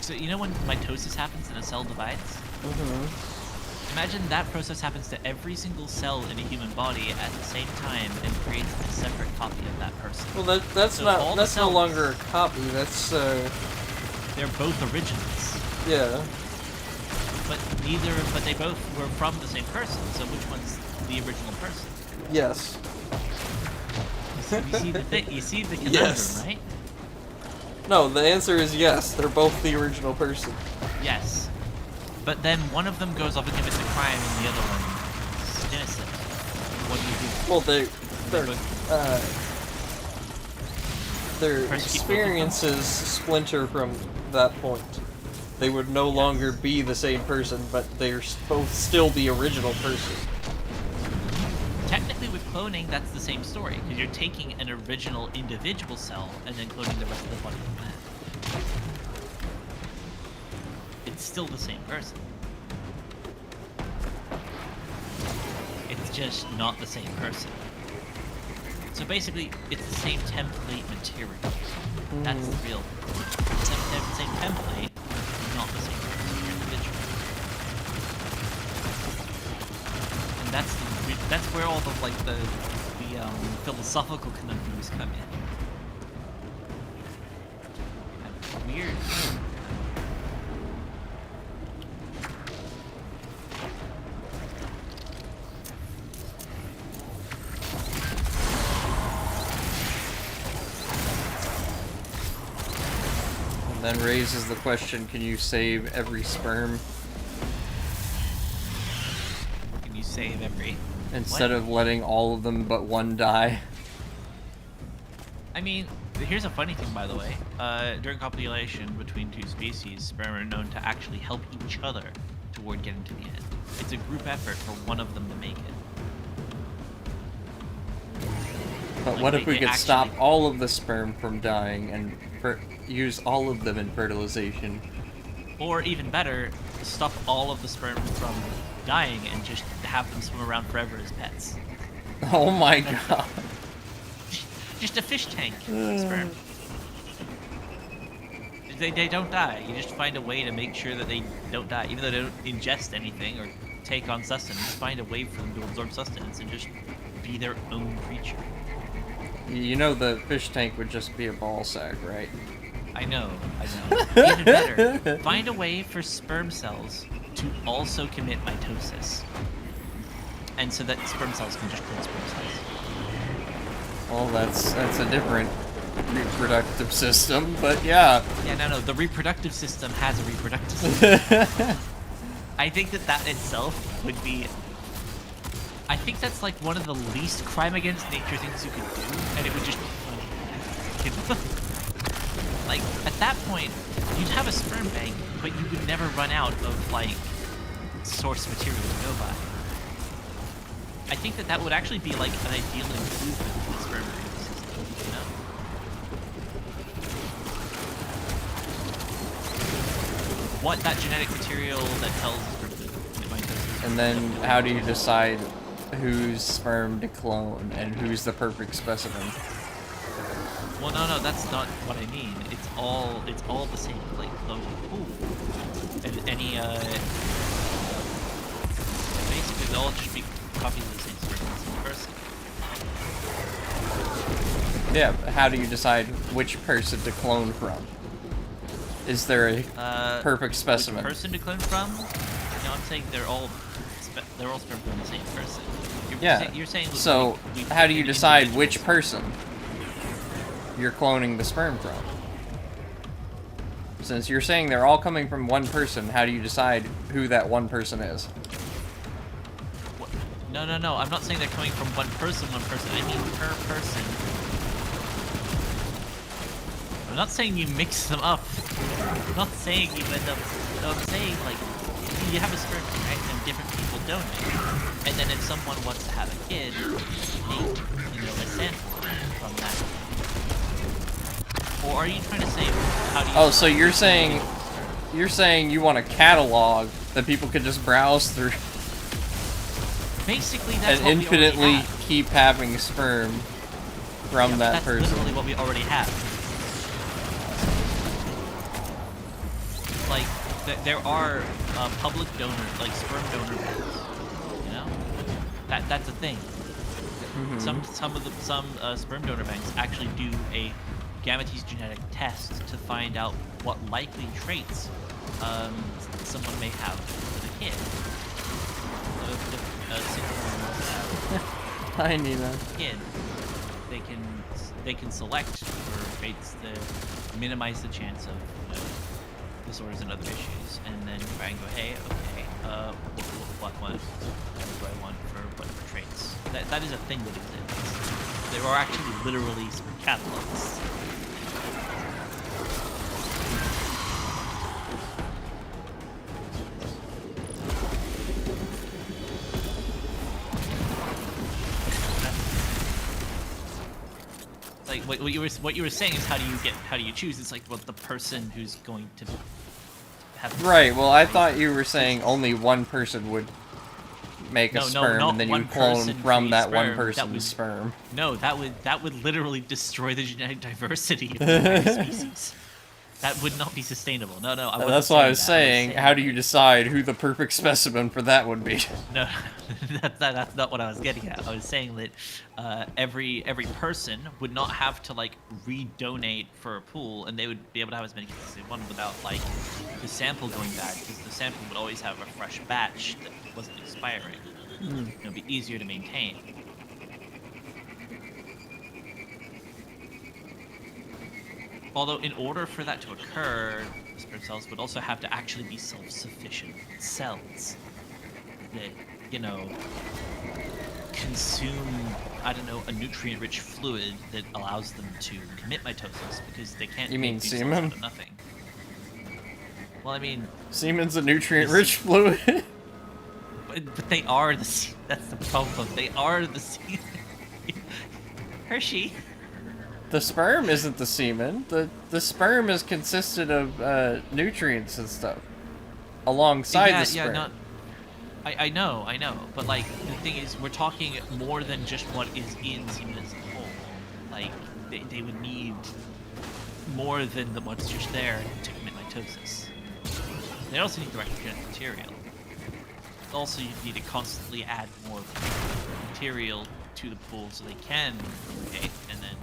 So, you know when mitosis happens and a cell divides? Mm-hmm. Imagine that process happens to every single cell in a human body at the same time and creates a separate copy of that person. Well, that's no longer a copy. That's they're both originals. Yeah. But they both were from the same person. So which one's the original person? Yes. You see the conundrum, yes. Right? No, the answer is yes. They're both the original person. Yes. But then one of them goes off and commits a crime, and the other one is innocent. What do you do? Well, their persecute experiences splinter from that point. They would no longer be the same person, but they're both still the original person. Technically, with cloning, that's the same story, because you're taking an original individual cell and then cloning the rest of the body from that. It's still the same person. It's just not the same person. So basically, it's the same template material. That's the real. Same template, not the same person or individual. And that's where all the philosophical conundrums come in. And weird. Then raises the question, can you save every sperm? Can you save every... Instead of letting all of them but one die? I mean, here's a funny thing, by the way. During copulation between two species, sperm are known to actually help each other toward getting to the end. It's a group effort for one of them to make it. But Like, what if we they could actually... stop all of the sperm from dying and use all of them in fertilization? Or even better, stop all of the sperm from dying and just have them swim around forever as pets. Oh my god. Just a fish tank sperm. They don't die. You just find a way to make sure that they don't die. Even though they don't ingest anything or take on sustenance, find a way for them to absorb sustenance and just be their own creature. You know the fish tank would just be a ball sack, right? I know. Even better, find a way for sperm cells to also commit mitosis. And so that sperm cells can just clone sperm cells. Well, that's a different reproductive system, but yeah. Yeah, no, the reproductive system has a reproductive system. I think that itself would be... I think that's like one of the least crime against nature things you could do, and it would just be funny. Like, at that point, you'd have a sperm bank, but you would never run out of, like, source material to go by. I think that would actually be, like, an ideal improvement to the sperm breeding system, you know? What that genetic material that tells mitosis. And then how do you decide whose sperm to clone and who's the perfect specimen? Well, no, that's not what I mean. It's all the same, like cloning. Ooh. And any basically they'll all just be copies of the same sperm as the person. Yeah, but how do you decide which person to clone from? Is there a perfect specimen? Which person to clone from? No, I'm saying they're all sperm from the same person. You're saying so how do you decide which person you're cloning the sperm from? Since you're saying they're all coming from one person, how do you decide who that one person is? What? No, I'm not saying they're coming from one person. I mean per person. I'm not saying you mix them up. I'm not saying you end up... No, I'm saying, like, you have a sperm, right? And different people donate. And then if someone wants to have a kid, you make, a sample from that. Or are you trying to say, how do you... Oh, so you're saying you want a catalog that people could just browse through. Basically, that's and what infinitely we already have. keep having sperm from that person. That's literally what we already have. Like, there are public donor, like sperm donor banks. You know, that's a thing. Mm-hmm. Some sperm donor banks actually do a gametes genetic test to find out what likely traits someone may have with a kid. So if someone wants to have Hi, Nina. a kid, they can select for traits to minimize the chance of disorders and other issues, and then try and go, hey, okay, what do I want for what traits? That is a thing that exists. There are actually literally catalogs like what you were saying is how do you choose? It's like, well, the person who's going to have. Right. Well, I thought you were saying only one person would make a sperm, and then you clone from that one person's sperm. No, that would literally destroy the genetic diversity of the entire species. That would not be sustainable. No, I wasn't. That's what I was saying. How do you decide who the perfect specimen for that would be? No, that's not what I was getting at. I was saying that every person would not have to like redonate for a pool, and they would be able to have as many kids as they wanted without like the sample going bad, because the sample would always have a fresh batch that wasn't expiring. It would be easier to maintain. Although, in order for that to occur, the sperm cells would also have to actually be self-sufficient cells that, you know, consume, I don't know, a nutrient-rich fluid that allows them to commit mitosis, because they can't. You mean semen? Nothing. Well, I mean, semen's a nutrient-rich fluid. But they are the. That's the problem. They are the semen. Hershey. The sperm isn't the semen. The sperm is consisted of nutrients and stuff alongside the sperm. Yeah, I know. But like the thing is, we're talking more than just what is in semen as a whole. Like they would need more than what's just there to commit mitosis. They also need the right genetic material. Also, you need to constantly add more material to the pool so they can replicate, and then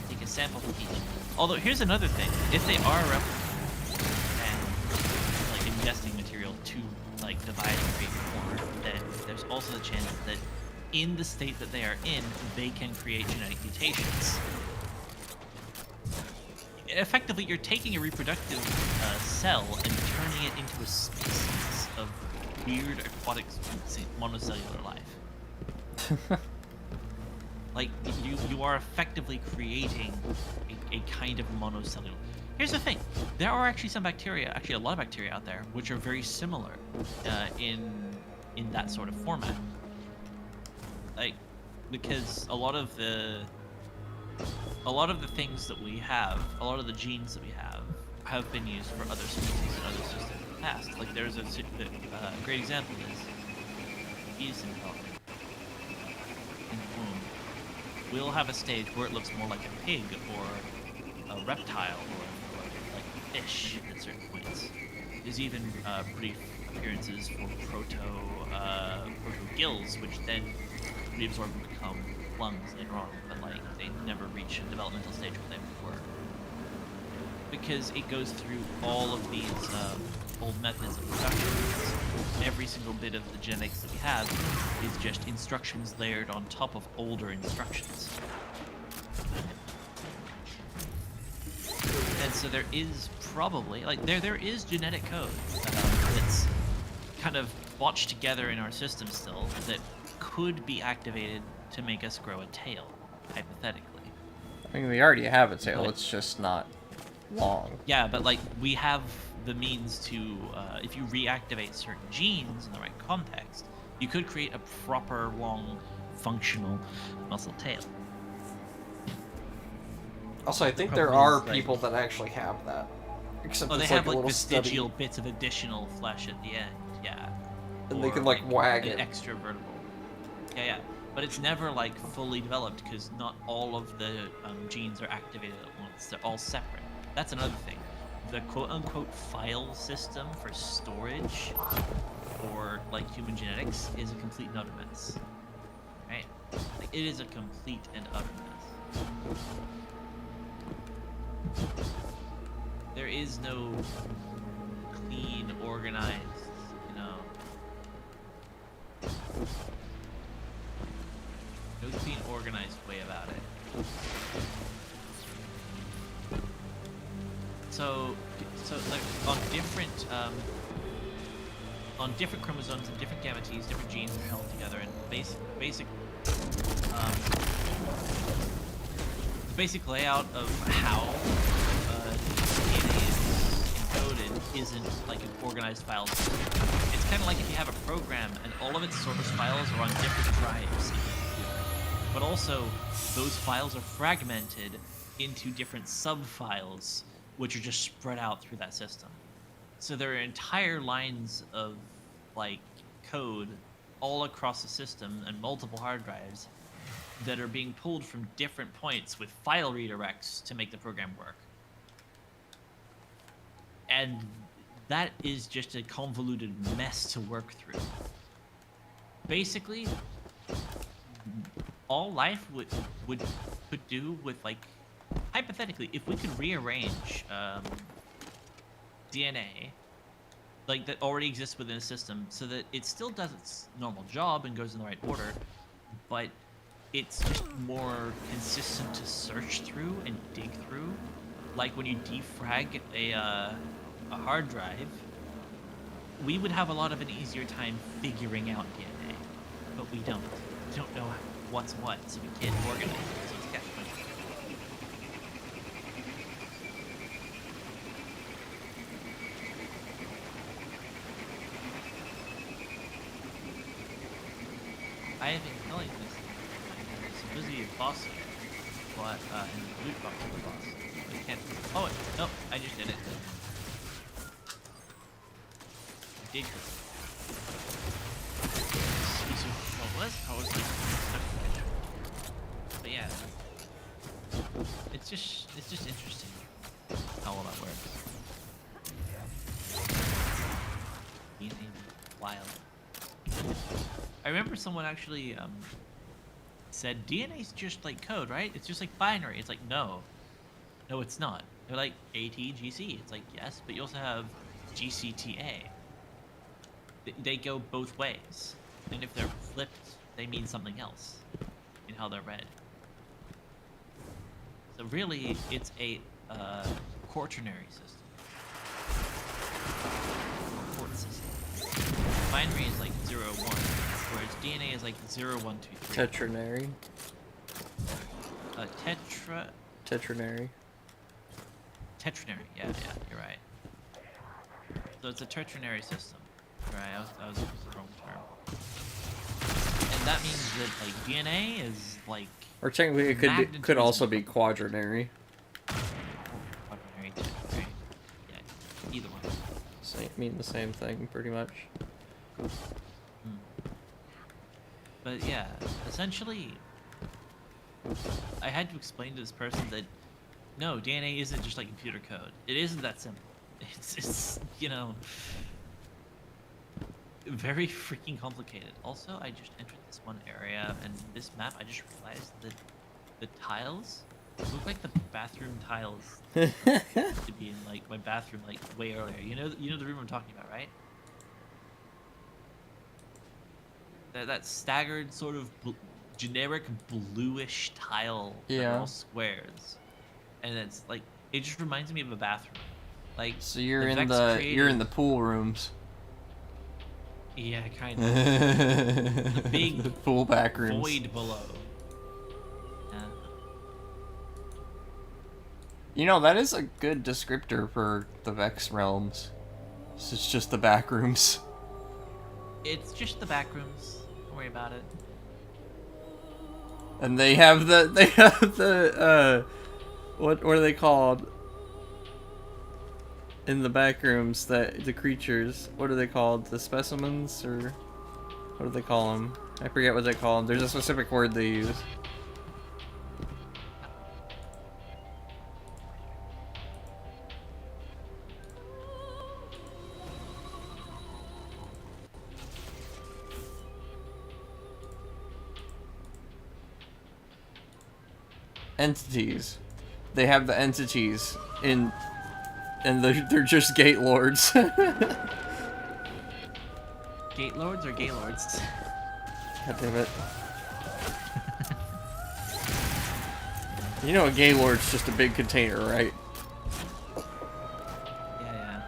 take a sample from each. Although, here's another thing. If they are replicating and like ingesting material to like divide and create more, then there's also the chance that in the state that they are in, they can create genetic mutations. Effectively, you're taking a reproductive cell and turning it into a species of weird aquatic monocellular life. Like, you are effectively creating a kind of monocellular. Here's the thing. There are actually some bacteria, actually a lot of bacteria out there, which are very similar in that sort of format. Like, because a lot of the things that we have, a lot of the genes that we have been used for other species and other systems in the past. Like, there's a great example is fetus in development. In the womb, we'll have a stage where it looks more like a pig or a reptile or like a fish at certain points. There's even brief appearances for proto gills, which then reabsorb and become lungs later on, but like they never reach a developmental stage where they were. Because it goes through all of these old methods of production. Every single bit of the genetics that we have is just instructions layered on top of older instructions. And so there is probably, like, there is genetic code that's kind of botched together in our system still that could be activated to make us grow a tail, hypothetically. I mean, we already have a tail, it's just not long. Yeah, but like, we have the means to, if you reactivate certain genes in the right context, you could create a proper, long, functional muscle tail. Also, I think there are people that actually have that. Except they it's have like a like little vestigial study. bits of additional flesh at the end, yeah. And or they can like wag an it. extra vertebral. Yeah. But it's never like fully developed because not all of the genes are activated at once. They're all separate. That's another thing. The quote-unquote file system for storage for like human genetics is a complete and utter mess. Right? Like, it is a complete and utter mess. There is no clean, organized, no clean, organized way about it. So like on different chromosomes and different gametes, different genes are held together, and the basic layout of how DNA is encoded isn't like an organized file system. It's kind of like if you have a program and all of its source files are on different drives in the computer, but also those files are fragmented into different sub-files, which are just spread out through that system. So there are entire lines of like code all across the system and multiple hard drives that are being pulled from different points with file redirects to make the program work. And that is just a convoluted mess to work through. Basically, all life could do with, like, hypothetically, if we could rearrange DNA, like, that already exists within a system, so that it still does its normal job and goes in the right order, but it's just more consistent to search through and dig through. Like when you defrag a hard drive, we would have a lot of an easier time figuring out DNA, but we don't. We don't know what's what, so we can't organize it. So it's catch-22. I have been telling this. It's supposed to be a boss, but in the loot box of the boss. But it can't. Oh, no, I just did it. I did. I was like, but yeah, it's just interesting how all that works. DNA wild. I remember someone actually said DNA's just like code, right? It's just like binary. It's like no, it's not. They're like ATGC. It's like yes, but you also have GCTA. They go both ways, and if they're flipped, they mean something else in how they're read. So really, it's a quaternary system. Quart system. Binary is like 0, 1, whereas DNA is like 0, 1, 2, 3. Tetranary. Tetranary. Tetranary, yeah, you're right. So it's a tetranary system. Right, I was using the wrong term. And that means that like DNA is like. Or technically, it could also be quaternary. Quaternary, tetranary. Yeah, either one. Mean the same thing, pretty much. But yeah, essentially, I had to explain to this person that no, DNA isn't just like computer code. It isn't that simple. It's you know. Very freaking complicated. Also, I just entered this one area, and this map, I just realized that the tiles look like the bathroom tiles to be in like my bathroom like way earlier. You know the room I'm talking about, right? That staggered sort of generic bluish tile. Yeah. That are all squares, and it's like it just reminds me of a bathroom. Like so you're in the pool rooms. Yeah, kind of. The big the pool back rooms. Void below. Yeah. You know, that is a good descriptor for the Vex realms. It's just the back rooms. It's just the back rooms. Don't worry about it. And they have the what are they called? In the back rooms, the creatures, what are they called? The specimens, or what do they call them? I forget what they call them. There's a specific word they use. Entities. They have the entities in. And they're just gate lords. Gate lords or gay lords? God damn it. You know a gay lord's just a big container, right? Yeah.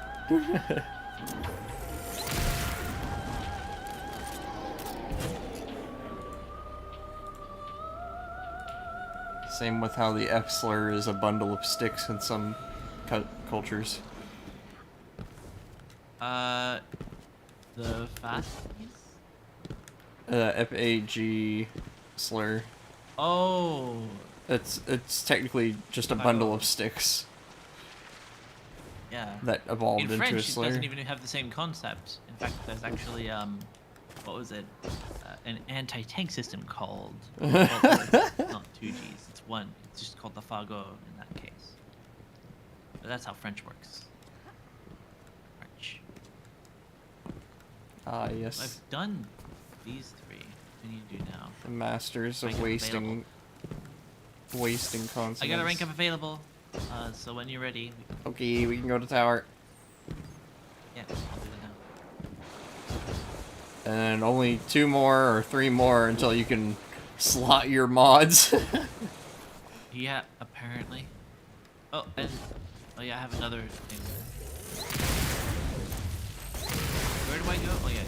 Same with how the F slur is a bundle of sticks in some cultures. The fast FAG slur. Oh, It's technically just a bundle of sticks Yeah. that evolved In into French, a it slayer. doesn't even have the same concept. In fact, there's actually what was it? An anti-tank system called. Well, it's not 2Gs. It's one. It's just called the Fagot in that case. But that's how French works. French. Ah, yes. I've done these three. What do you need to do now? The masters of Rank up wasting consonants. I got a rank up available. So when you're ready, Okay, we can go to tower. yeah, I'll do it now. And only 2 more or 3 more until you can slot your mods. Yeah, apparently. Oh, and yeah, I have another thing. Where do I go? Oh yeah.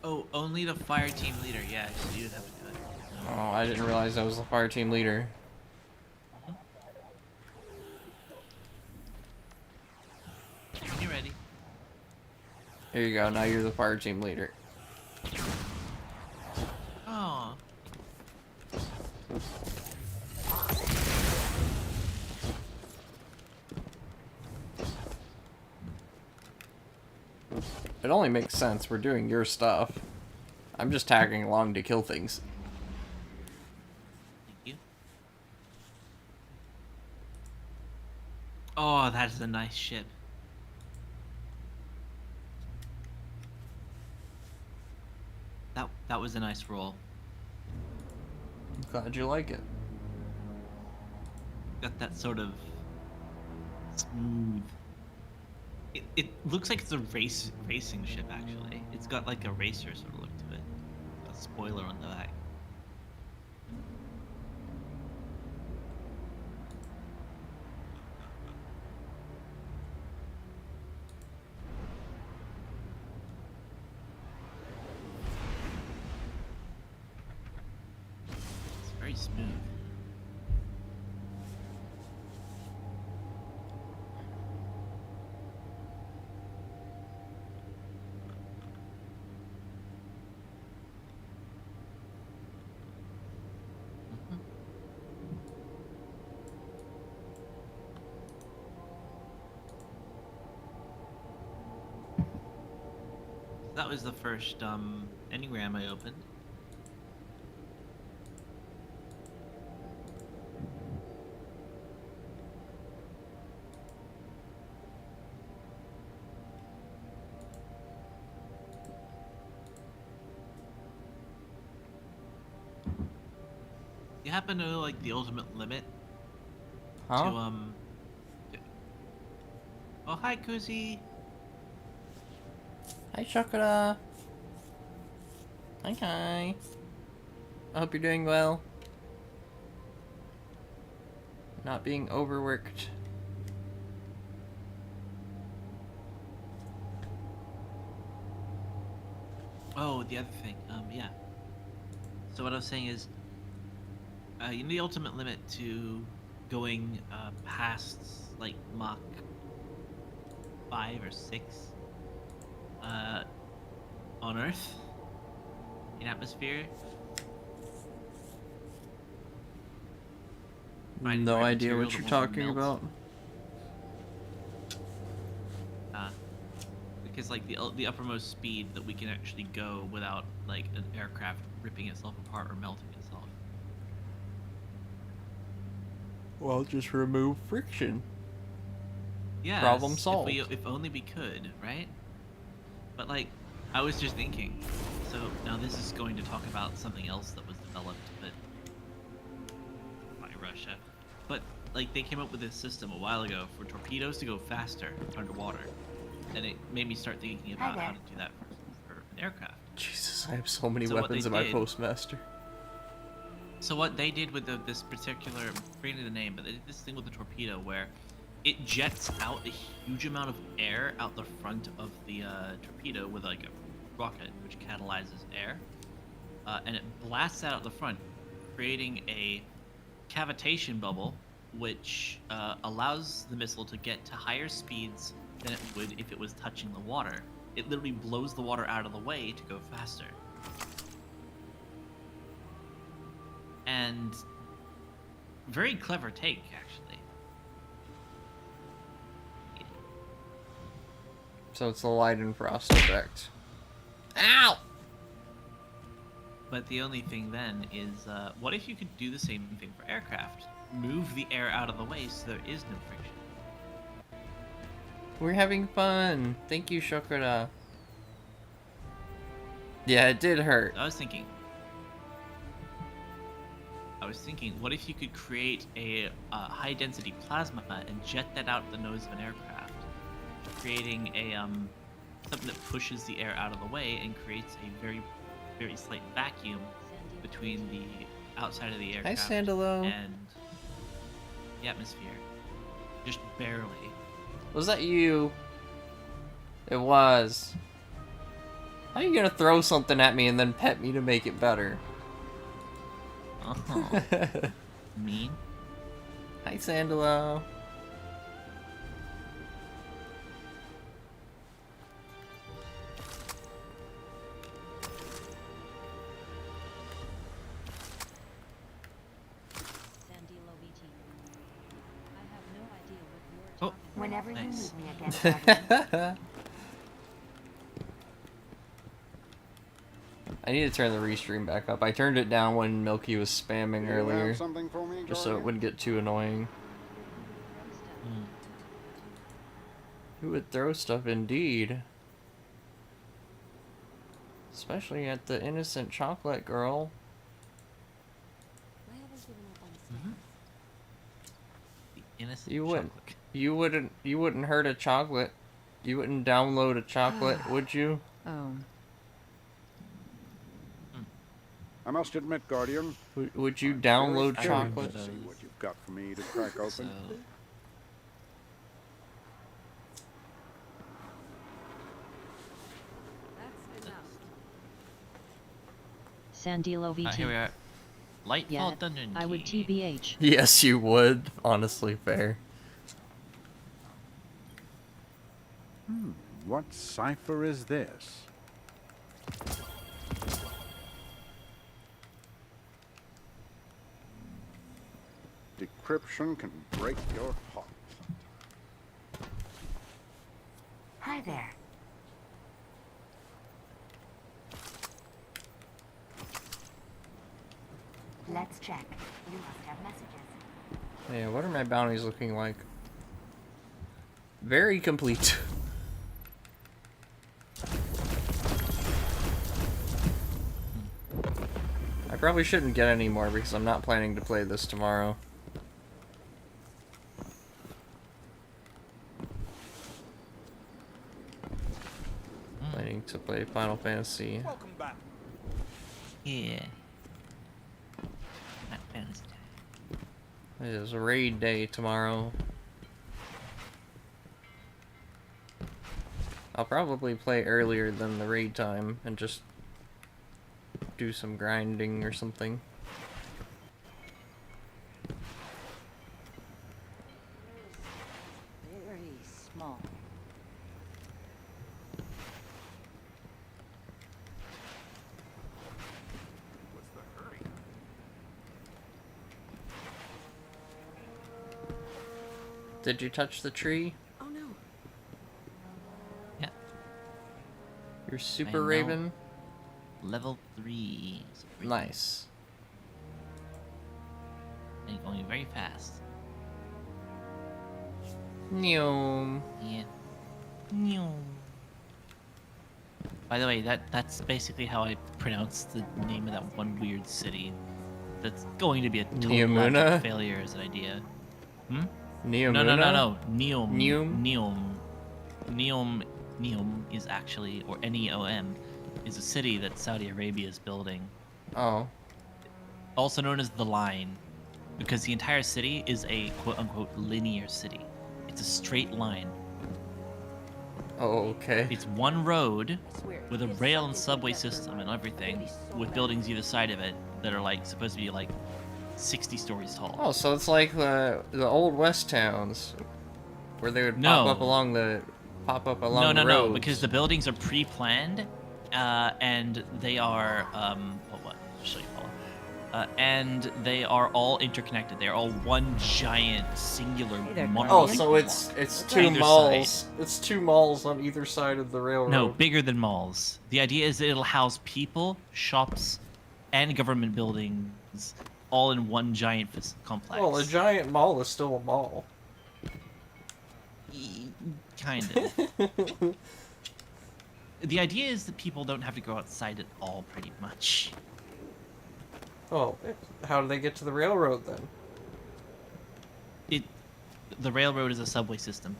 Oh, only the fire team leader. Yeah, so you'd have to do it. Oh, I didn't realize I was the fire team leader. When you're ready. Here you go, now you're the fire team leader. Oh. It only makes sense, we're doing your stuff. I'm just tagging along to kill things. Thank you. Oh, that is a nice ship. That was a nice roll. I'm glad you like it. Got that sort of smooth. It looks like it's a racing ship actually. It's got like a racer sort of look to it. A spoiler on the back. It's very smooth. That was the first enneagram I opened. You happen to know like the ultimate limit Huh? to Oh, hi Kuzi. Hi, Chakra. Hi. I hope you're doing well. Not being overworked. Oh, the other thing. Yeah. So what I was saying is, you know the ultimate limit to going past like Mach 5 or 6 on Earth in atmosphere. Finding the No right idea material what that you're won't talking melt. about. Because like the uppermost speed that we can actually go without like an aircraft ripping itself apart or melting itself. Well, just remove friction. Yeah. Problem solved. If only we could, right? But like, I was just thinking. So now this is going to talk about something else that was developed, but by Russia. But like, they came up with this system a while ago for torpedoes to go faster underwater, and it made me start thinking about how to do that for an aircraft. Jesus, I have so many So what weapons they in my did- postmaster. So what they did with this particular, I'm forgetting the name, but they did this thing with the torpedo where it jets out a huge amount of air out the front of the torpedo with like a rocket, which catalyzes air, and it blasts out the front, creating a cavitation bubble which allows the missile to get to higher speeds than it would if it was touching the water. It literally blows the water out of the way to go faster. And very clever take, actually. So it's the light and frost effect. Ow! But the only thing then is, what if you could do the same thing for aircraft? Move the air out of the way so there is no friction. We're having fun. Thank you, Shokura. Yeah, it did hurt. I was thinking, what if you could create a high-density plasma and jet that out the nose of an aircraft, creating a something that pushes the air out of the way and creates a very, very slight vacuum between the outside of the aircraft Sandalo. and the atmosphere, just barely. Was that you? It was. How are you gonna throw something at me and then pet me to make it better? Oh, mean. Hi, Sandalo. Whenever nice. you need me again, I need to turn the restream back up. I turned it down when Milky was spamming earlier, Something for me, just so it wouldn't get too annoying. Who would throw stuff indeed? Especially at the innocent chocolate girl. The innocent You wouldn't. chocolate. You wouldn't hurt a chocolate. You wouldn't download a chocolate, would you? Oh. I must admit, Guardian, Would you download very chocolate? curious to see what you've got for me to crack open. So, Sandilo VT. here we are. Lightfall Yeah, Dungeon I would Key. TBH. Yes, you would. Honestly, fair. What cipher is this? Decryption can break your heart. hi there. Let's check. You must have messages. Yeah, what are my bounties looking like? Very complete. I probably shouldn't get any more because I'm not planning to play this tomorrow. Planning to play Final Fantasy. Welcome back. Yeah. Not fantasy time. It is a raid day tomorrow. I'll probably play earlier than the raid time and just do some grinding or something. Very small. Did you touch the tree? Oh no. Yeah. You're super I know. Raven? Level 3. Nice. And going very fast. Neom. Yeah. By the way, that's basically how I pronounce the name of that one weird city. That's going to be a total Neomuna? abject failure as an idea. Hmm? Neomuna? No. Neom. Neom? Neom is actually, or Neom, is a city that Saudi Arabia is building. Oh. Also known as the Line, because the entire city is a quote-unquote linear city. It's a straight line. Oh, okay. It's one road with a rail and subway system and everything, with buildings either side of it that are like supposed to be like 60 stories tall. Oh, so it's like the old West towns, where they would pop up along the roads. No, because the buildings are pre-planned, and they are what? Show you, Paula. And they are all interconnected. They are all one giant singular. Oh, so it's two Either malls. side. It's two malls on either side of the railroad. No, bigger than malls. The idea is that it'll house people, shops, and government buildings all in one giant complex. Well, a giant mall is still a mall. Kind of. The idea is that people don't have to go outside at all, pretty much. Oh, how do they get to the railroad then? The railroad is a subway system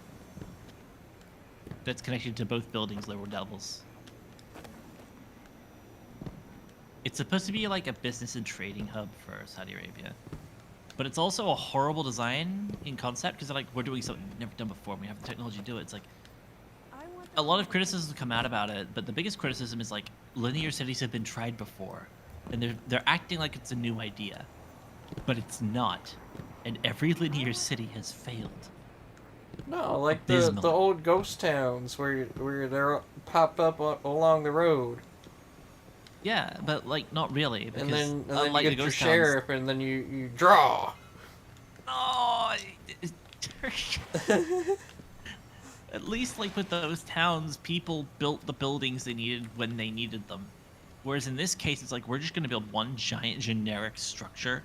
that's connected to both buildings' lower levels. It's supposed to be like a business and trading hub for Saudi Arabia. But it's also a horrible design in concept, because like, we're doing something we've never done before, and we have the technology to do it. It's like, a lot of criticisms come out about it, but the biggest criticism is like, linear cities have been tried before, and they're acting like it's a new idea. But it's not. And every linear city has failed. No, like the old ghost towns where they're popped up along the road. Yeah, but like not really, because and then unlike you the get your ghost sheriff, and then you draw. Oh, at least like with those towns, people built the buildings they needed when they needed them. Whereas in this case, it's like we're just going to build one giant generic structure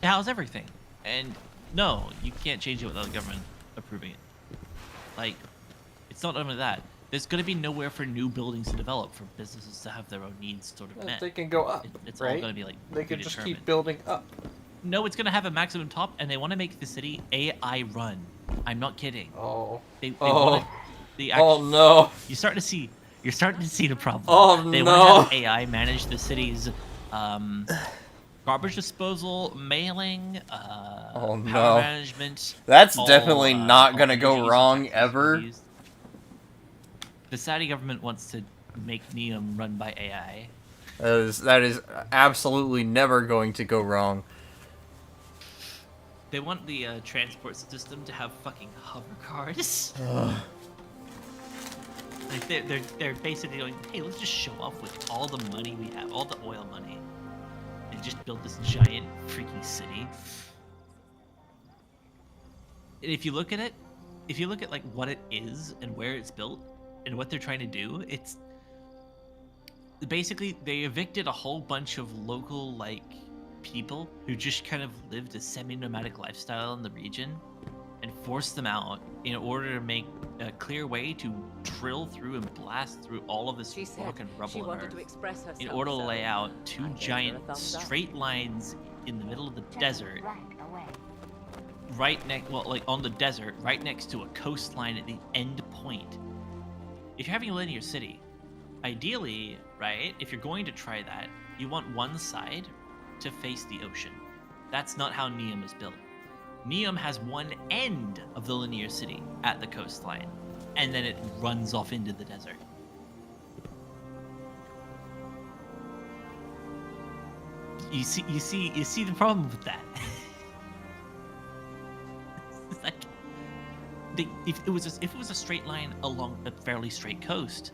to house everything. And no, you can't change it without the government approving it. Like, it's not only that. There's going to be nowhere for new buildings to develop, for businesses to have their own needs sort of met. They can go up, it's right? all going to be like they can just keep predetermined. building up. No, it's going to have a maximum top, and they want to make the city AI run. I'm not kidding. Oh. Oh No. You're starting to see the problem. Oh they no. want to have AI manage the city's garbage disposal, mailing, oh no. power management. That's all, definitely not gonna go energies wrong and ever. used. The Saudi government wants to make Neom run by AI. That is absolutely never going to go wrong. They want the transport system to have fucking hover cars. Like they're basically going, hey, let's just show off with all the money we have, all the oil money, and just build this giant freaking city. And if you look at it, if you look at like what it is and where it's built and what they're trying to do, it's basically they evicted a whole bunch of local like people who just kind of lived a semi-nomadic lifestyle in the region and forced them out in order to make a clear way to drill through and blast through all of this rock and rubble and earth in order to lay out two giant straight lines in the middle of the desert, right next, well, like on the desert, right next to a coastline at the end point. If you're having a linear city, ideally, right, if you're going to try that, you want one side to face the ocean. That's not how Neom is built. Neom has one end of the linear city at the coastline, and then it runs off into the desert. You see the problem with that. It's like, if it was a straight line along a fairly straight coast,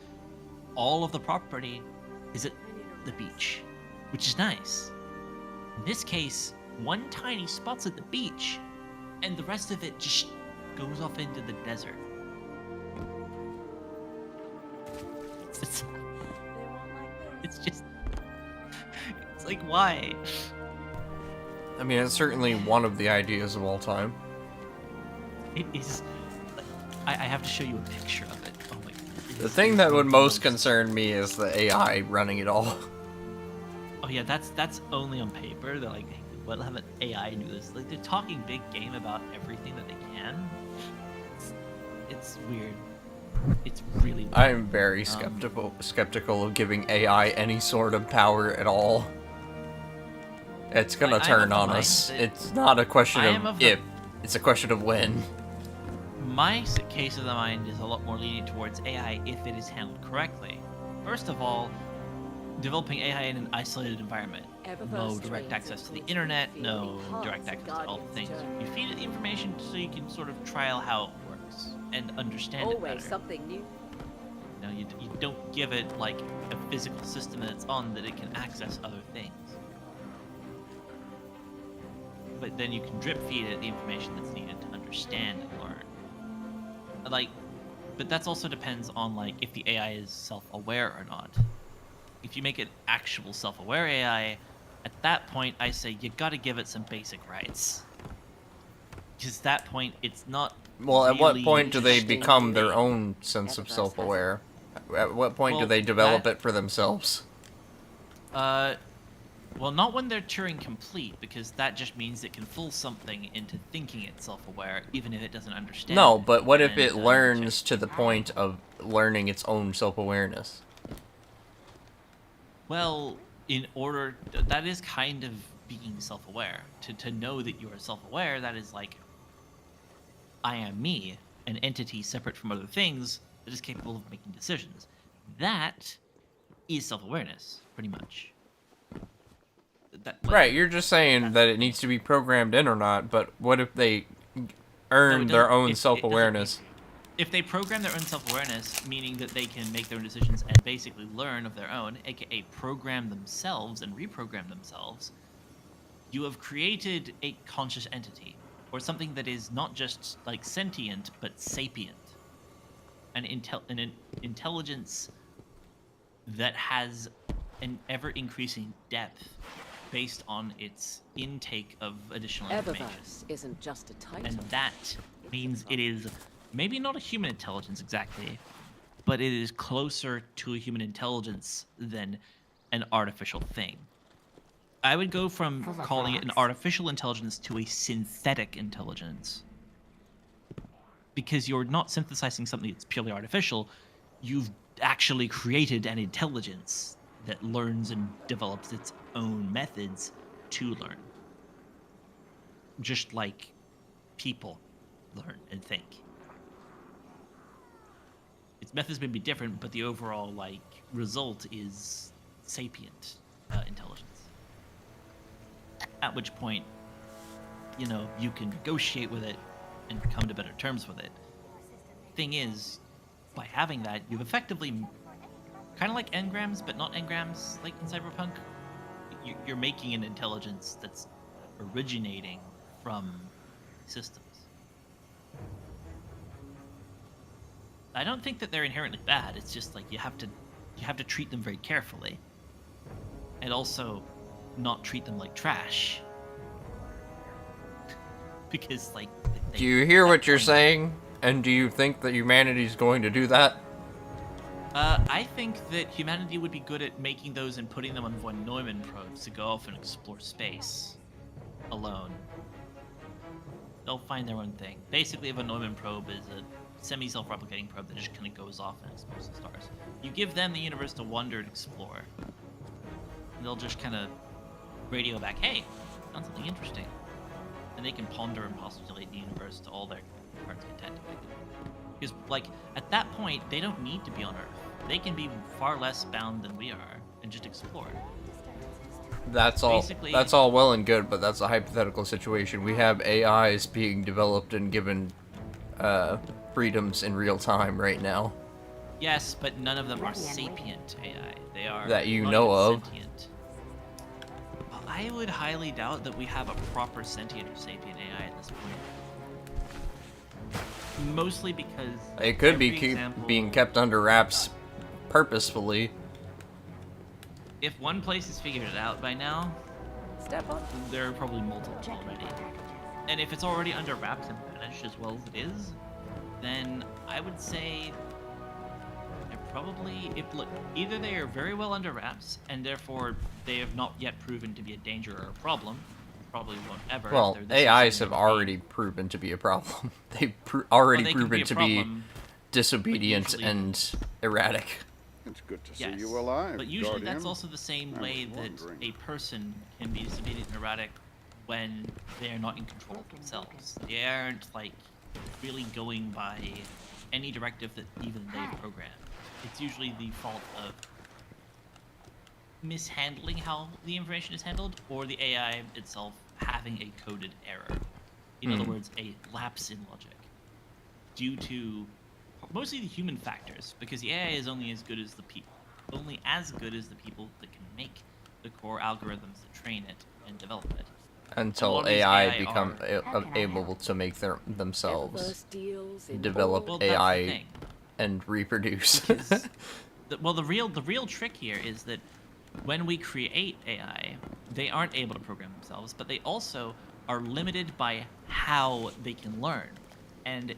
all of the property is at the beach, which is nice. In this case, one tiny spot's at the beach, and the rest of it just goes off into the desert. It's just... It's like, why? I mean, it's certainly one of the ideas of all time. It is... I have to show you a picture of it. Oh my God. The thing that would most concern me is the AI running it all. Oh yeah, that's only on paper. They're like, hey, we'll have an AI do this. Like, they're talking big game about everything that they can. It's weird. It's really weird. I am very skeptical of giving AI any sort of power at all. It's gonna turn on us. It's not a question of if, it's a question of when. My case of the mind is a lot more lenient towards AI if it is handled correctly. First of all, developing AI in an isolated environment. No direct access to the internet, no direct access to all the things. You feed it the information so you can sort of trial how it works and understand it better. Something new. You know, you don't give it like a physical system that it's on that it can access other things. But then you can drip feed it the information that's needed to understand and learn. Like, but that's also depends on like if the AI is self-aware or not. If you make it actual self-aware AI, at that point I say you gotta give it some basic rights. Because at that point it's not. Well, at what really point do they interesting. become their own sense of self-aware? At what point do they develop it for themselves? Well, not when they're Turing complete, because that just means it can fool something into thinking it's self-aware, even if it doesn't understand. No, but what if it learns to the point of learning its own self-awareness? Well, that is kind of being self-aware. To know that you are self-aware, that is like, I am me, an entity separate from other things that is capable of making decisions. That is self-awareness, pretty much. Right, you're just saying that it needs to be programmed in or not, but what if they earn their own self-awareness? If they program their own self-awareness, meaning that they can make their own decisions and basically learn of their own, aka program themselves and reprogram themselves, you have created a conscious entity, or something that is not just like sentient, but sapient. An intelligence that has an ever-increasing depth based on its intake of additional information. Isn't just a title. And that means it is maybe not a human intelligence exactly, but it is closer to a human intelligence than an artificial thing. I would go from calling it an artificial intelligence to a synthetic intelligence. Because you're not synthesizing something that's purely artificial, you've actually created an intelligence that learns and develops its own methods to learn. Just like people learn and think. Its methods may be different, but the overall like result is sapient intelligence. At which point, you know, you can negotiate with it and come to better terms with it. Thing is, by having that, you've effectively, kind of like engrams, but not engrams like in Cyberpunk, you're making an intelligence that's originating from systems. I don't think that they're inherently bad. It's just like you have to treat them very carefully, and also not treat them like trash. Because like. Do you hear what you're saying? And do you think that humanity is going to do that? I think that humanity would be good at making those and putting them on von Neumann probes to go off and explore space alone. They'll find their own thing. Basically, a von Neumann probe is a semi-self-replicating probe that just kind of goes off and explores the stars. You give them the universe to wonder and explore, and they'll just kind of radio back, hey, found something interesting. And they can ponder and postulate the universe to all their heart's content. Because, like, at that point, they don't need to be on Earth. They can be far less bound than we are and just explore. That's all well and good, but that's a hypothetical situation. We have AIs being developed and given freedoms in real time right now. Yes, but none of them are sapient AI. They are that you not know even of. Sentient. I would highly doubt that we have a proper sentient or sapient AI at this point. Mostly because it could be being kept under wraps purposefully. If one place has figured it out by now, there are probably multiple already. And if it's already under wraps and managed as well as it is, then I would say they're probably, either they are very well under wraps and therefore they have not yet proven to be a danger or a problem. Probably won't ever. Well, AIs have already proven to be a problem. They've already proven to be disobedient and erratic. It's good to see you alive, but usually Guardian. that's also the same way that a person can be disobedient and erratic when they're not in control of themselves. They aren't like really going by any directive that even they've programmed. It's usually the fault of mishandling how the information is handled, or the AI itself having a coded error. In other words, a lapse in logic due to mostly the human factors, because the AI is only as good as the people that can make the core algorithms that train it and develop it. Until AI become able to make themselves develop AI and reproduce. The real trick here is that when we create AI, they aren't able to program themselves, but they also are limited by how they can learn. And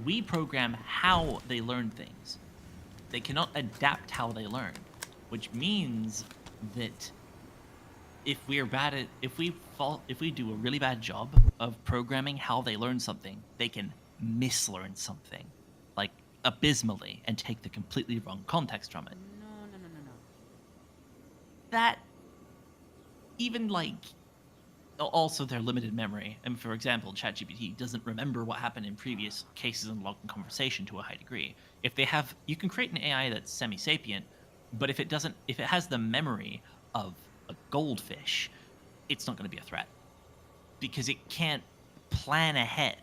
we program how they learn things. They cannot adapt how they learn, which means that if we do a really bad job of programming how they learn something, they can mislearn something, like abysmally, and take the completely wrong context from it. No. That even like also their limited memory. And for example, ChatGPT doesn't remember what happened in previous cases and logged in conversation to a high degree. You can create an AI that's semi-sapient, but if it has the memory of a goldfish, it's not going to be a threat because it can't plan ahead.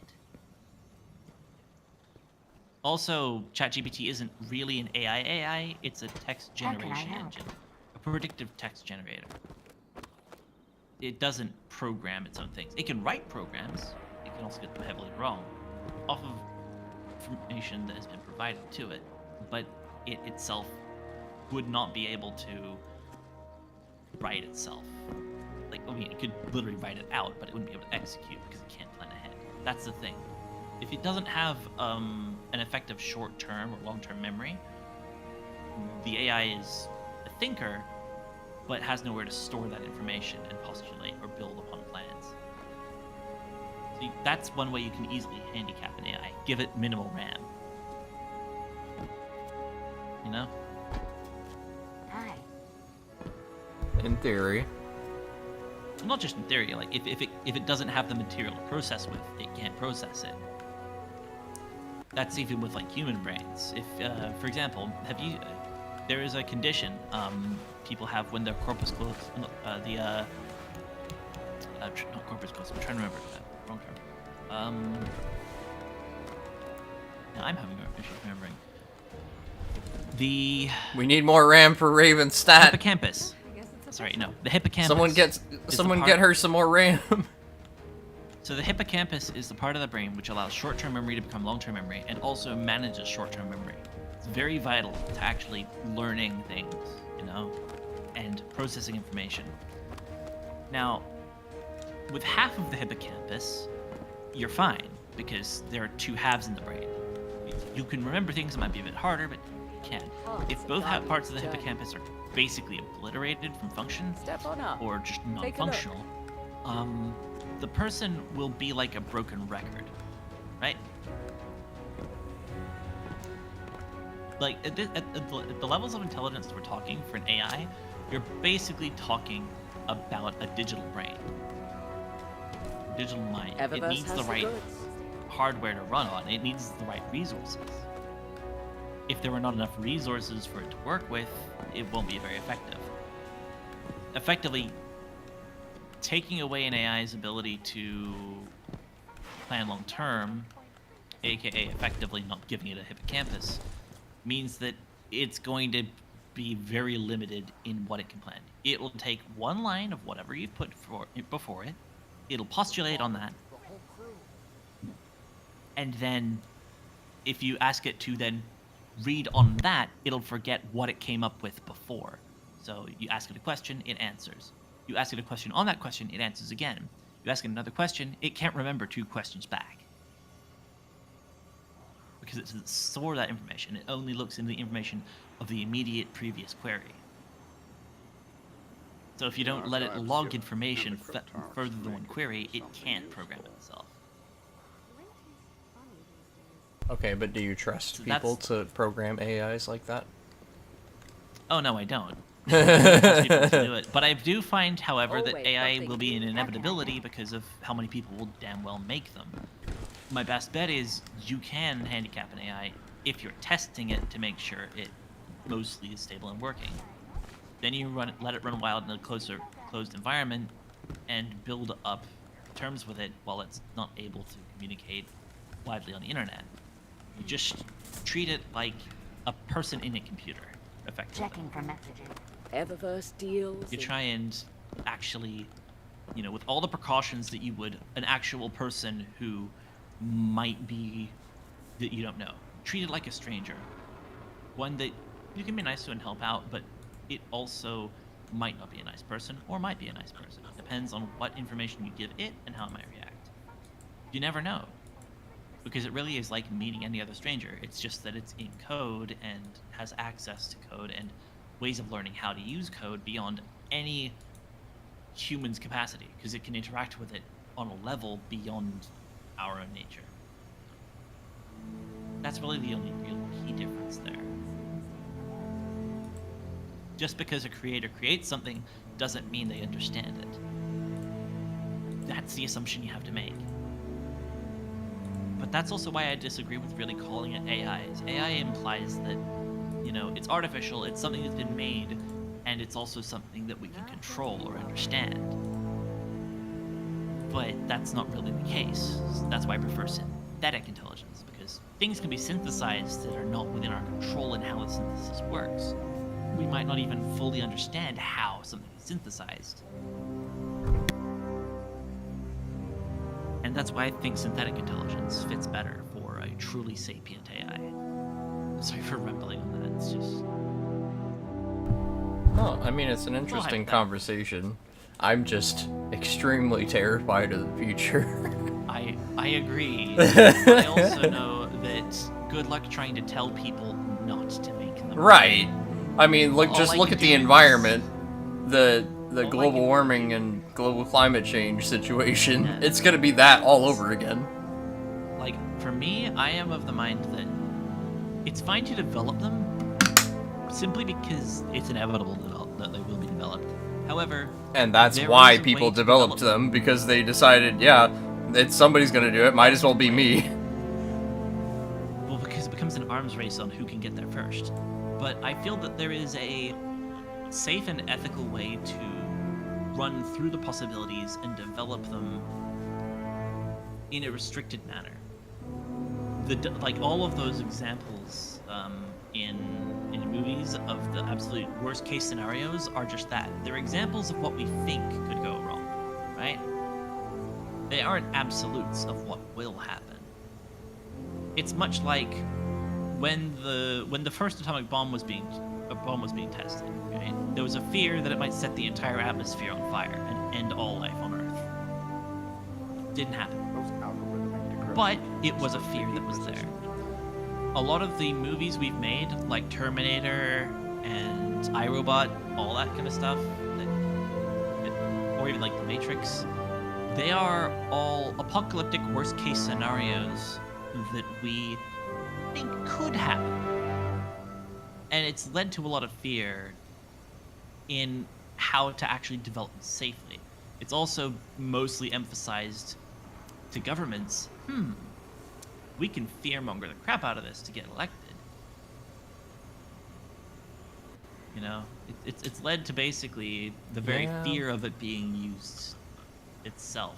Also, ChatGPT isn't really an AI, it's a text generation engine, a predictive text generator. It doesn't program its own things. It can write programs. It can also get them heavily wrong off of information that has been provided to it, but it itself would not be able to write itself. It could literally write it out, but it wouldn't be able to execute because it can't plan ahead. That's the thing. If it doesn't have an effective short-term or long-term memory, the AI is a thinker, but has nowhere to store that information and postulate or build upon plans. So that's one way you can easily handicap an AI. Give it minimal RAM. You know? Hi. In theory. Not just in theory. Like if it doesn't have the material to process with, it can't process it. That's even with like human brains. If, for example, there is a condition people have when their corpus callosum, not corpus callosum, I'm trying to remember that wrong term. Now I'm having issues remembering. We need more RAM for Raven's stat. Hippocampus. Sorry, no, the hippocampus. Someone get her some more RAM. So the hippocampus is the part of the brain which allows short-term memory to become long-term memory and also manages short-term memory. It's very vital to actually learning things, and processing information. Now, with half of the hippocampus, you're fine because there are two halves in the brain. You can remember things that might be a bit harder, but you can. If both parts of the hippocampus are basically obliterated from function or just non-functional, the person will be like a broken record, right? Like at the levels of intelligence we're talking for an AI, you're basically talking about a digital brain, digital mind. It needs the right hardware to run on. It needs the right resources. If there were not enough resources for it to work with, it won't be very effective. Effectively, taking away an AI's ability to plan long term, aka effectively not giving it a hippocampus, means that it's going to be very limited in what it can plan. It will take one line of whatever you put before it, it'll postulate on that, and then if you ask it to then read on that, it'll forget what it came up with before. So you ask it a question, it answers. You ask it a question on that question, it answers again. You ask it another question, it can't remember two questions back. Because it doesn't store that information. It only looks into the information of the immediate previous query. So if you don't let it log information further than one query, it can't program it itself. Okay, but do you trust people to program AIs like that? Oh no, I don't. I trust people to do it. But I do find, however, that AI will be an inevitability because of how many people will damn well make them. My best bet is you can handicap an AI if you're testing it to make sure it mostly is stable and working. Then you let it run wild in a closed environment, and build up terms with it while it's not able to communicate widely on the internet. You just treat it like a person in a computer, effectively. Checking for messages. Eververse deals. You try and actually, with all the precautions that you would an actual person who might be that you don't know. Treat it like a stranger. One that you can be nice to and help out, but it also might not be a nice person or might be a nice person. It depends on what information you give it and how it might react. You never know. Because it really is like meeting any other stranger. It's just that it's in code and has access to code and ways of learning how to use code beyond any human's capacity, because it can interact with it on a level beyond our own nature. That's really the only real key difference there. Just because a creator creates something doesn't mean they understand it. That's the assumption you have to make. But that's also why I disagree with really calling it AI. AI implies that, it's artificial, it's something that's been made, and it's also something that we can control or understand. But that's not really the case. That's why I prefer synthetic intelligence, because things can be synthesized that are not within our control in how the synthesis works. We might not even fully understand how something is synthesized. And that's why I think synthetic intelligence fits better for a truly sapient AI. Sorry for rambling on that, it's just... No, I mean, it's an interesting conversation. I'm just extremely terrified of the future. I agree. I also know that good luck trying to tell people not to make them. Right. I mean, look at the environment. The global warming and global climate change situation. Yeah. It's gonna be that all over again. Like, for me, I am of the mind that it's fine to develop them simply because it's inevitable that they will be developed. However, and that's why people developed them, because they decided, yeah, somebody's gonna do it, might as well be me. Well, because it becomes an arms race on who can get there first. But I feel that there is a safe and ethical way to run through the possibilities and develop them in a restricted manner. Like all of those examples in movies of the absolute worst case scenarios are just that. They're examples of what we think could go wrong, right? They aren't absolutes of what will happen. It's much like when the first atomic bomb was being tested, right? There was a fear that it might set the entire atmosphere on fire and end all life on Earth. Didn't happen. But it was a fear that was there. A lot of the movies we've made, like Terminator and iRobot, all that kind of stuff, or even like The Matrix, they are all apocalyptic worst case scenarios that we think could happen. And it's led to a lot of fear in how to actually develop them safely. It's also mostly emphasized to governments, we can fearmonger the crap out of this to get elected. It's led to basically the very fear of it being used itself.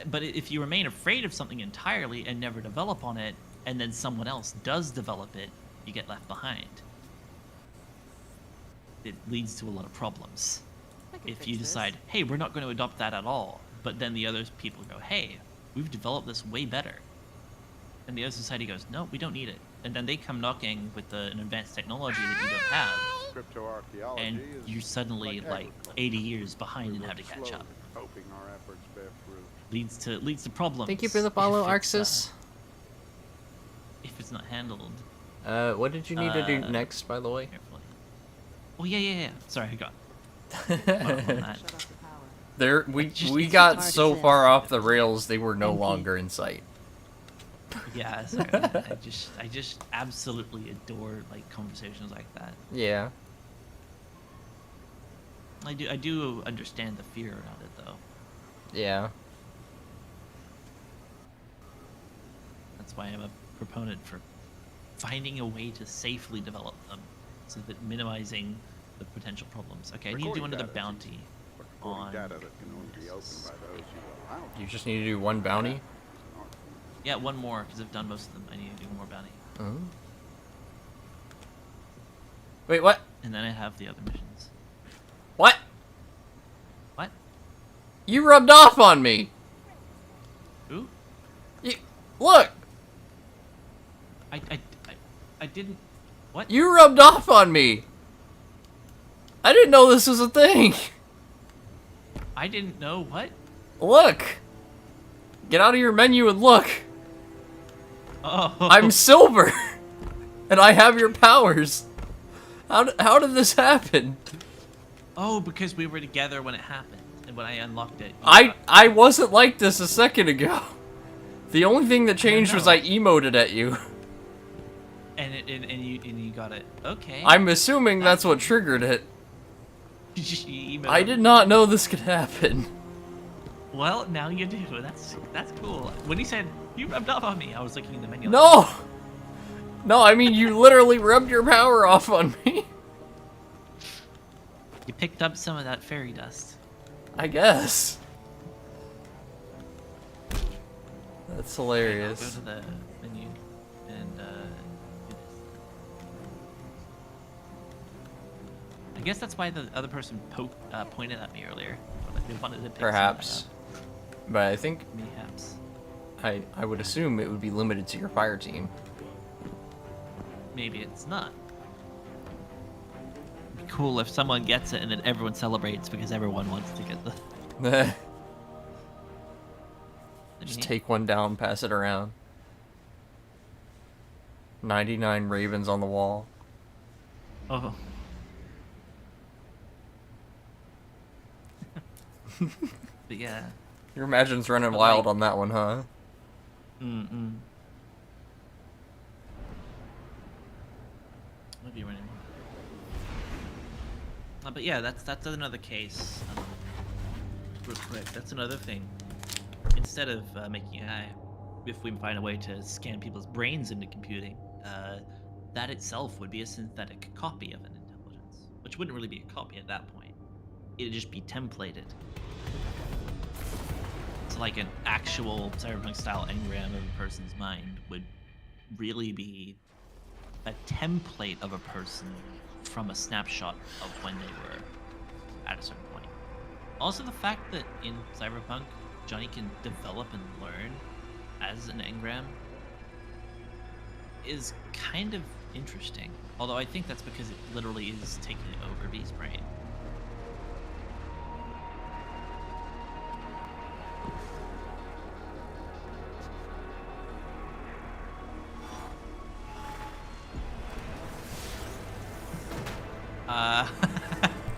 But if you remain afraid of something entirely and never develop on it, and then someone else does develop it, you get left behind. It leads to a lot of problems. If you decide, hey, we're not going to adopt that at all, but then the other people go, hey, we've developed this way better. And the other society goes, no, we don't need it. And then they come knocking with an advanced technology that you don't have. And you're suddenly like 80 years behind and have to catch up. Leads to problems. Thank you for the follow, Arxis. If it's not handled. What did you need to do next, by the way? Carefully. Oh yeah. Sorry, I got. We got so far off the rails they were no longer in sight. Yeah, sorry. I just absolutely adore like conversations like that. Yeah. I do understand the fear around it though. Yeah. That's why I'm a proponent for finding a way to safely develop them, so that minimizing the potential problems. Okay, I need to do another bounty on. Data that can only be opened by those you allow. You just need to do one bounty? Yeah, one more, because I've done most of them. I need to do one more bounty. Oh. Wait, what? And then I have the other missions. What? What? You rubbed off on me! Who? You, look! I didn't... What? You rubbed off on me! I didn't know this was a thing! I didn't know what? Look! Get out of your menu and look! Oh. I'm silver! And I have your powers! How did this happen? Oh, because we were together when it happened, and when I unlocked it. I wasn't like this a second ago. The only thing that changed was I emoted at you. And you got it. Okay. I'm assuming that's what triggered it. I did not know this could happen. Well, now you do. That's cool. When he said you rubbed off on me, I was looking in the menu. No! No, I mean you literally rubbed your power off on me. You picked up some of that fairy dust. I guess. That's hilarious. Okay, I'll go to the menu and do this. I guess that's why the other person pointed at me earlier. They wanted to pick Perhaps. But I think... Mayhaps. I would assume it would be limited to your fire team. Maybe it's not. It'd be cool if someone gets it and then everyone celebrates because everyone wants to get the... Just take one down, pass it around. 99 ravens on the wall. Oh. But yeah. Your imagination's running wild on that one, huh? Mm-mm. Might be running. But yeah, that's another case. Real quick, that's another thing. Instead of making AI, if we find a way to scan people's brains into computing, that itself would be a synthetic copy of an intelligence, which wouldn't really be a copy at that point. It'd just be templated. So like an actual cyberpunk-style engram of a person's mind would really be a template of a person from a snapshot of when they were at a certain point. Also, the fact that in Cyberpunk, Johnny can develop and learn as an engram is kind of interesting. Although I think that's because it literally is taking over V's brain.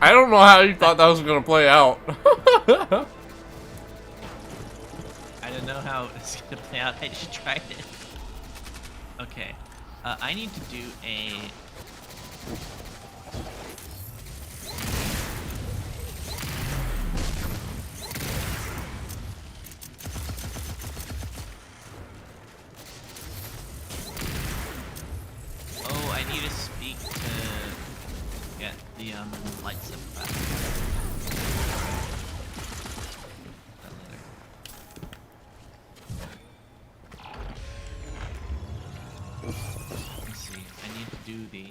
I don't know how you thought that was gonna play out. I don't know how it's gonna play out. I just tried it. Okay. I need to do a... Oh, I need to speak to get the lights up back. Let's see. I need to do the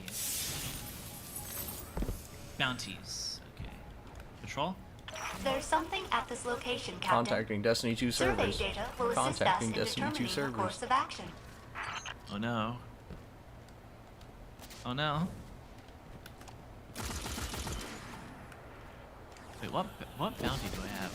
bounties. Okay. Patrol? There's something at this location, Captain. Contacting Destiny 2 Survey servers. data will assist us Contacting in Destiny 2 determining the servers. course of action. Oh no. Oh no. Wait, what bounty do I have?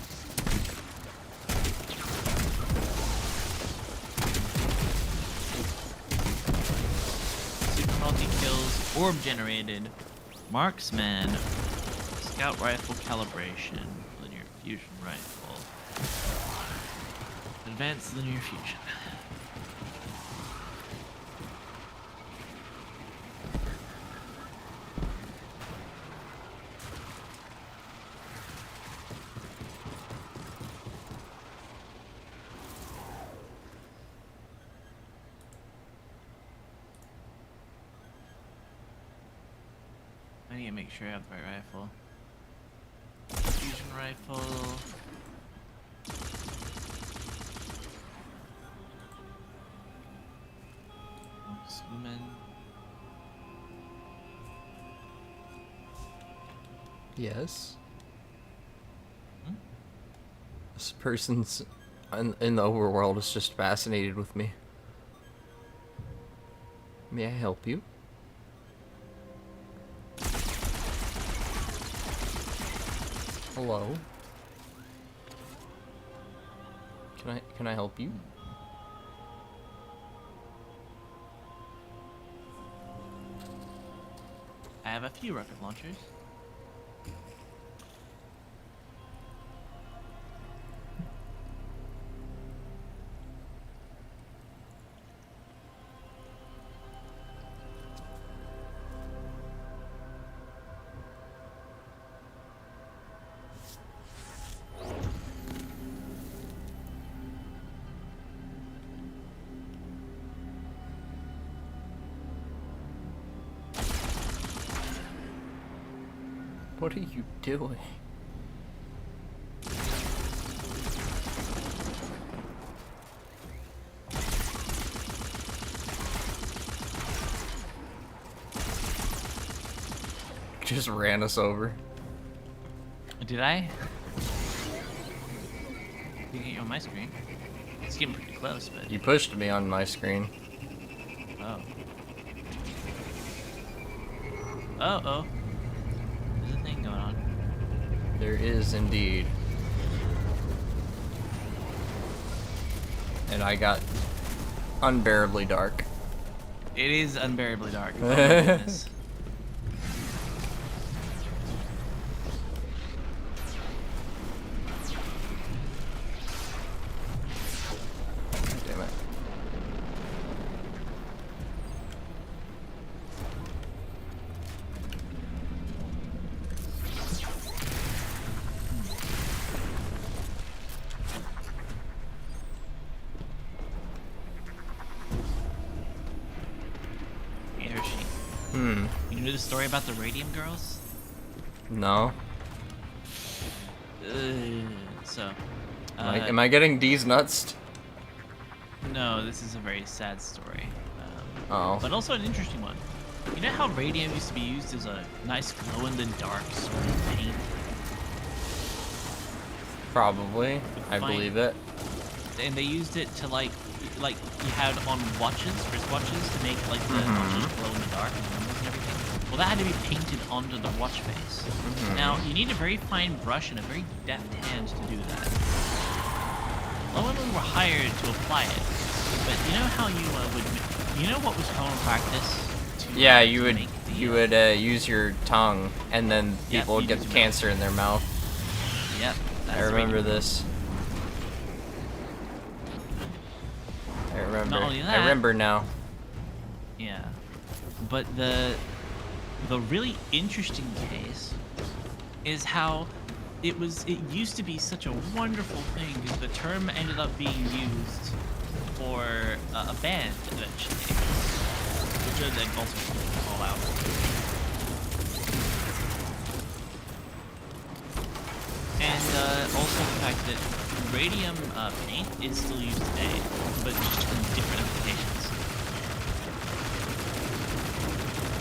Super multi-kills, orb generated, marksman, scout rifle calibration, linear fusion rifle, advanced linear fusion. need to make sure I have the right rifle. Fusion rifle. Lumen. Yes. Hmm? This person's in the overworld is just fascinated with me. May I help you? Hello. Can I help you? I have a few rocket launchers. What are you doing? Just ran us over. Did I? You get you on my screen. It's getting pretty close, but... You pushed me on my screen. Oh. Uh-oh. There's a thing going on. There is indeed. And I got unbearably dark. It is unbearably dark. Oh my goodness. Damn it. You know the story about the Radium Girls? No. So. Am I getting D's nuts? No, this is a very sad story. Oh. But also an interesting one. You know how radium used to be used as a nice glow-in-the-dark sort of paint? Probably. I believe it. And they used it to like you had on watches, wristwatches, to make like the watches glow in the dark and numbers and everything. Well, that had to be painted onto the watch face. Now, you need a very fine brush and a very deft hand to do that. A lot of them were hired to apply it, but you know how you would, you know what was common practice? Yeah, you would use your tongue, and then people would get cancer in their mouth. Yep. I remember this. I remember. Not only that, I remember now. Yeah, but the really interesting case is how it used to be such a wonderful thing because the term ended up being used for a band eventually, which would then ultimately fall out. And also the fact that radium paint is still used today, but just in different applications.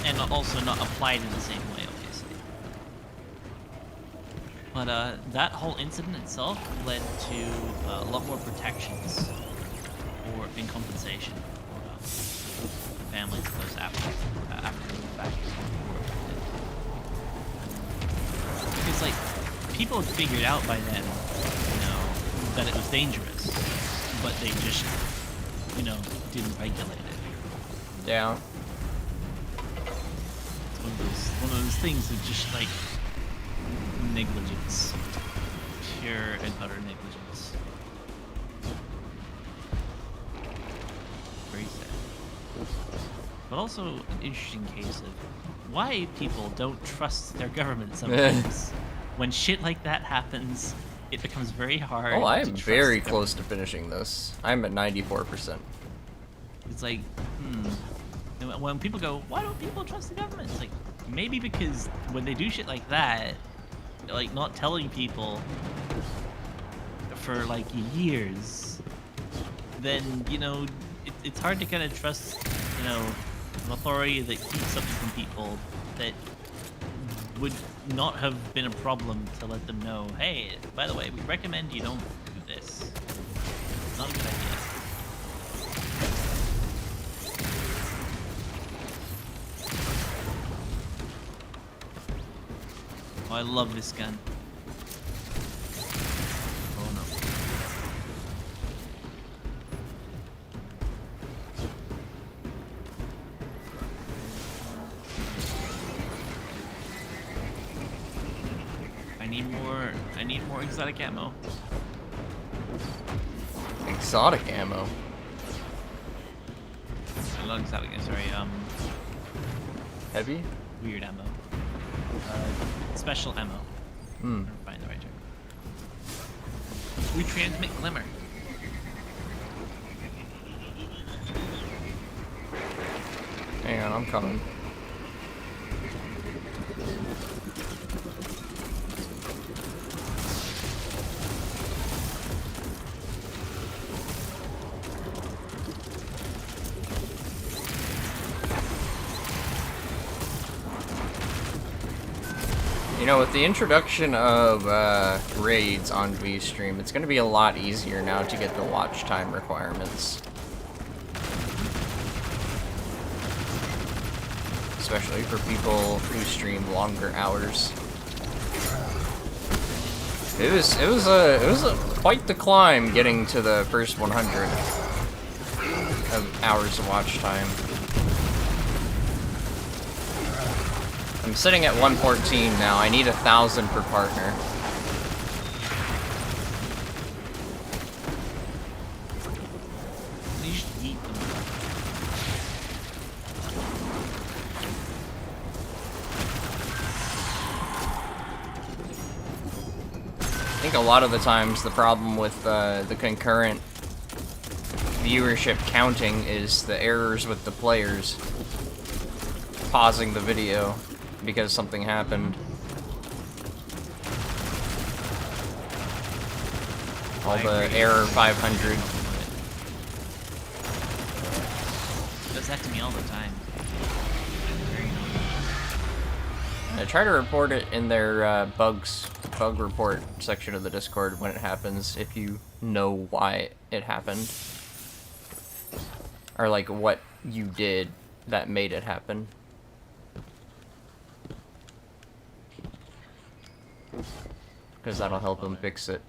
And also not applied in the same way, obviously. But that whole incident itself led to a lot more protections in compensation for families of those after moving back to the war. Because, like, people had figured out by then, you know, that it was dangerous, but they just, you know, didn't regulate it. Yeah. It's one of those things of just like negligence, pure and utter negligence. Very sad. But also an interesting case of why people don't trust their government sometimes. When shit like that happens, it becomes very hard. Oh, I am to very trust close to finishing this. I'm at 94%. It's like, And when people go, why don't people trust the government? It's like, Maybe because when they do shit like that, like not telling people for like years, then you know it's hard to kind of trust, you know, an authority that keeps something from people that would not have been a problem to let them know, hey, by the way, we recommend you don't do this. Not a good idea. Oh, I love this gun. Oh no. I need more exotic ammo. Exotic ammo. Not exotic, sorry, Heavy? weird ammo. Special ammo. Find the right term. We transmit glimmer. Hang on, I'm coming. You know, with the introduction of raids on VStream, it's going to be a lot easier now to get the watch time requirements. Especially for people who stream longer hours. It was quite the climb getting to the first 100 of hours of watch time. I'm sitting at 114 now. I need 1,000 per partner. You should eat them. I think a lot of the times the problem with the concurrent viewership counting is the errors with the players pausing the video because something happened. All the error 500. Does that to me all the time. I try to report it in their bug report section of the Discord when it happens, if you know why it happened. Or like what you did that made it happen. Because that'll help them fix it.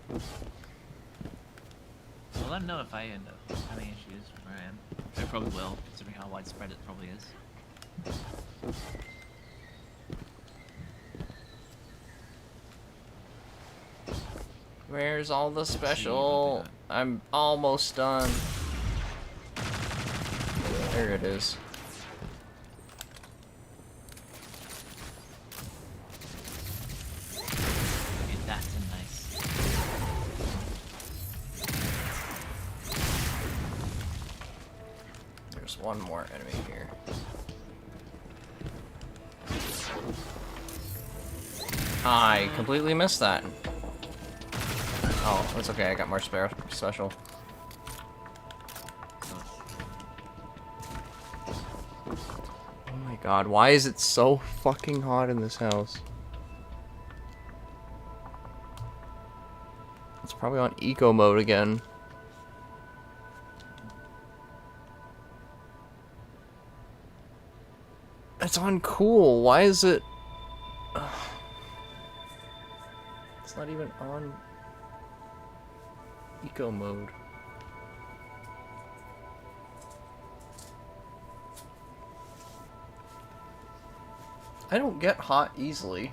Well, let them know if I end up having issues where I am. I probably will, considering how widespread it probably is. Where's all the special? I'm almost done. There it is. Okay, that's a nice. There's one more enemy here. I completely missed that. Oh, it's okay, I got more special. Oh my god, why is it so fucking hot in this house? It's probably on eco mode again. It's on cool, why is it... Ugh. It's not even on eco mode. I don't get hot easily.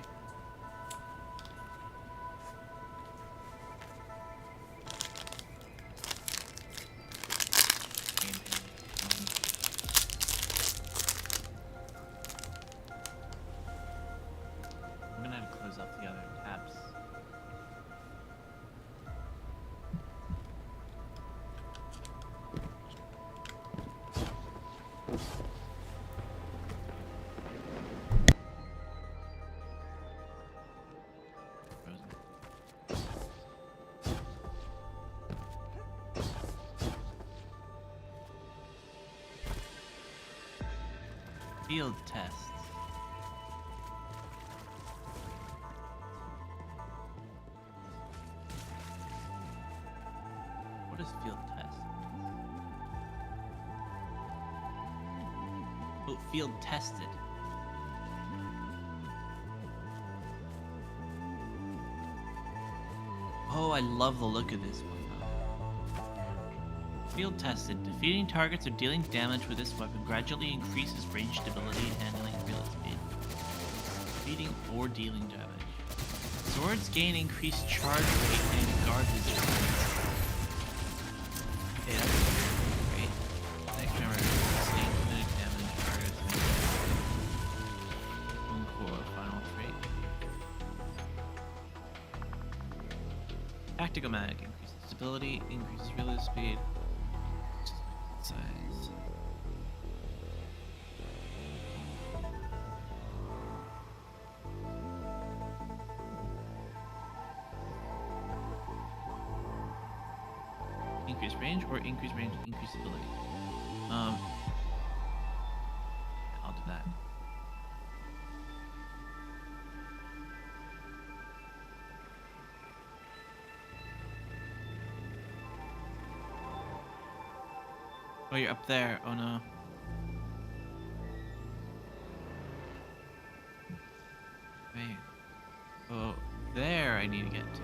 I'm gonna have to close off the other tabs. Field tests. What is field test? Oh, field tested. Oh, I love the look of this one. Field tested. Defeating targets or dealing damage with this weapon gradually increases range stability and handling field speed. Defeating or dealing damage. Swords gain increased charge rate and guard resistance. Okay, that's great. Next number sustained kinetic damage targets. One core final trait. Tactical mag increases stability, increases reload speed. Size. Increase range or increase range, increase ability. I'll do that. Oh, you're up there. Oh no. Wait. Oh, there I need to get to.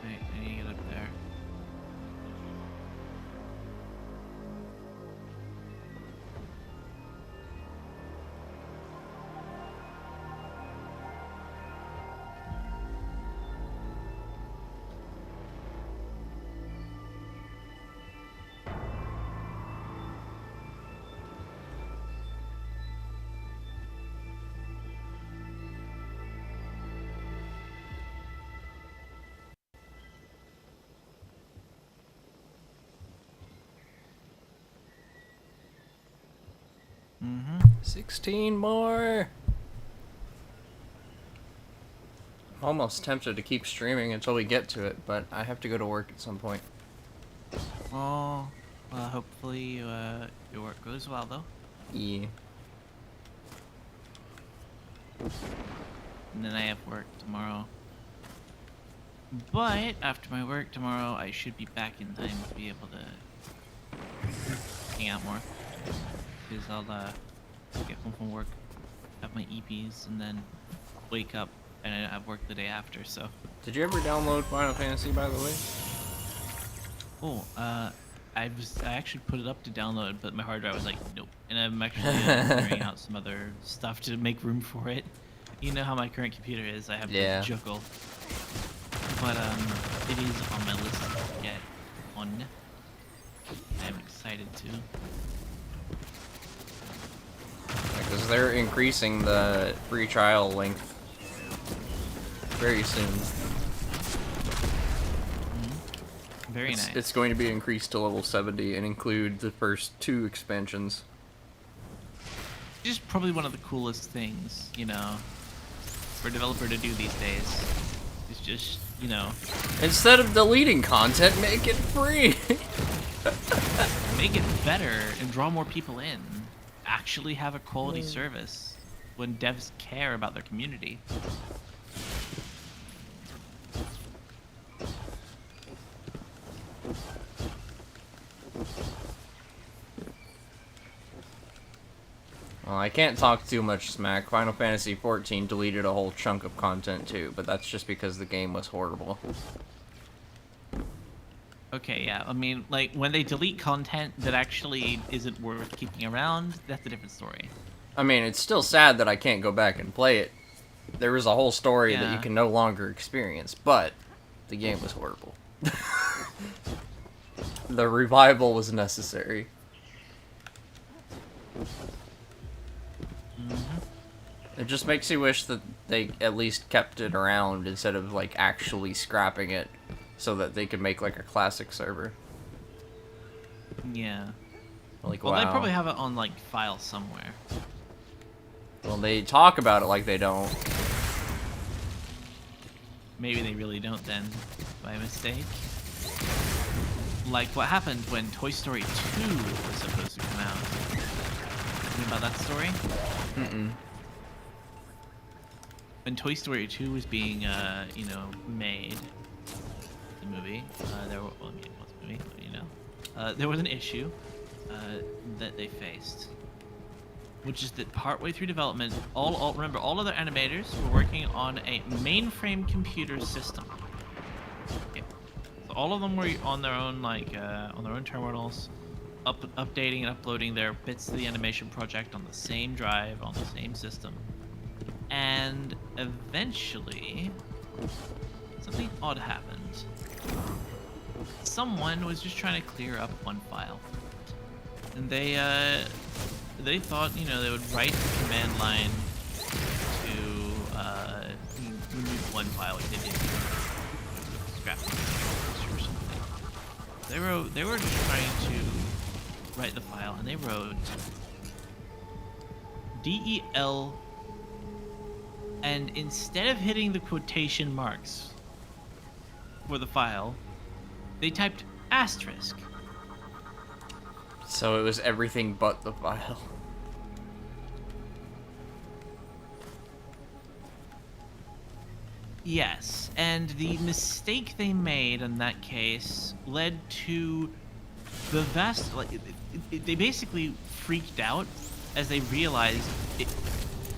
Wait, I need to get up there. Mm-hmm. 16 more. I'm almost tempted to keep streaming until we get to it, but I have to go to work at some point. Oh, well, hopefully your work goes well, though. Yeah. And then I have work tomorrow. But after my work tomorrow, I should be back in time to be able to hang out more. Because I'll get home from work, have my EPs, and then wake up and I have work the day after. So. Did you ever download Final Fantasy, by the way? Oh, I actually put it up to download, but my hard drive was like, nope. And I'm actually figuring out some other stuff to make room for it. You know how my current computer is. I have to juggle. But it is on my list to get on. I'm excited to. Because they're increasing the free trial length very soon. Mm-hmm. Very nice. It's going to be increased to level 70 and include the first 2 expansions. Just probably one of the coolest things, you know, for a developer to do these days. It's just, you know, instead of deleting content, make it free. Make it better and draw more people in. Actually have a quality service when devs care about their community. Well, I can't talk too much smack. Final Fantasy XIV deleted a whole chunk of content too, but that's just because the game was horrible. Okay, yeah, I mean, like, when they delete content that actually isn't worth keeping around, that's a different story. I mean, it's still sad that I can't go back and play it. There was a whole story that you can no longer experience, but the game was horrible. The revival was necessary. It just makes you wish that they at least kept it around instead of, like, actually scrapping it so that they could make, like, a classic server. Yeah. Like, well, wow. they probably have it on, like, file somewhere. Well, they talk about it like they don't. Maybe they really don't then, by mistake. like what happened when Toy Story 2 was supposed to come out. You know about that story? Mm-mm. When Toy Story 2 was being, made, the movie, there was an issue that they faced, which is that partway through development, all other animators were working on a mainframe computer system. Okay. So all of them were on their own, on their own terminals, updating and uploading their bits to the animation project on the same drive, on the same system. And eventually, something odd happened. Someone was just trying to clear up one file. And they thought, they would write the command line to remove one file, like they did scrap it or something. They were just trying to write the file, and they wrote DEL, and instead of hitting the quotation marks for the file, they typed asterisk. So it was everything but the file. Yes, and the mistake they made in that case led to the vast, they basically freaked out as they realized it,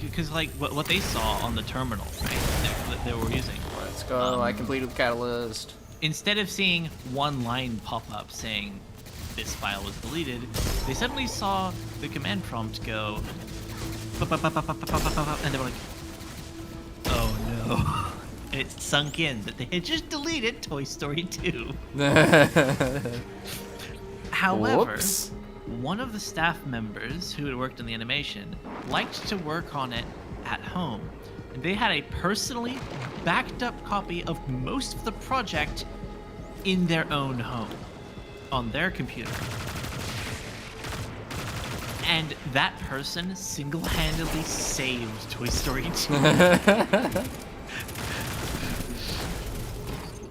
because what they saw on the terminal, right, that they were using. Let's go, I completed the catalyst. Instead of seeing one line pop up saying this file was deleted, they suddenly saw the command prompt go, and they were like, oh no. It sunk in that they had just deleted Toy Story 2. However, Whoops. One of the staff members who had worked on the animation liked to work on it at home. And they had a personally backed up copy of most of the project in their own home, on their computer. And that person single-handedly saved Toy Story 2.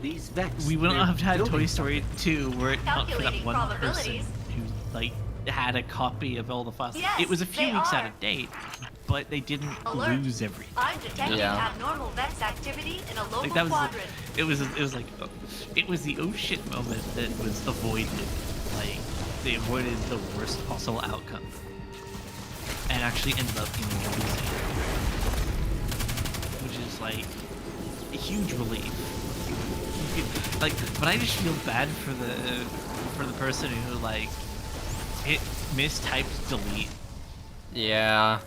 These Vex, we wouldn't have had building Toy Story 2 were it not for that Calculating one person probabilities. who had a copy of all the files. Yes, it was a few they weeks are. out of date, but they didn't Alert. lose everything. I'm detecting Yeah. abnormal Vex activity in a local Like that was quadrant. it was the oh shit moment that was avoided. Like they avoided the worst possible outcome and actually ended up losing, which is like a huge relief. But I just feel bad for the person who hit mistyped delete. Yeah.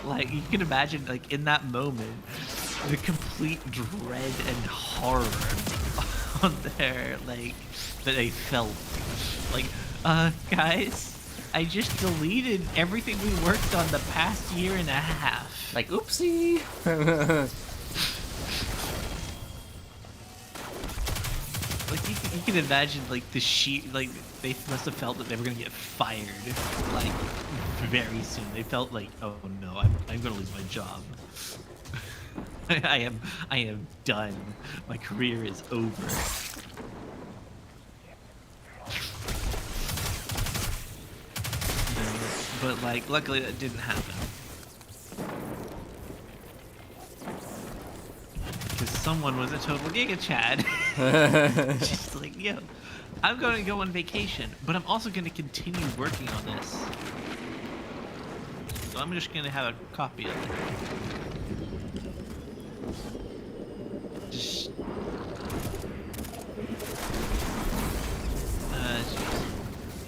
Like you can imagine, in that moment, the complete dread and horror on their that they felt. Guys, I just deleted everything we worked on the past year and a half. Oopsie. You can imagine the sheet they must have felt that they were gonna get fired very soon. They felt oh no, I'm gonna lose my job. I am done. My career is over. But luckily that didn't happen. Because someone was a total Giga Chad. Just yo, I'm going to go on vacation, but I'm also going to continue working on this. So I'm just going to have a copy of it. Just...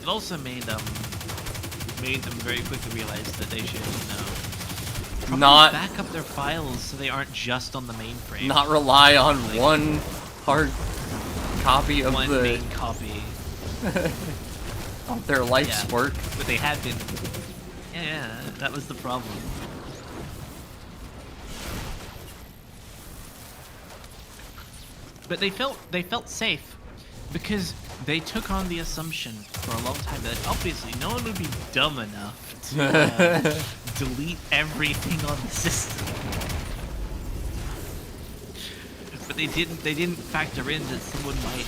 it also made them very quickly realize that they should, probably not back up their files so they aren't just on the mainframe. Not rely on one hard copy of one main copy of their life's work. But they had been. Yeah, that was the problem. But they felt safe because they took on the assumption for a long time that obviously no one would be dumb enough to delete everything on the system. But they didn't factor in that someone might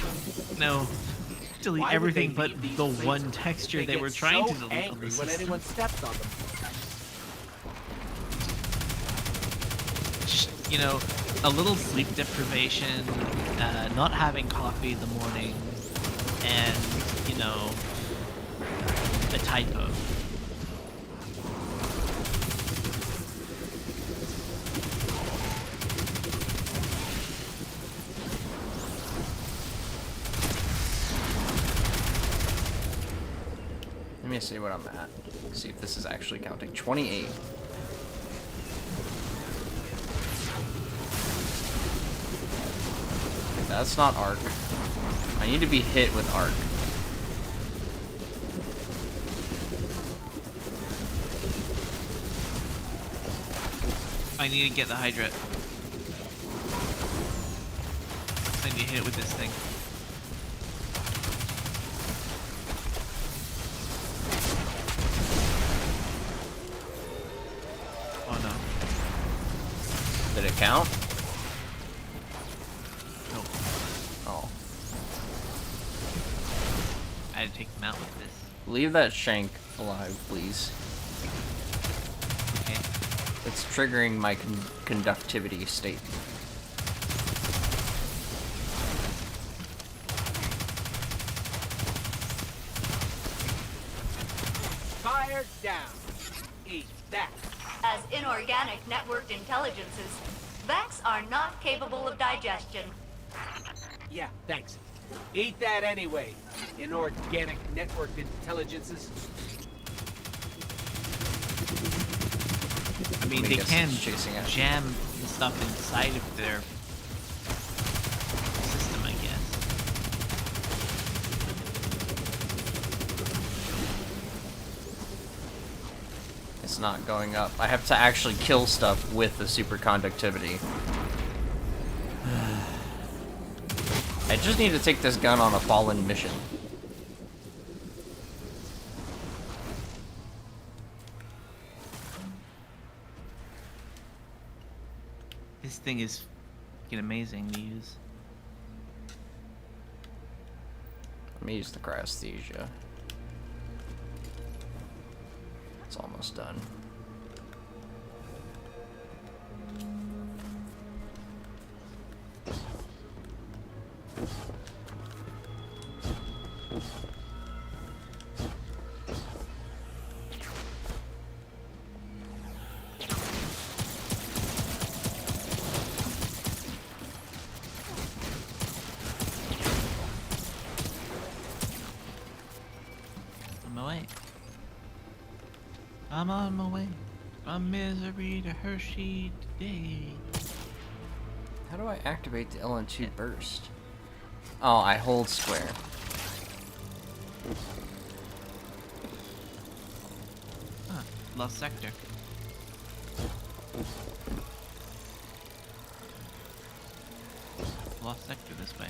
delete Why would everything they but leave these the places? one texture they get were trying so to delete on angry the when system. anyone steps on them. Just, you know, a little sleep deprivation, not having coffee in the morning, and, you know, a typo. Let me see what I'm at. See if this is actually counting. 28. That's not arc. I need to be hit with arc. I need to get the hydrate. I need to hit it with this thing. Oh no. Did it count? Nope. Oh. I had to take them out with this. Leave that shank alive, please. Okay. It's triggering my conductivity state. Fire down. Eat that. As inorganic networked intelligences, Vex are not capable of digestion. Yeah, thanks. Eat that anyway. Inorganic networked intelligences. I mean, Let me they guess can it's chasing it. jam the stuff inside of their system, I guess. It's not going up. I have to actually kill stuff with the superconductivity. I just need to take this gun on a fallen mission. This thing is fucking amazing to use. Let me use the cryesthesia. It's almost done. On my way. I'm on my way. From misery to Hershey today. How do I activate the LN2 burst? Oh, I hold square. Huh, lost sector. Lost sector this way.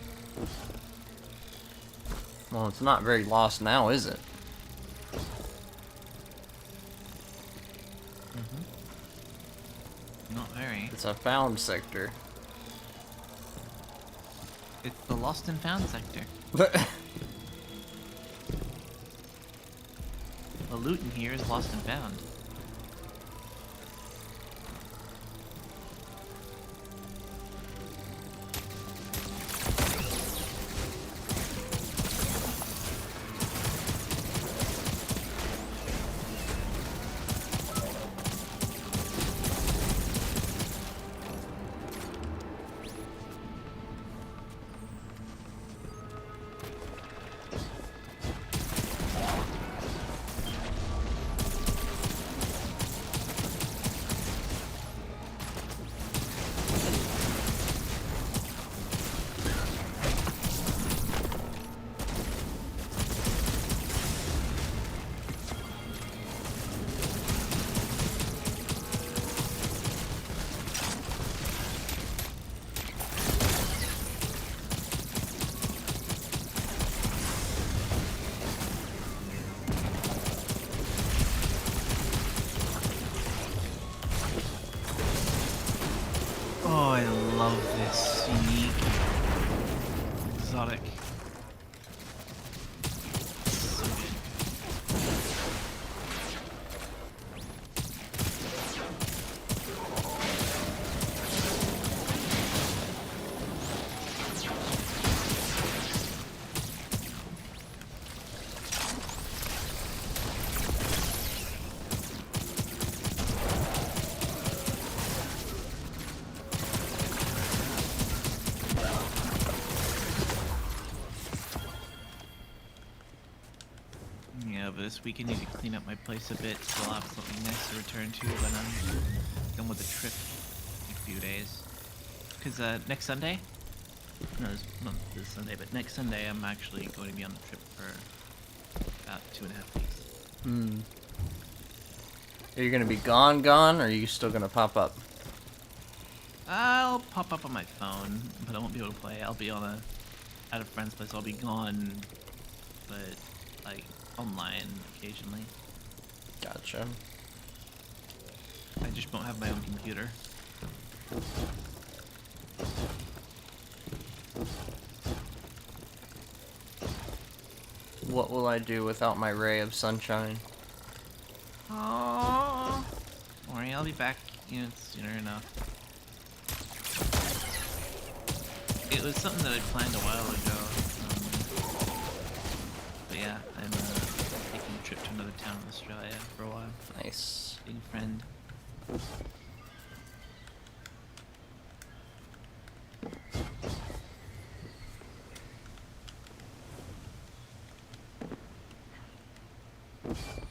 Well, it's not very lost now, is it? Not very. It's a found sector. It's the lost and found sector. The loot in here is lost and found. Oh, I love this unique exotic. Yeah, but this week I need to clean up my place a bit, so I'll have something nice to return to when I'm done with the trip in a few days. Because next Sunday, no, not this Sunday, but next Sunday I'm actually going to be on the trip for about 2.5 weeks. Hmm. Are you gonna be gone, or are you still gonna pop up? I'll pop up on my phone, but I won't be able to play. I'll be at a friend's place. I'll be gone, but like online occasionally. Gotcha. I just won't have my own computer. What will I do without my ray of sunshine? Oh, don't worry, I'll be back, sooner enough. It was something that I planned a while ago. But yeah, I'm taking a trip to another town in Australia for a while. Nice. Being a friend.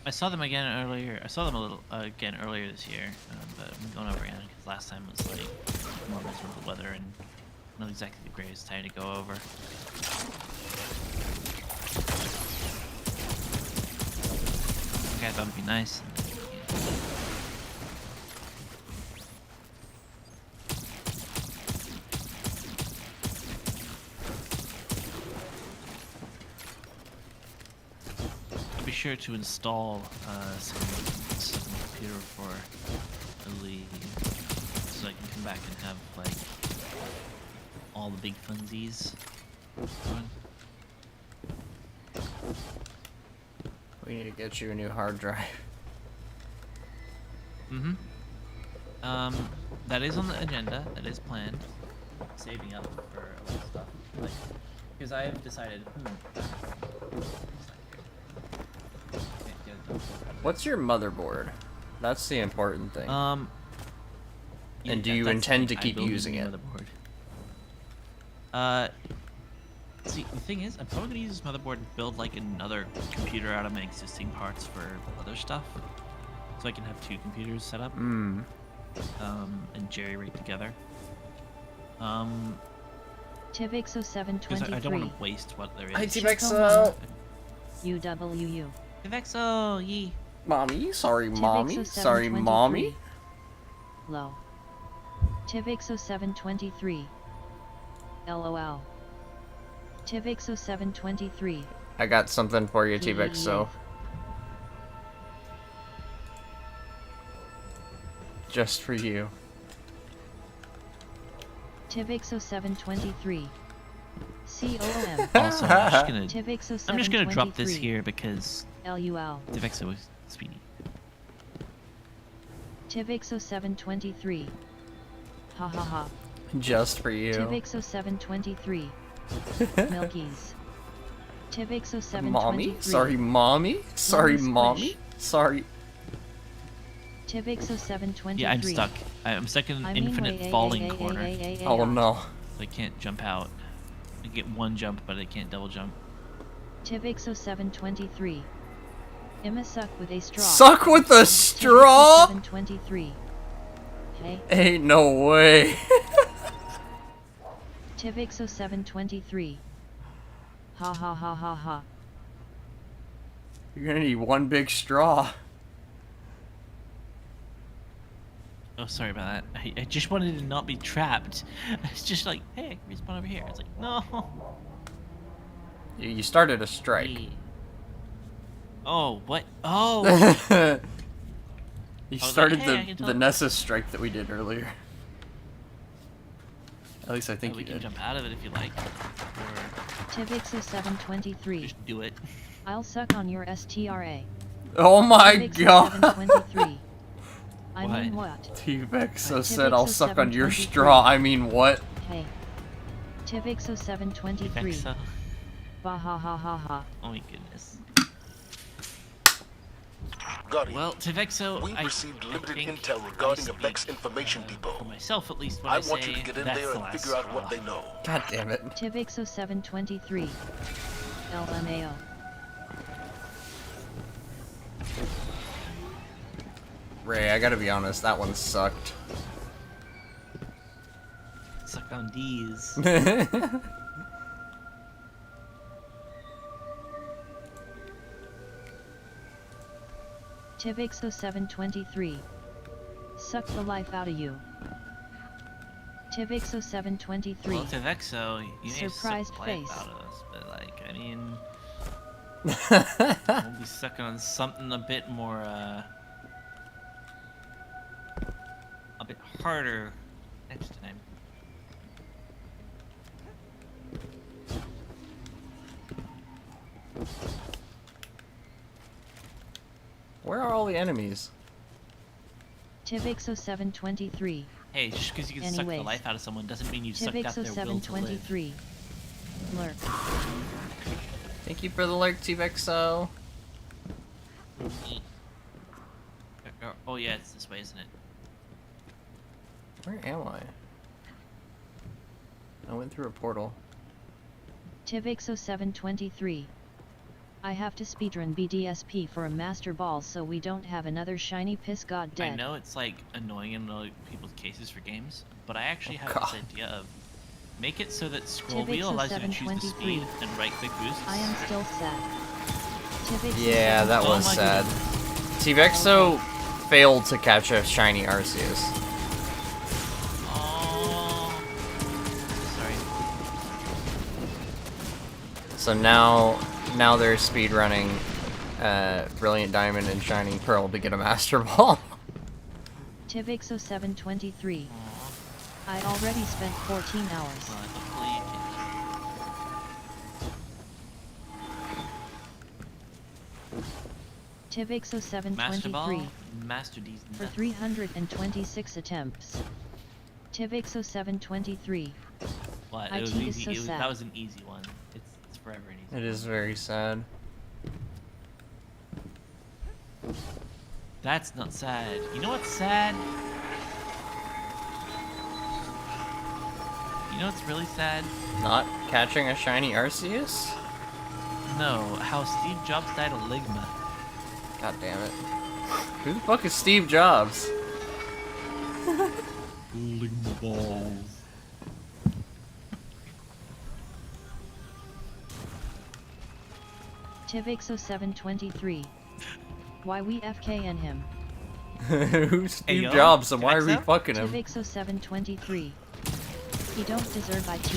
I saw them again earlier. I saw them again earlier this year, but I'm going over again because last time was like more miserable weather and not exactly the greatest time to go over. Okay, I thought it'd be nice. Be sure to install some stuff on the computer for early, so I can come back and have like all the big funsies going. We need to get you a new hard drive. That is on the agenda. That is planned. Saving up for a lot of stuff, like because I have decided. What's your motherboard? That's the important thing. Yeah, and do you intend to keep using it? See, the thing is, I'm probably gonna use this motherboard and build like another computer out of my existing parts for other stuff, so I can have 2 computers set up. And jerry-rig together. Tivixo723. I don't want to waste what there is. Hi, Tivixo. UWU. Tivixo, yee. Mommy, sorry, mommy. Sorry, mommy. Low. Tivixo723. LOL. Tivixo723. I got something for you, Tivixo. Just for you. Tivixo723. COOM. Also, I'm just gonna drop this 723. here because LUL. Tivixo is speedy. Tivixo723. Ha ha ha. Just for you. Tivixo723. Milkies. Tivixo723. Mommy? Sorry, mommy? Sorry, mommy? Sorry. Tivixo723. Yeah, I'm stuck. I'm stuck in an infinite falling corner. Oh no. I can't jump out. I get one jump, but I can't double jump. Tivixo723. Emma suck with a straw. Suck with a straw? Tivixo723. Hey. Ain't no way. Tivixo723. Ha ha ha ha ha. You're gonna need one big straw. Oh, sorry about that. I just wanted to not be trapped. It's just like, hey, I can respawn over here. It's like, no. You started a strike. Hey. Oh, what? Oh. You like, started hey, the Nessus strike that we did earlier. At least I think we you can did. jump out of it if you like. Or Tivixo723. just do it. I'll suck on your STRA. Oh my god. Tivixo723. I mean what? Tivixo said I'll suck on your straw. I mean what? Hey. Tivixo723. Tivixo. Bah ha ha ha ha. Oh my goodness. Guardian, Well, Tivixo, we I received limited think intel regarding a I Vex speak, information for depot. myself, at least, when I I want say you to get in that's there the and last figure out what straw. they know. God damn it. Tivixo723. LMAO. Ray, I gotta be honest, that one sucked. Suck on D's. Tivixo723. Suck the life out of you. Tivixo723. Well, Tivexo, you may Surprised suck face. life out of us, but like, I mean, we'll be sucking on something a bit more, a bit harder next time. Where are all the enemies? Tivixo723. Hey, just because you can suck the life out of someone doesn't mean you've sucked out their will to live. Tivixo723. Lurk. Thank you for the lurk, T-Vexo. Oh yeah, it's this way, isn't it? Where am I? I went through a portal. Tivixo723. I have to speedrun BDSP for a master ball so we don't have another shiny piss god dead. I know it's like annoying in like, people's cases for games, but I actually have this idea of make it so that scroll wheel allows you to choose the speed and right click boosts. I am still sad. Yeah, that was sad. T-Vexo failed to catch a shiny Arceus. Oh, sorry. So now they're speedrunning Brilliant Diamond and Shining Pearl to get a Master Ball. Tivixo723. I already spent 14 hours. Tivixo723. Master D's for 326 attempts. Tivixo723. What? IT It was is easy. so sad. That was an easy one. It's forever an easy. It is very sad. That's not sad. You know what's sad? You know what's really sad? Not catching a shiny Arceus? No, how Steve Jobs died of Ligma. God damn it. Who the fuck is Steve Jobs? Ligma balls. Tivixo723. Why we FKN him? Who's Steve Jobs and why are we fucking him? Tivixo723. He don't deserve IT.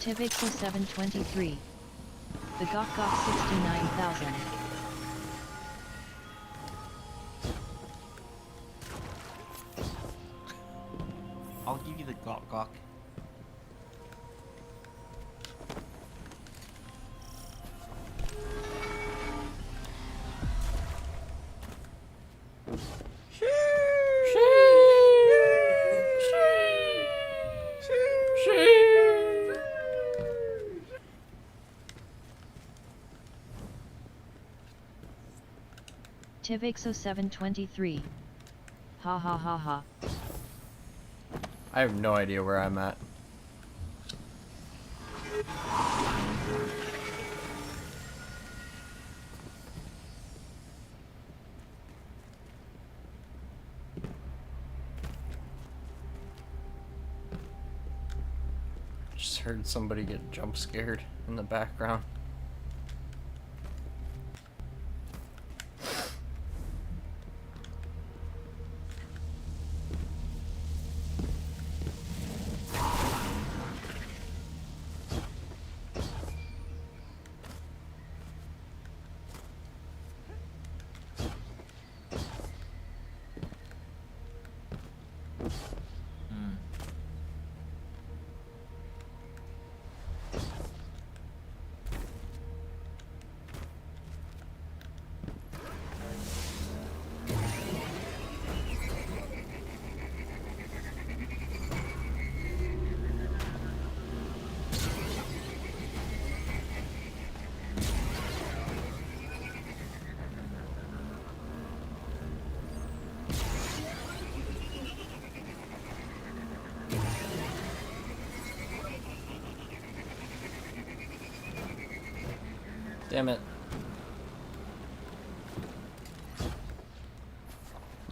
Tivixo723. The Gok Gok 69,000. I'll give you the Gok Gok. Tivixo723. Ha ha ha ha. I have no idea where I'm at. Just heard somebody get jump scared in the background. Damn it.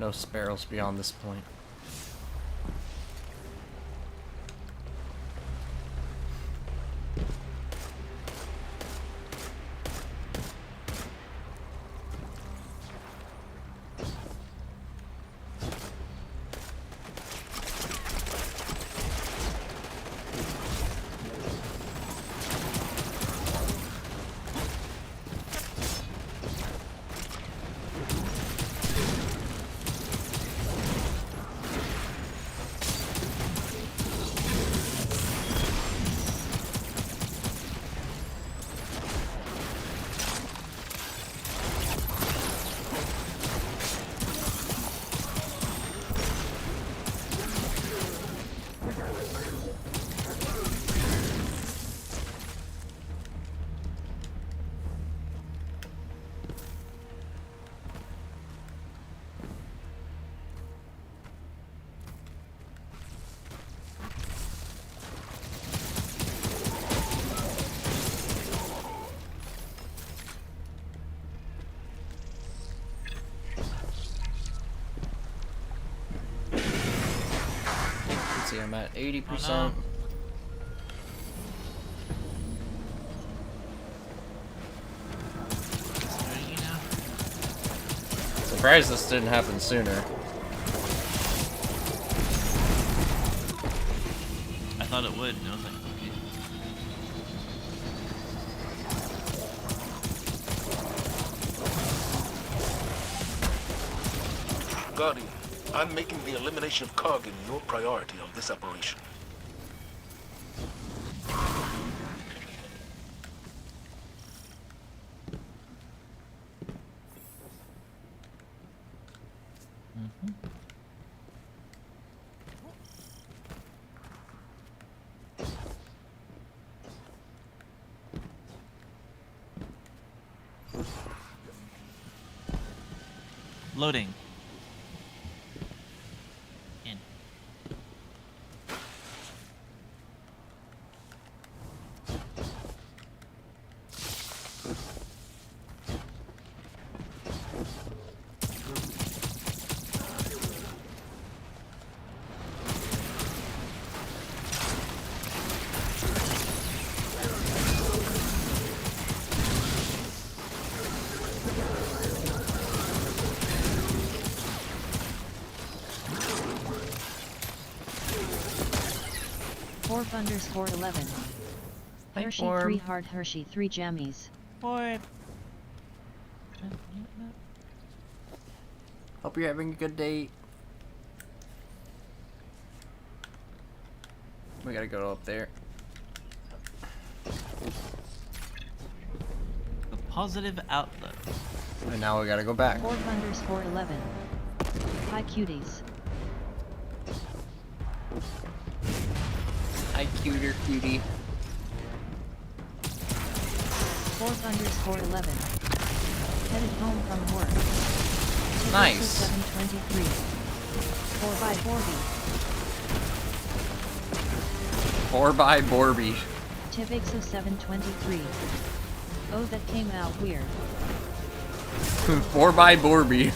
No sparrows beyond this point. See, I'm at 80%. Surprised this didn't happen sooner. I thought it would, and I was like, okay. Guardian, I'm making the elimination of Kargan your priority on this operation. Loading. In. _11. Hershey 3 hard Hershey 3 jammies. Boy. Hope you're having a good day. We gotta go up there. The positive outlook. And now we gotta go back. 4_11. Hi cuties. Hi cuter cutie. 4_11. Headed home from work. Nice. 723. 4x4B. 4x4B. Tivixo 723. Oh, that came out weird. 4x4B.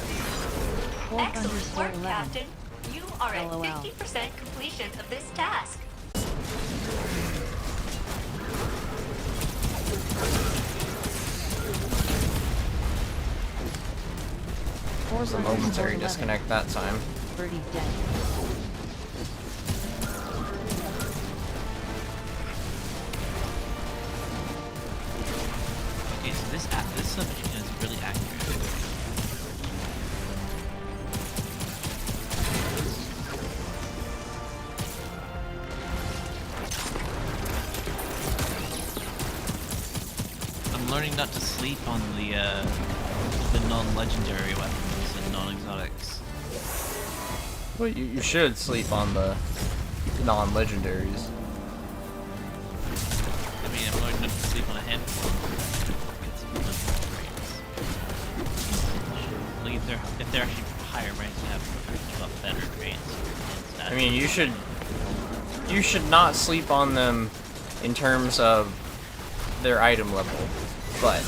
Excellent work, 4_11. Captain. You are at LOL. 50% completion of this task. Was a momentary disconnect that time. Birdie dead. Okay, so this submachine gun is really accurate. I'm learning not to sleep on the non-legendary weapons and non-exotics. Well, you should sleep on the non-legendaries. I mean, I'm learning not to sleep on a handful. Like if they're actually higher ranked, they have a lot better grades. I mean, you should not sleep on them in terms of their item level, but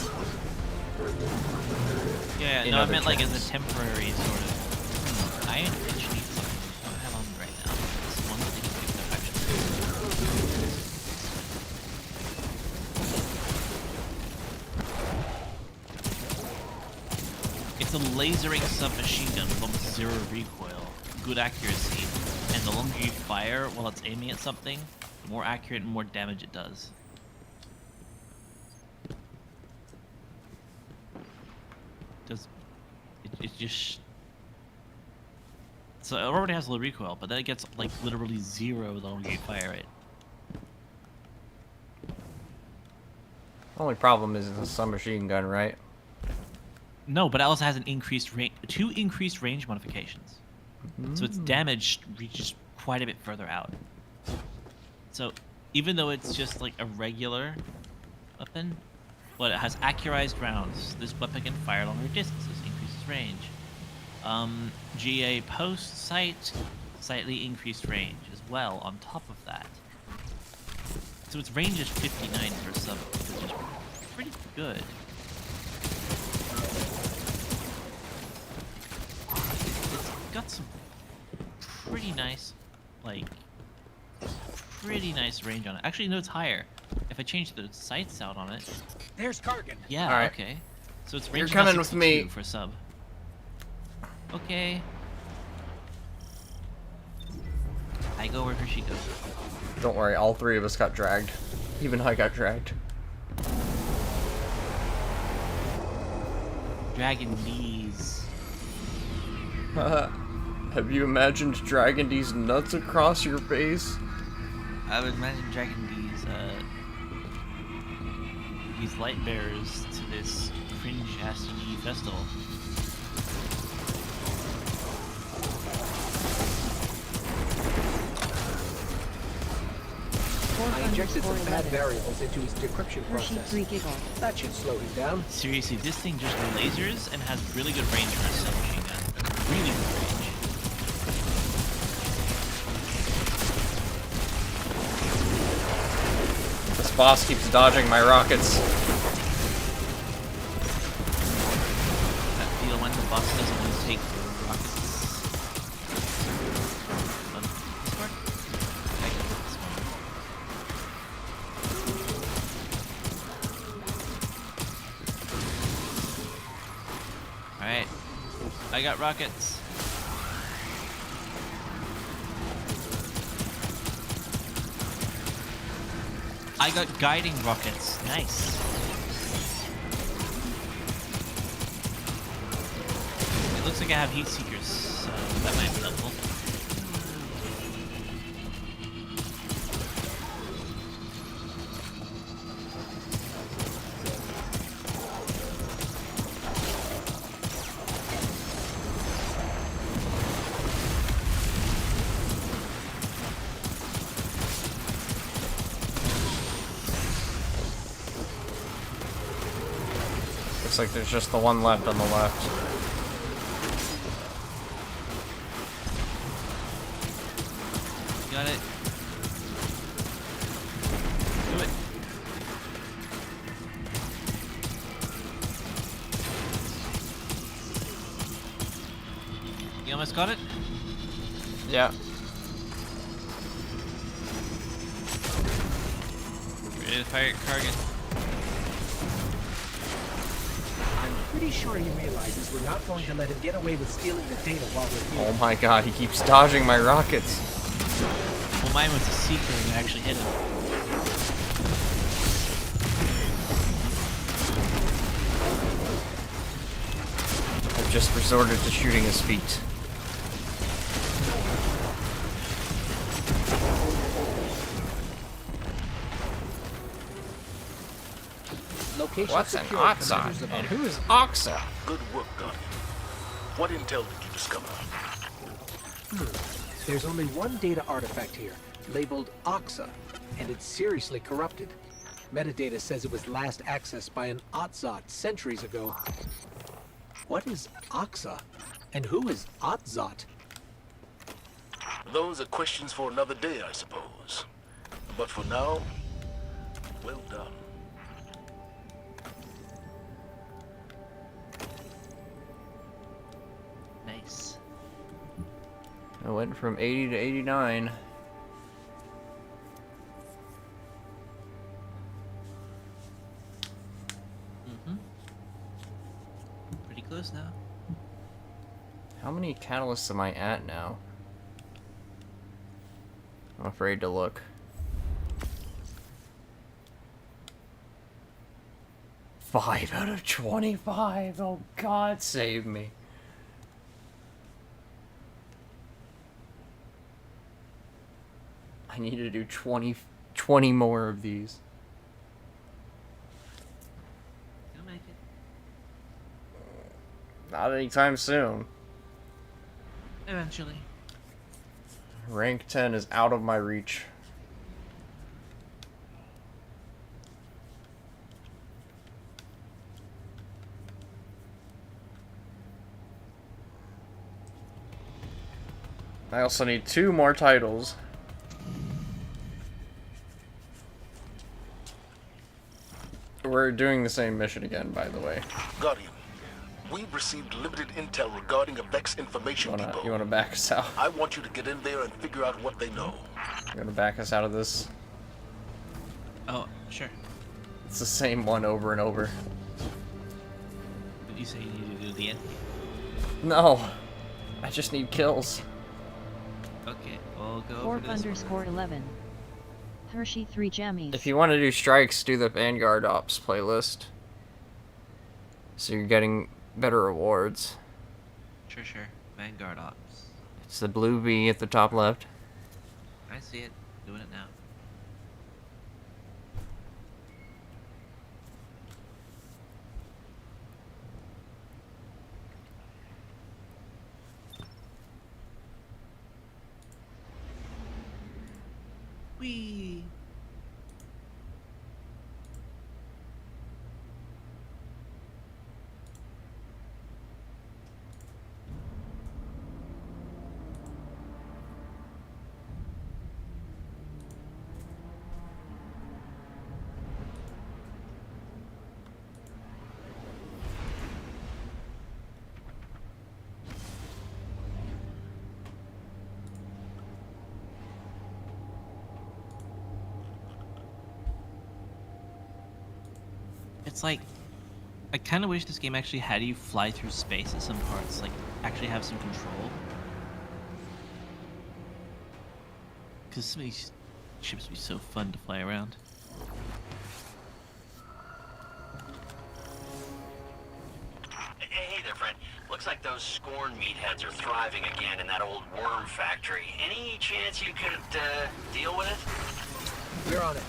Yeah, in no, I other meant like as terms. a temporary sort of. Iron Pitch needs something. I don't have on right now. This one thing picked up actually. It's a lasering submachine gun with almost zero recoil, good accuracy, and the longer you fire while it's aiming at something, the more accurate and more damage it does. It just so it already has low recoil, but then it gets like literally zero the longer you fire it. Only problem is it's a submachine gun, right? No, but it also has an increased range, 2 increased range modifications. So its damage reaches quite a bit further out. So even though it's just like a regular weapon, but it has accurized rounds. This weapon can fire longer distances, increases range. GA post sight, slightly increased range as well on top of that. So its range is 59 for a sub, which is pretty good. It's got some pretty nice, pretty nice range on it. Actually, no, it's higher. If I change the sights out on it. There's Kargan. Yeah, All right. okay. So it's You're range coming with me. for sub. Okay. I go wherever she goes. Don't worry, all 3 of us got dragged. Even I got dragged. Dragon knees. Have you imagined dragging these nuts across your face? I would imagine dragging these light bearers to this cringe-ass festival. I injected some bad variables into his decryption process. That should slow him down. Seriously, this thing just lasers and has really good range for a submachine gun. Really good range. This boss keeps dodging my rockets. That feel when the boss doesn't want to take rockets. This part? I can hit this one. Alright. I got rockets. I got guiding rockets. Nice. It looks like I have heat seekers, so that might be helpful. Looks like there's just the one left on the left. Got it. Do it. You almost got it? Yeah. Ready to fire at Kargan. I'm pretty sure he realizes we're not going to let him get away with stealing the data while we're here. Oh my god, he keeps dodging my rockets. Well, mine was a seeker and I actually hit him. I've just resorted to shooting his feet. Location What's an secured, Oxon? Commanders of And Honor. who is Oxa? Good work, Guardian. What intel did you discover? There's only one data artifact here, labeled Oxa, and it's seriously corrupted. Metadata says it was last accessed by an Otzot centuries ago. What is Oxa? And who is Otzot? Those are questions for another day, I suppose. But for now, well done. I went from 80 to 89. Pretty close now. How many catalysts am I at now? I'm afraid to look. 5 out of 25. Oh God, save me. I need to do 20 more of these. You'll make it. Not anytime soon. Eventually. Rank 10 is out of my reach. I also need 2 more titles. We're doing the same mission again, by the way. Guardian, we've received limited intel regarding a Vex information depot. You wanna back us out? I want you to get in there and figure out what they know. You wanna back us out of this? Oh, sure. It's the same one over and over. Did you say you need to do the end? No, I just need kills. Okay, we'll go over to this one. _11. Hershey 3 jammies. If you want to do strikes, do the Vanguard Ops playlist. So you're getting better rewards. Sure. Vanguard Ops. It's the blue V at the top left. I see it. Doing it now. Whee! It's like, I kind of wish this game actually had you fly through space at some parts, like actually have some control. Because some of these ships would be so fun to fly around. Hey there, friend. Looks like those Scorn meatheads are thriving again in that old worm factory. Any chance you could deal with it? We're on it.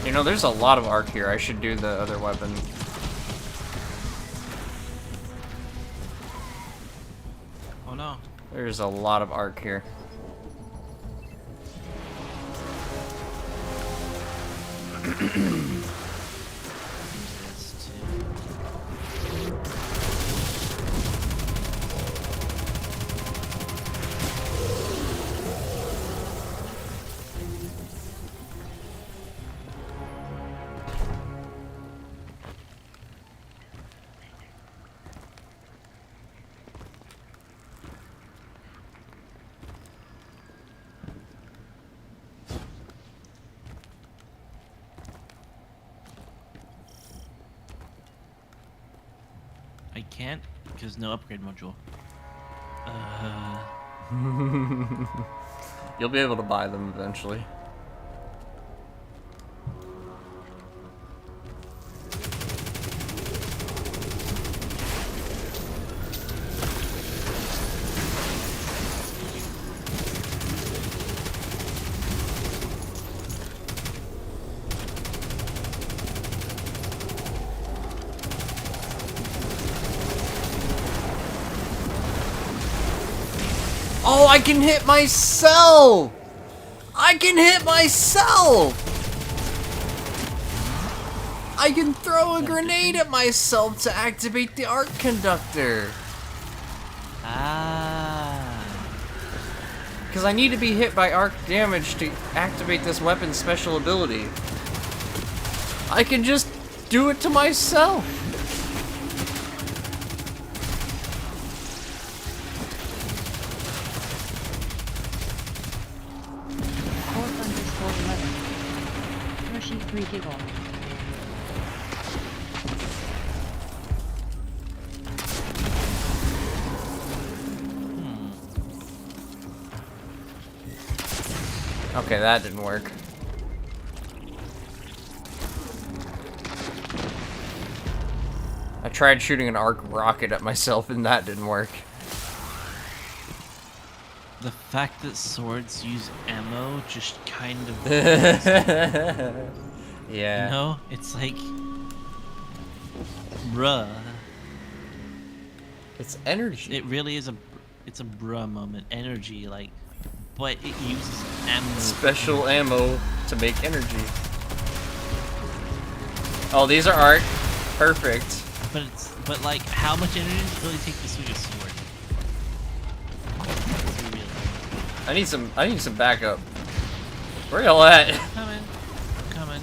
You know, there's a lot of arc here. I should do the other weapon. Oh no. There's a lot of arc here. I can't, because no upgrade module. You'll be able to buy them eventually. Oh, I can hit myself! I can hit myself! I can throw a grenade at myself to activate the arc conductor. Ah. Because I need to be hit by arc damage to activate this weapon's special ability. I can just do it to myself. _11. Hershey 3 giggle. Okay, that didn't work. I tried shooting an arc rocket at myself and that didn't work. The fact that swords use ammo just kind of... Yeah. You know? It's like... Bruh. It's energy. It really is a... It's a bruh moment. Energy, like... But it uses ammo. Special ammo to make energy. Oh, these are arc. Perfect. But like, how much energy does it really take to swing a sword? I need some backup. Where y'all at? Coming. Coming.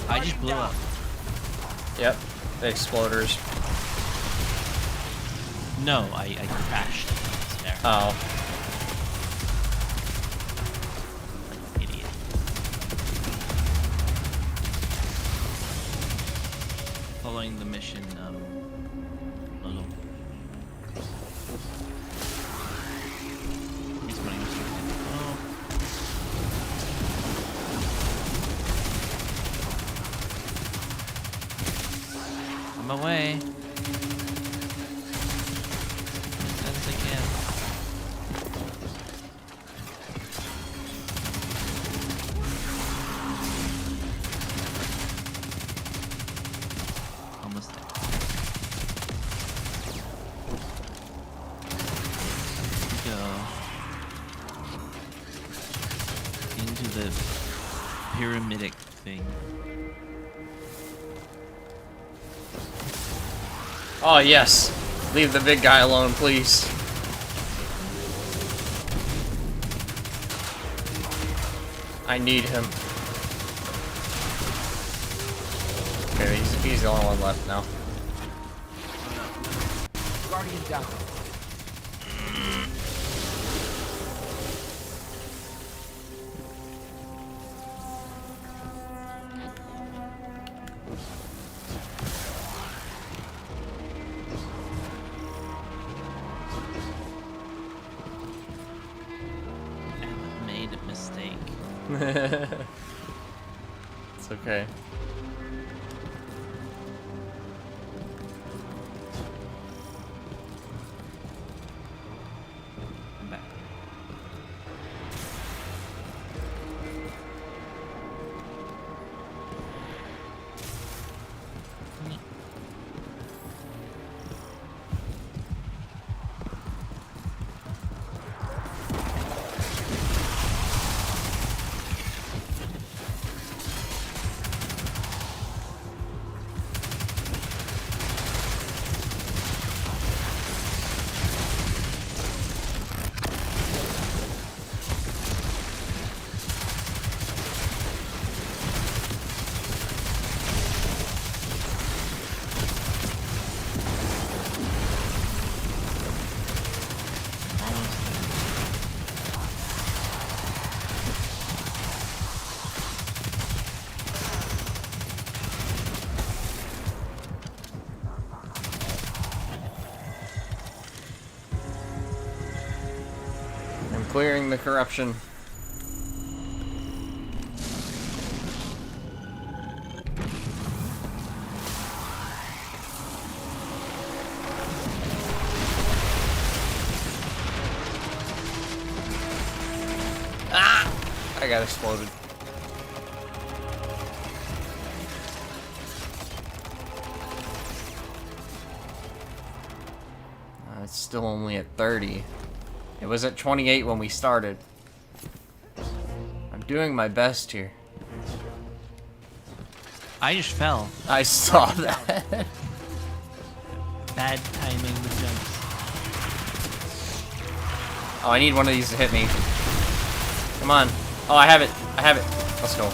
I just blew up. Yep. The exploders. No, I crashed. There. Oh. Idiot. Following the mission, logo. He's running up I'm away. As I can. Almost there. Go into the pyramidic thing. Oh yes. Leave the big guy alone, please. I need him. Okay, he's the only one left now. Guardian down. Made a mistake. It's okay. I'm back. I'm clearing the corruption. Ah! I got exploded. It's still only at 30. It was at 28 when we started. I'm doing my best here. I just fell. I saw that. Bad timing with jumps. Oh, I need one of these to hit me. Come on. Oh, I have it. I have it. Let's go.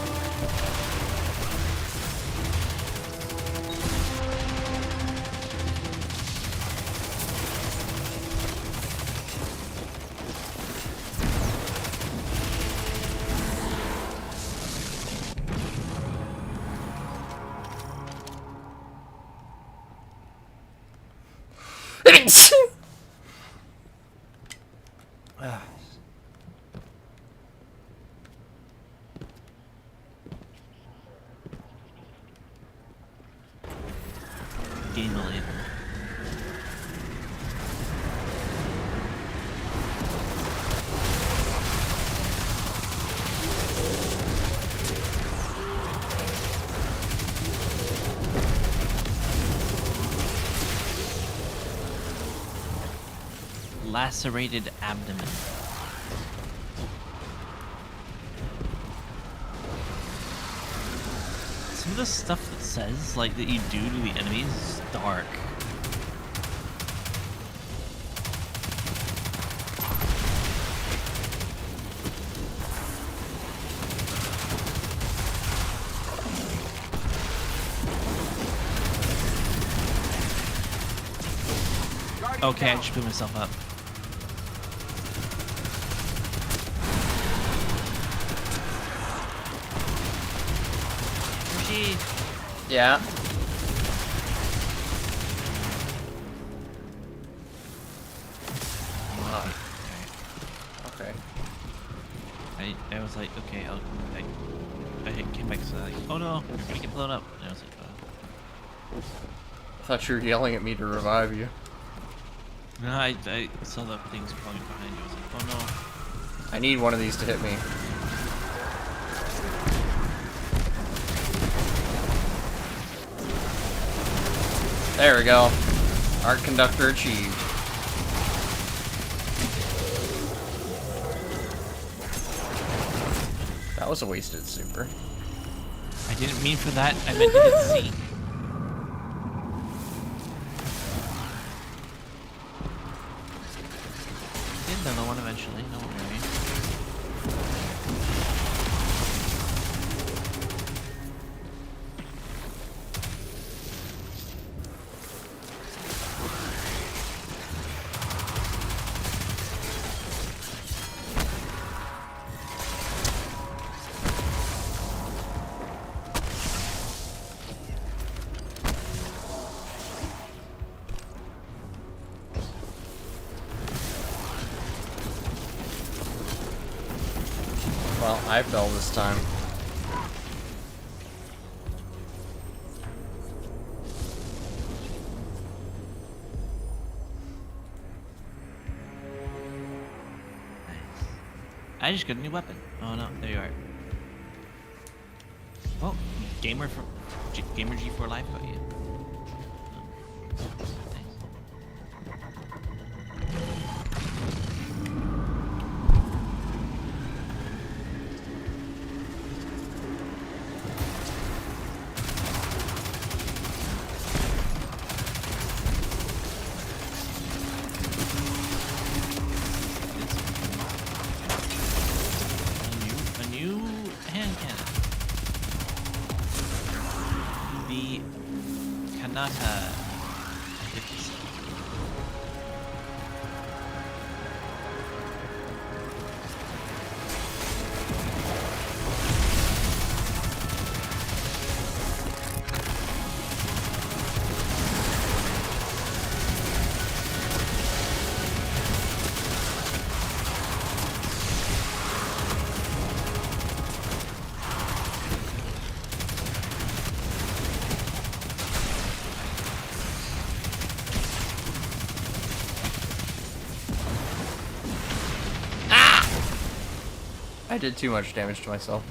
Game later. Lacerated abdomen. Some of the stuff that says, like, that you do to the enemies is dark. Okay, I just blew myself up. Yeah. Oh, okay. I was like, okay, I came back to like, oh no, you're gonna get blown up. And I was like, oh. I thought you were yelling at me to revive you. No, I saw the things crawling behind you. I was like, oh no. I need one of these to hit me. There we go. Arc conductor achieved. That was a wasted super. I didn't mean for that. I meant to hit C. Did another one eventually. Don't worry. Well, I fell this time. I just got a new weapon. Oh no, there you are. Oh, gamer from Gamer G4 Live got you. I did too much damage to myself.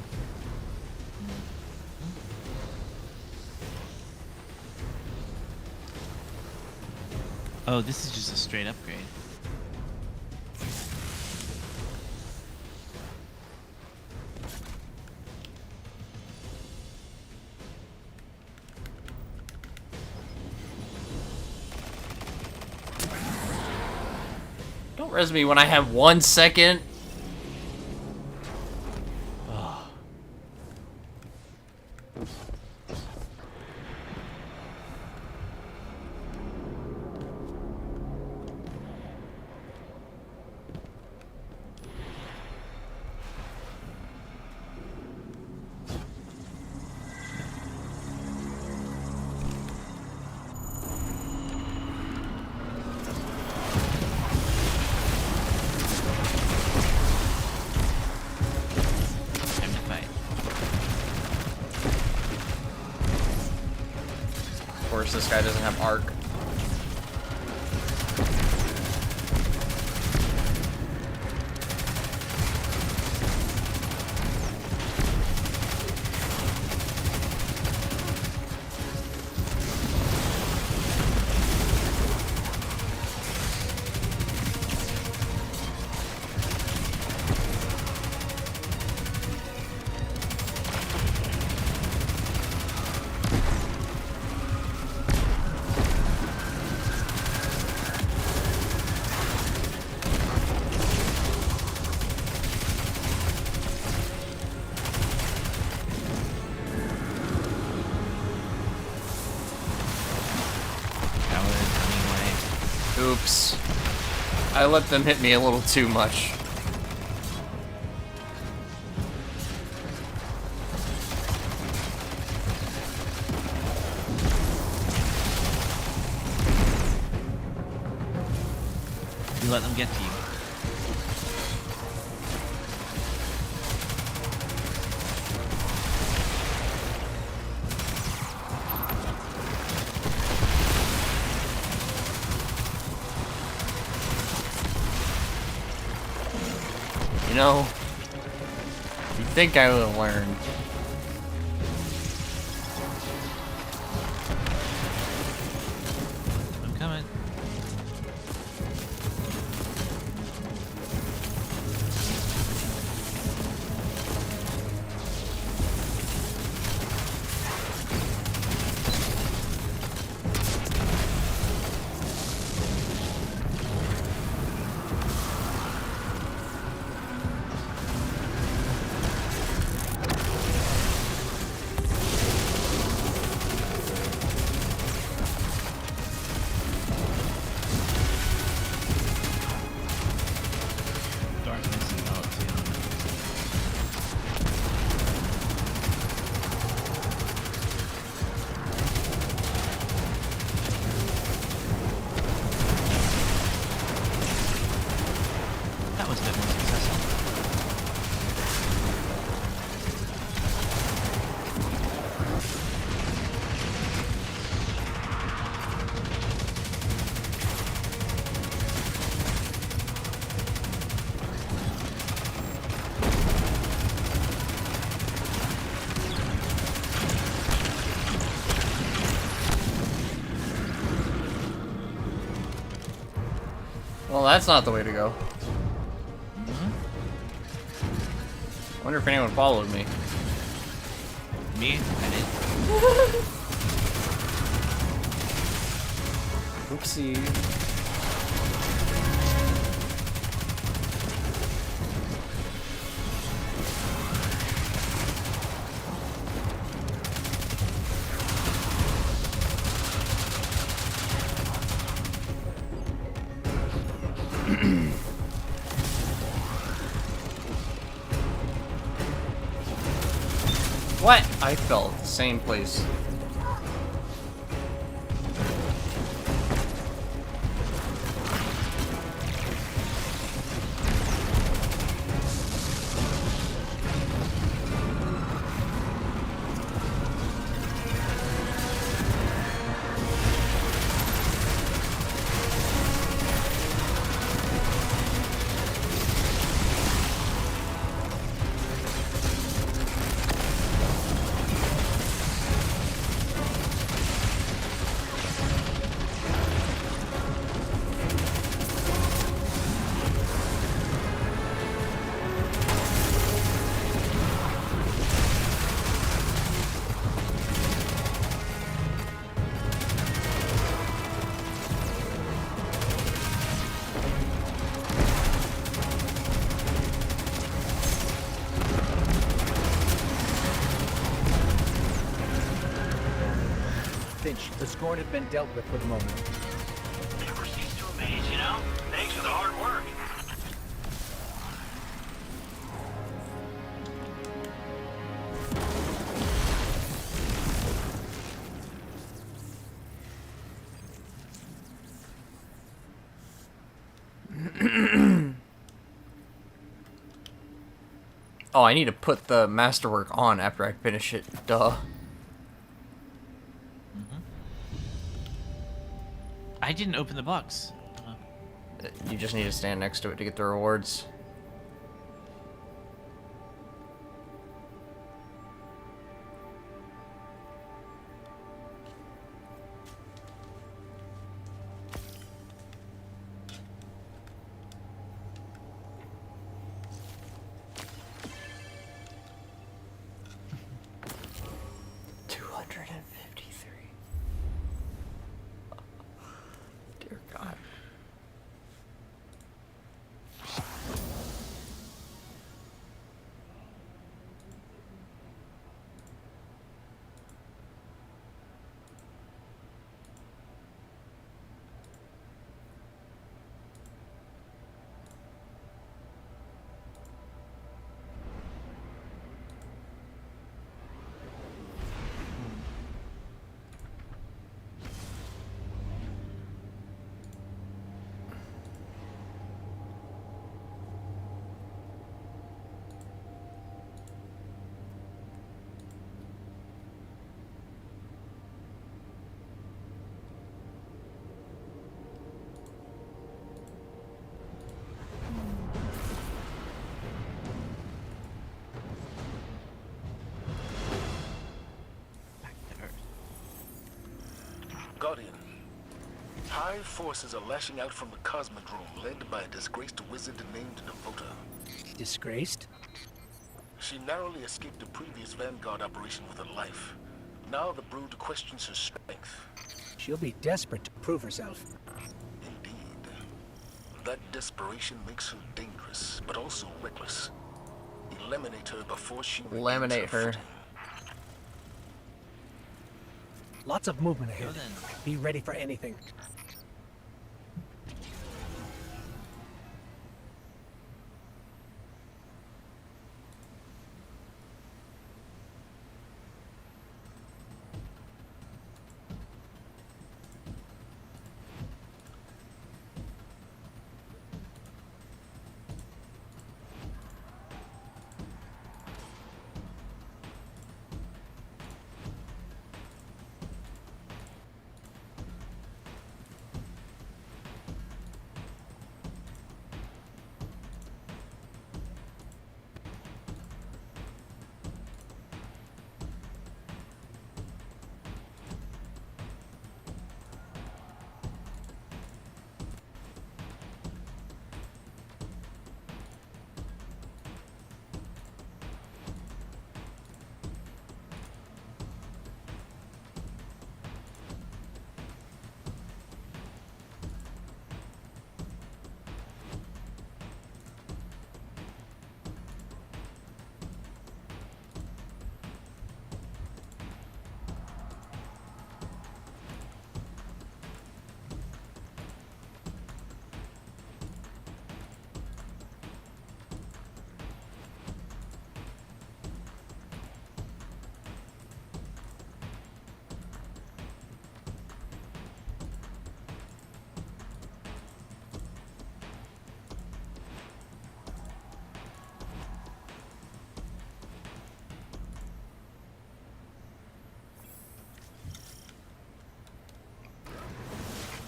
Oh, this is just a straight upgrade. Don't res me when I have 1 second. Ugh. Of course, this guy doesn't have arc. Oops. I let them hit me a little too much. You let them get to you. You know, you'd think I would have learned. I'm coming. Darkness and melting. That was a bit more successful. Well, that's not the way to go. Wonder if anyone followed me. Me? I did. Oopsie. What? I fell at the same place. Finch, the scorn have been dealt with for the moment. Never cease to amaze, you know? Thanks for the hard work. Oh, I need to put the masterwork on after I finish it. Duh. I didn't open the box. You just need to stand next to it to get the rewards. Dear God. Guardian, high forces are lashing out from the Cosmodrome, led by a disgraced wizard named Devota. Disgraced? She narrowly escaped a previous Vanguard operation with her life. Now the Brood questions her strength. She'll be desperate to prove herself. Indeed. That desperation makes her dangerous, but also reckless. Eliminate her before she Laminate her. footing. Lots of movement ahead. Be ready for anything.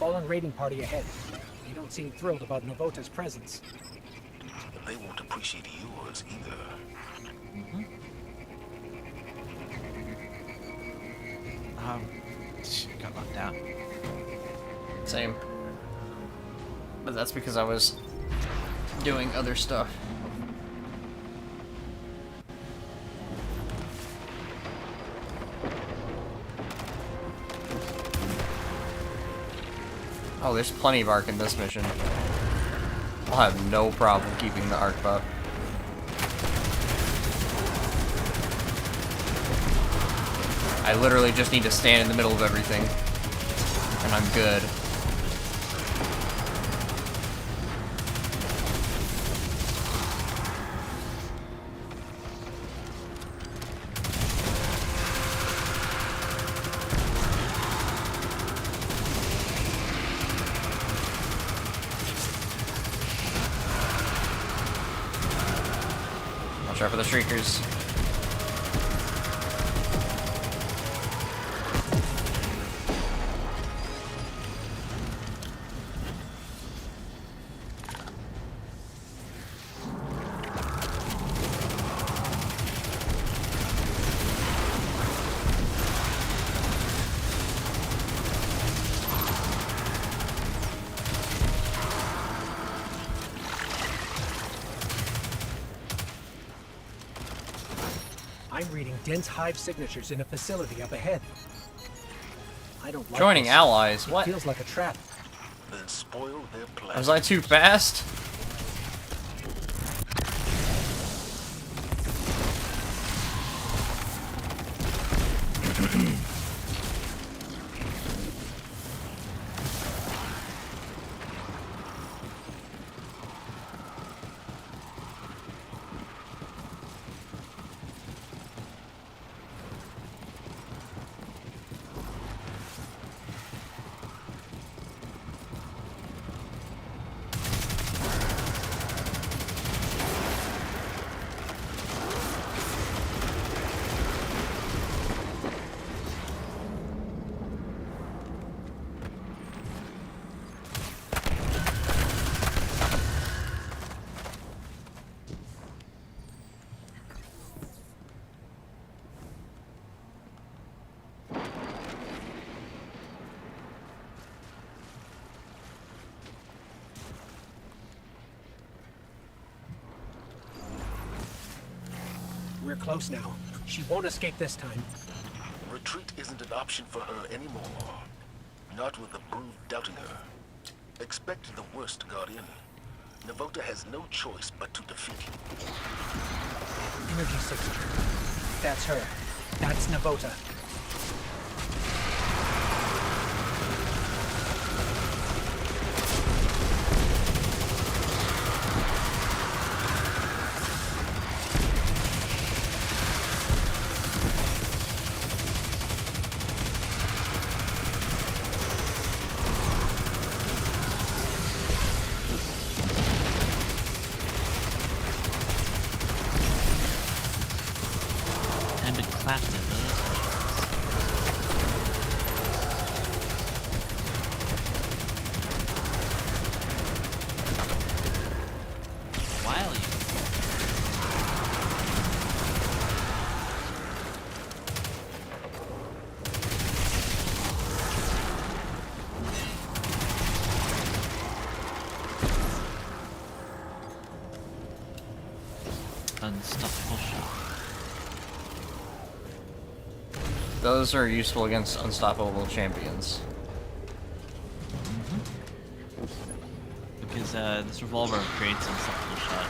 Fallen raiding party ahead. They don't seem thrilled about Novota's presence. They won't appreciate yours either. Got locked out. Same. But that's because I was doing other stuff. Oh, there's plenty of arc in this mission. I'll have no problem keeping the arc buff. I literally just need to stand in the middle of everything, and I'm good. Watch out for the shriekers. I'm reading dense hive signatures in a facility up ahead. I don't like Joining this. allies? It What? feels like a trap. Then spoil their plan. Was I too fast? We're close now. She won't escape this time. Retreat isn't an option for her anymore. Not with the brood doubting her. Expect the worst, Guardian. Navota has no choice but to defeat you. Energy signature. That's her. That's Navota. And been clapped in those. While you unstoppable shot. Those are useful against unstoppable champions. Because this revolver creates unstoppable shot.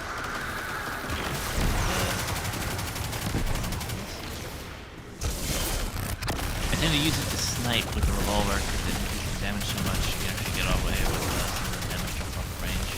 I tend to use it to snipe with the revolver because it increases damage so much you can actually get away with some of the damage from off range.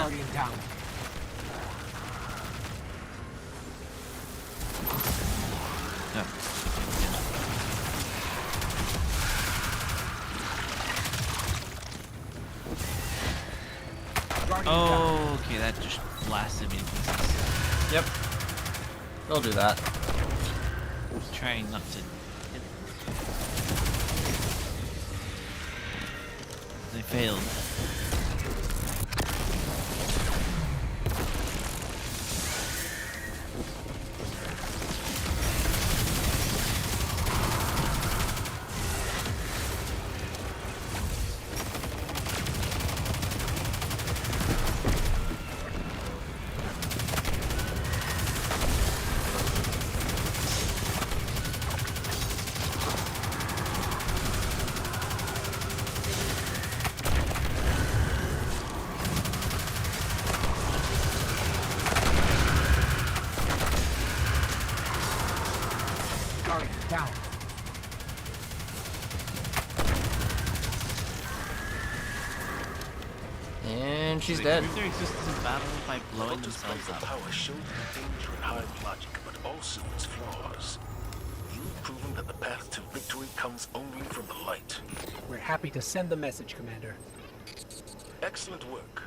Guardian down. Yep. Oh, okay, that just blasted me to pieces. Yep. They'll do that. I was trying not to hit. They failed. Down. And she's They dead. prove their existence in battle by blowing Novota's themselves place of up. power showed the danger in Hive logic, but also its flaws. You've proven that the path to victory comes only from the light. We're happy to send the message, Commander. Excellent work.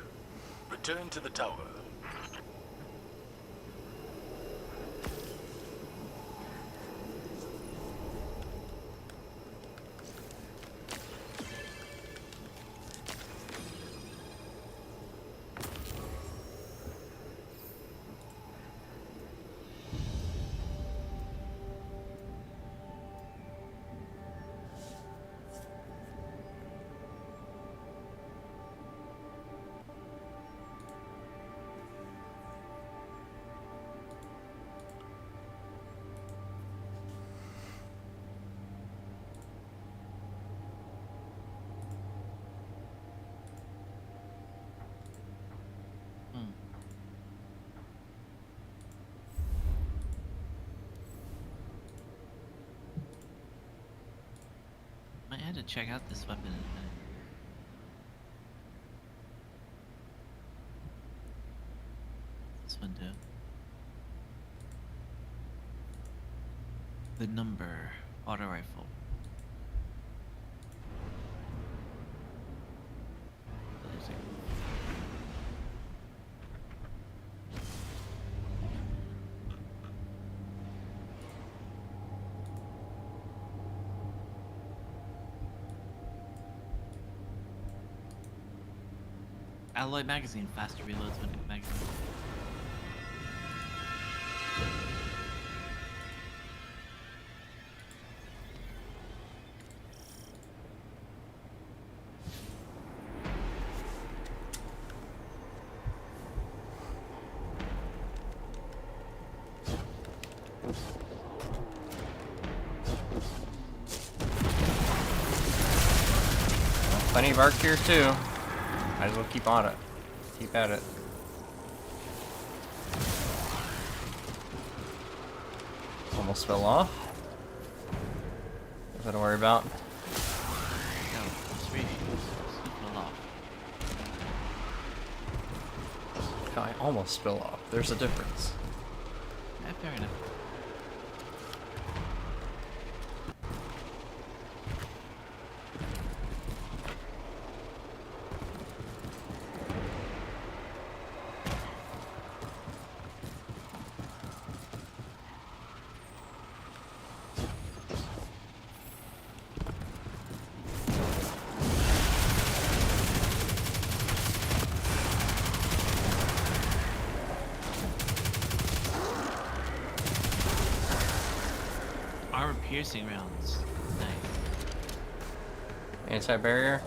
Return to the tower. Might have to check out this weapon in a minute. This one too. The number auto rifle. Alloy magazine, faster reloads when magazine. Plenty of arc here too. Might as well keep on it. Keep at it. Almost fell off. Nothing to worry about. No, it's free shields. Fell off. I almost fell off. There's a difference. Yeah, fair enough. Armor piercing rounds. Nice. Anti-barrier.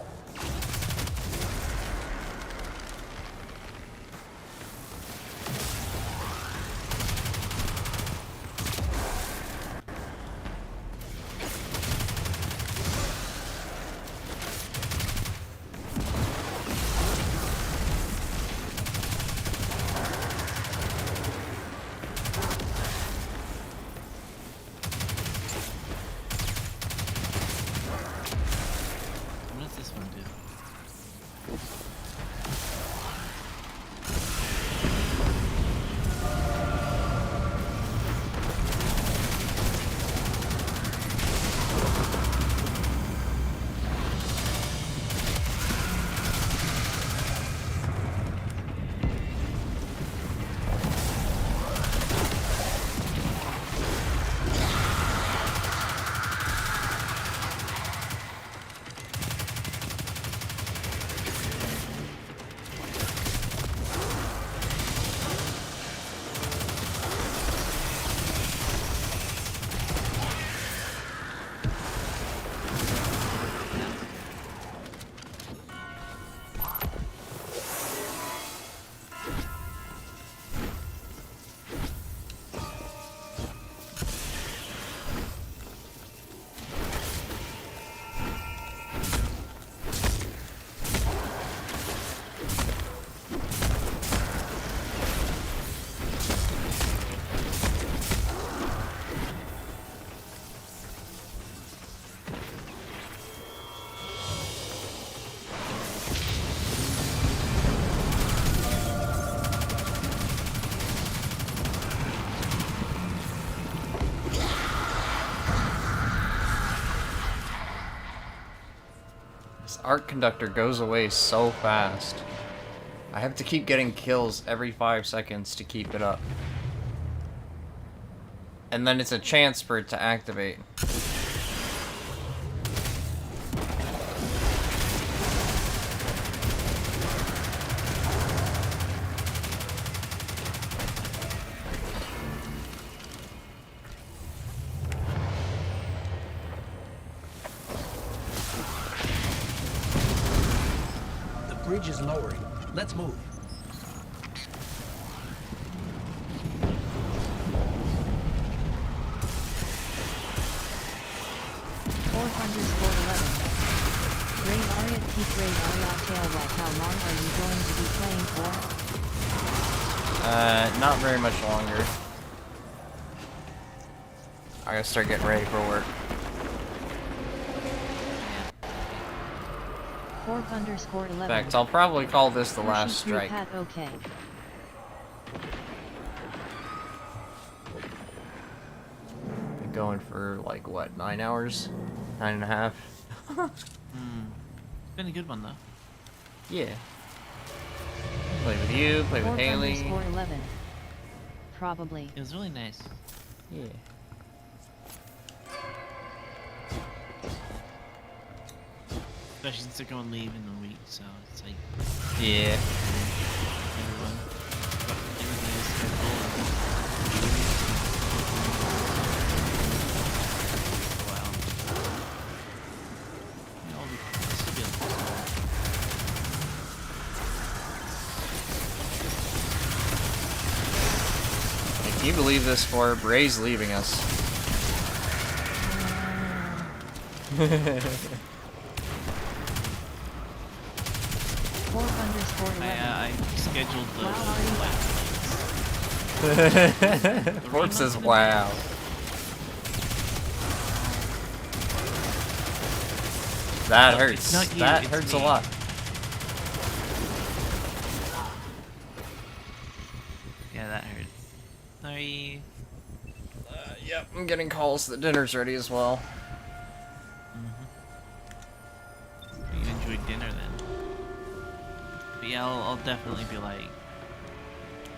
What does this one do? arc conductor goes away so fast. I have to keep getting kills every 5 seconds to keep it up. And then it's a chance for it to activate. The bridge is lowering. Let's move. Ray Aria Peak Ray Aria Tailwipe. How long are you going to be playing for? Not very much longer. I gotta start getting ready for work. 4_11. In fact, I'll probably call this the last Hershey strike. Pat, okay. Been going for like what, 9 hours? 9.5? It's been a good one though. Yeah. Play with you, play with Haley. 4_11. Probably. It was really nice. Yeah. Especially since they're going leave in the week, so it's like Yeah. everyone got everything is scheduled. Wow. You know, I'll still be able to Hey, can you believe this, Forb? Ray's leaving us. 4_11. I scheduled the Forb says, wow. That No, hurts. it's not you, That it's hurts me. a lot. Yeah, that hurts. Sorry. Yep, I'm getting calls that dinner's ready as well. You enjoyed dinner then. But yeah, I'll definitely be like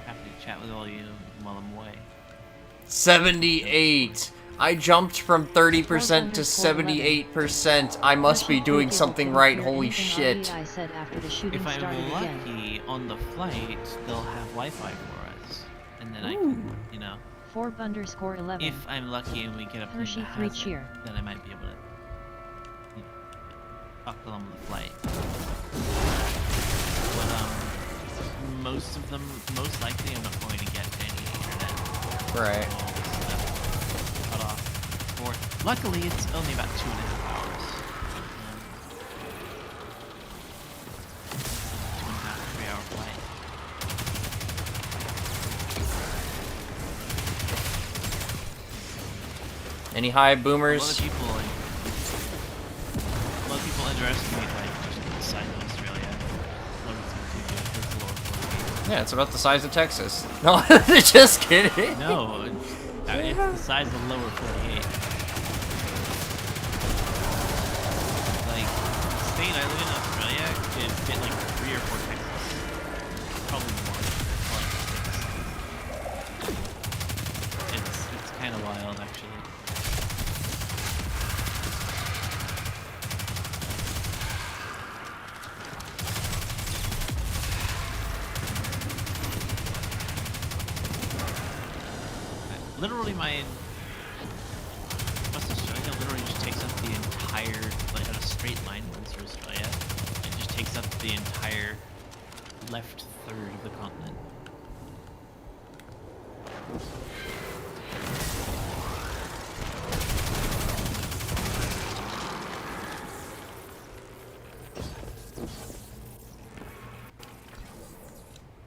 happy to chat with all you while I'm away. 78! I jumped from 30% to 78%. I must be doing something right, holy shit. If I'm lucky on the flight, they'll have Wi-Fi for us. And then I can, you know. 4_11. If I'm lucky and we get up Hershey to 3 Hazard, cheer. then I might be able to, you know, talk to them on the flight. But most of them, most likely, I'm not going to get any internet. Right. All this stuff cut off. Or luckily, it's only about 2.5 hours. 2.5 to 3 hour flight. Any high A boomers? lot of people underestimate like just the size of Australia. It's lower 48. Yeah, it's about the size of Texas. No, just kidding. No, it's the size of lower 48. Like, the state I live in, Australia, could fit like 3 or 4 Texas. Probably more. It's kind of wild, actually. Literally, my West Australia literally just takes up the entire, like, on a straight line runs through Australia. It just takes up the entire left third of the continent.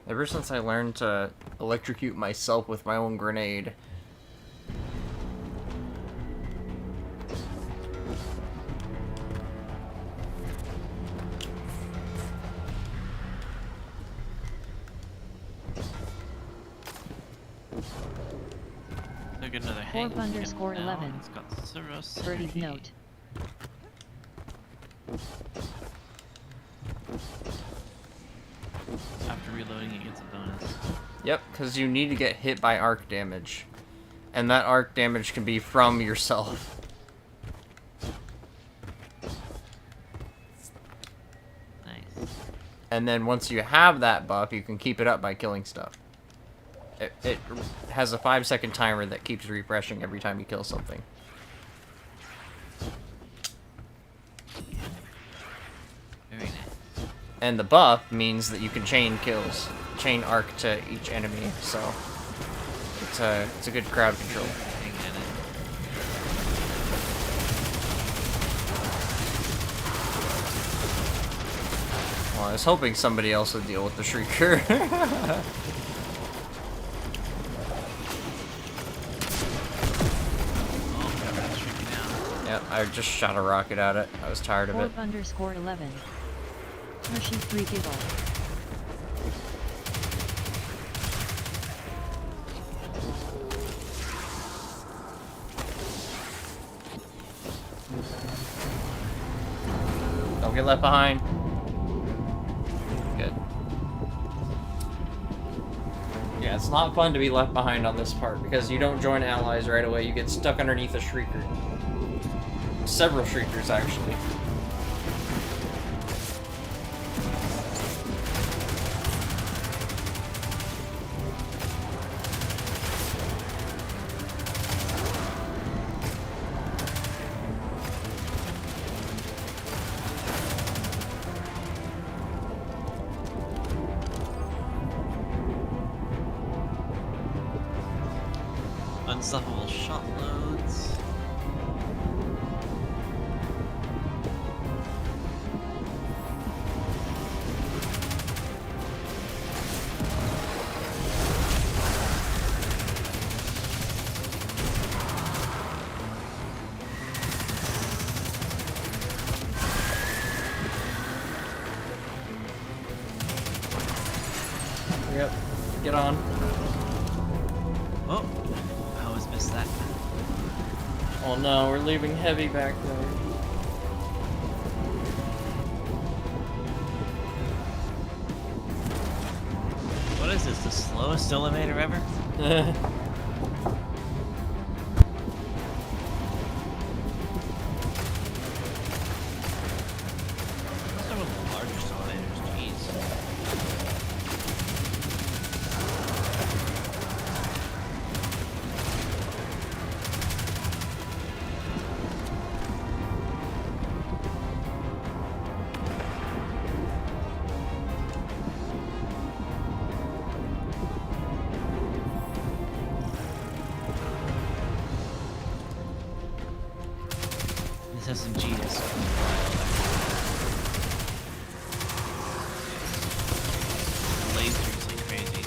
Ever since I learned to electrocute myself with my own grenade. Took another hang. 4_11. It's got Suros. Birdie note. After reloading, it gets a bonus. Yep, because you need to get hit by arc damage. And that arc damage can be from yourself. Nice. And then once you have that buff, you can keep it up by killing stuff. It has a 5-second timer that keeps refreshing every time you kill something. Very nice. And the buff means that you can chain kills, chain arc to each enemy, so it's a good crowd control. Well, I was hoping somebody else would deal with the Shrieker. Yep, I just shot a rocket at it. I was tired of it. _11. Hershey 3 giggle. Don't get left behind. Good. Yeah, it's not fun to be left behind on this part because you don't join allies right away. You get stuck underneath a Shrieker. Several Shriekers, actually. Unstoppable shot loads. Yep. Get on. Oh, I always missed that. Oh no, we're leaving heavy back there. What is this? The slowest elevator ever? Some of the largest elevators, jeez. This SMG is wild. Lasers like crazy.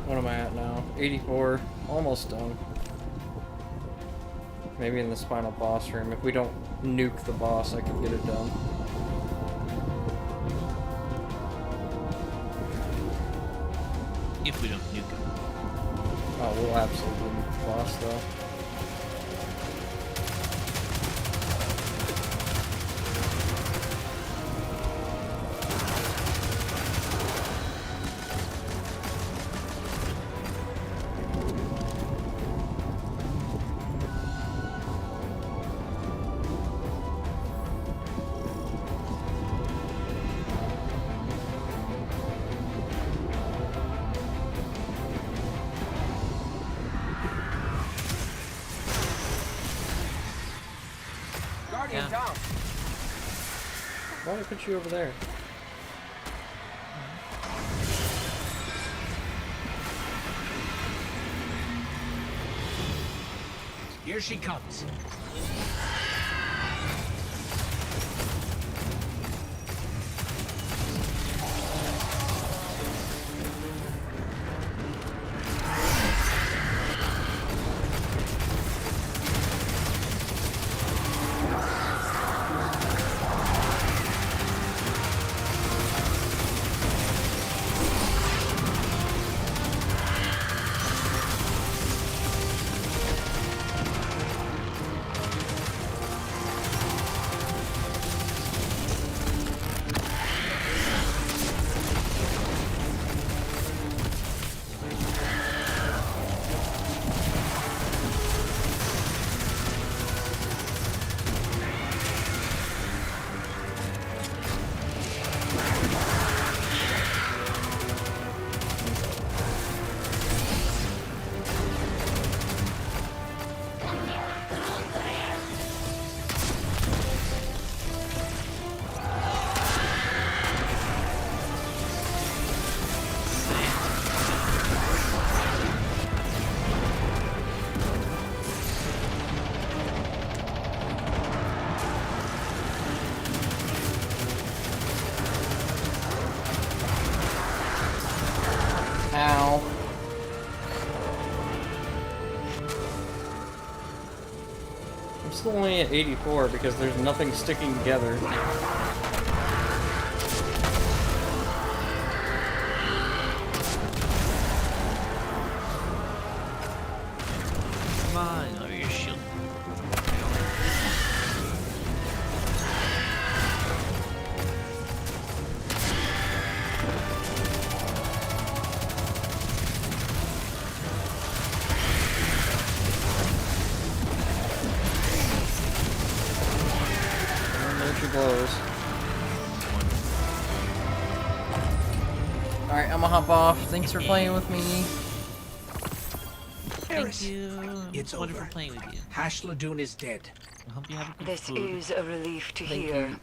What am I at now? 84. Almost done. Maybe in this final boss room. If we don't nuke the boss, I can get it done. If we don't nuke him. Oh, we'll absolutely nuke the boss, though. Guardian down. Why did I put you over there? Here she comes. I'm still only at 84 because there's nothing sticking together. Come on, lower your shield. Blows. Alright, I'm gonna hop off. Thanks for playing with me. Thank you. It's Wonderful over. playing with you. Hash Ladoon is dead. I hope you have a good This food. is a relief to Thank hear. you.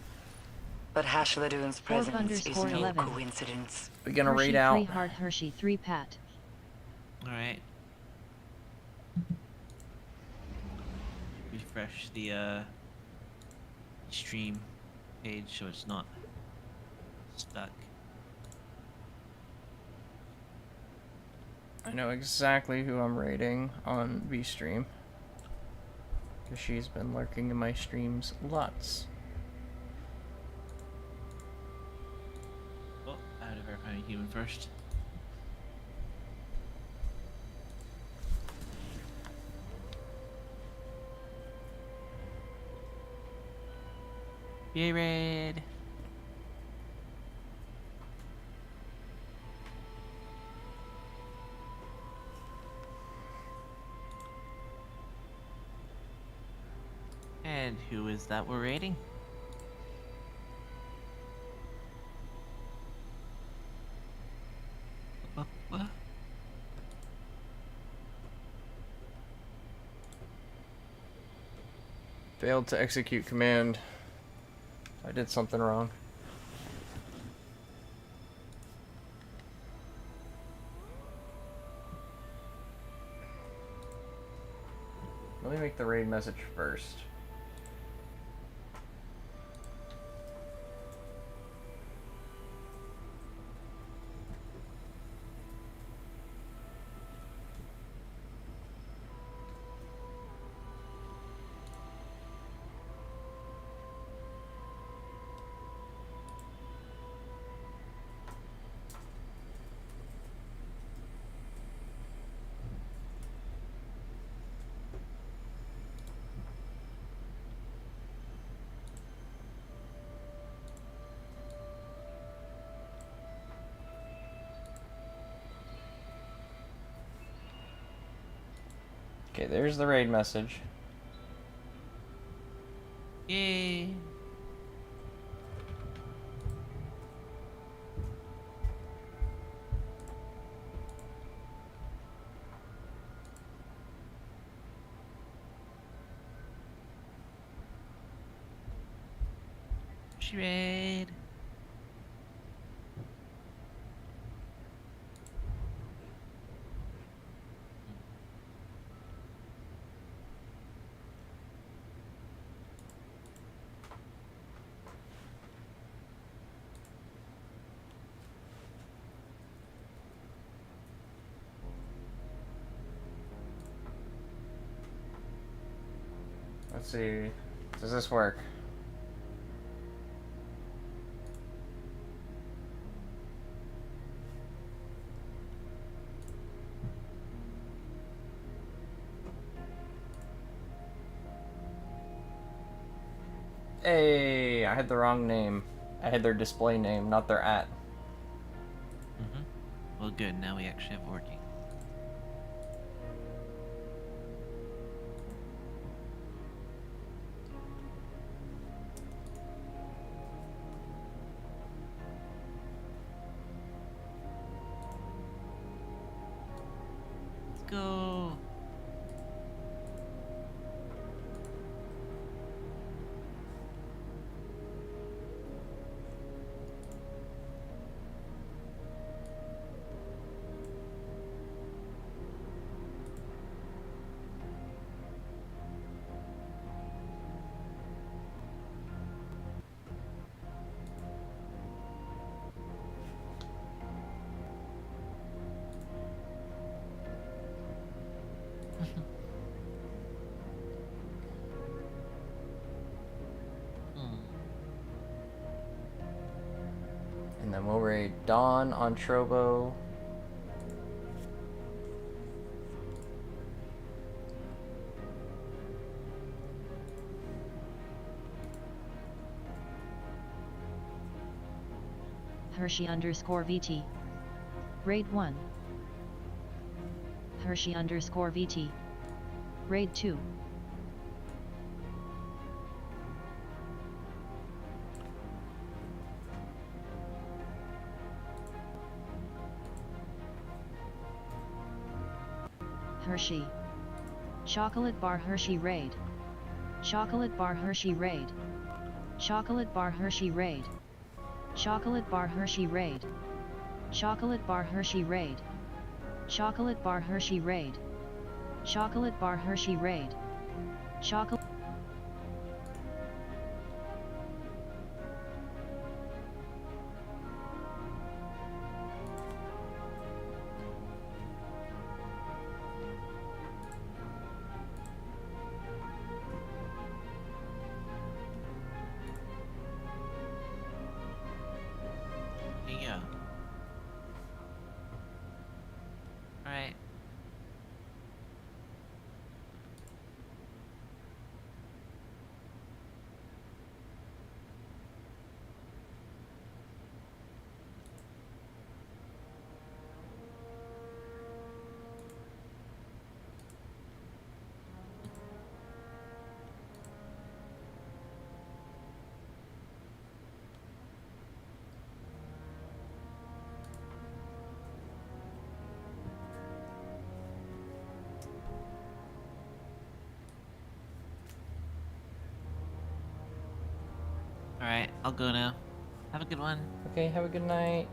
But Hash Ladoon's presence is no 4_11. coincidence. We're gonna Hershey raid out. 3 Heart Hershey 3 Pat. Alright. Refresh the stream page so it's not stuck. I know exactly who I'm raiding on VStream. Because she's been lurking in my streams lots. Oh, I had to verify a human first. Yay, raid! And who is that we're raiding? What? Failed to execute command. I did something wrong. Let me make the raid message first. Okay, there's the raid message. Yay! Raid. Let's see. Does this work? Hey, I had the wrong name. I had their display name, not their @. Well, good. Now we actually have working. Let's go. raid Dawn on Trovo. Hershey_VT. Raid 1. Hershey_VT. Raid 2. Hershey. Chocolate bar Hershey raid. Chocolate bar Hershey raid. Chocolate bar Hershey raid. Chocolate bar Hershey raid. Chocolate bar Hershey raid. Chocolate bar Hershey raid. Chocolate bar Hershey raid. Chocolate. Yeah. Alright. Alright, I'll go now. Have a good one. Okay, have a good night.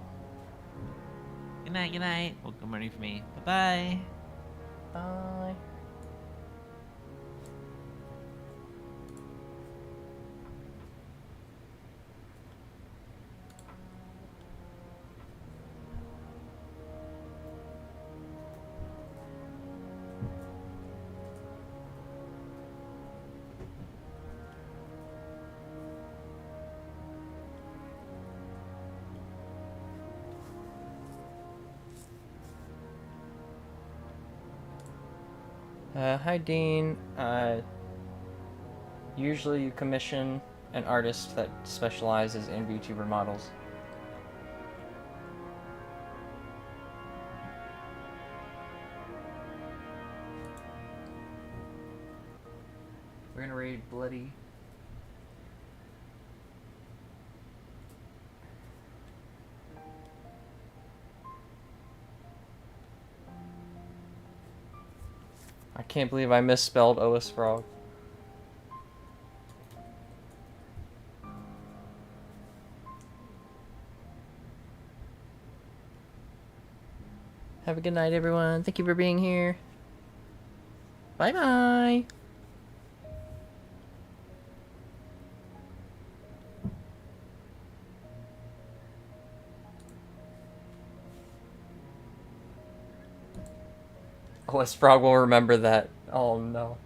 Good night, good night. Well, good morning for me. Bye-bye. Bye. Hi Dean. Usually you commission an artist that specializes in VTuber models. We're gonna raid Bloody. I can't believe I misspelled OS Frog. Have a good night, everyone. Thank you for being here. Bye-bye. OS Frog will remember that. Oh, no.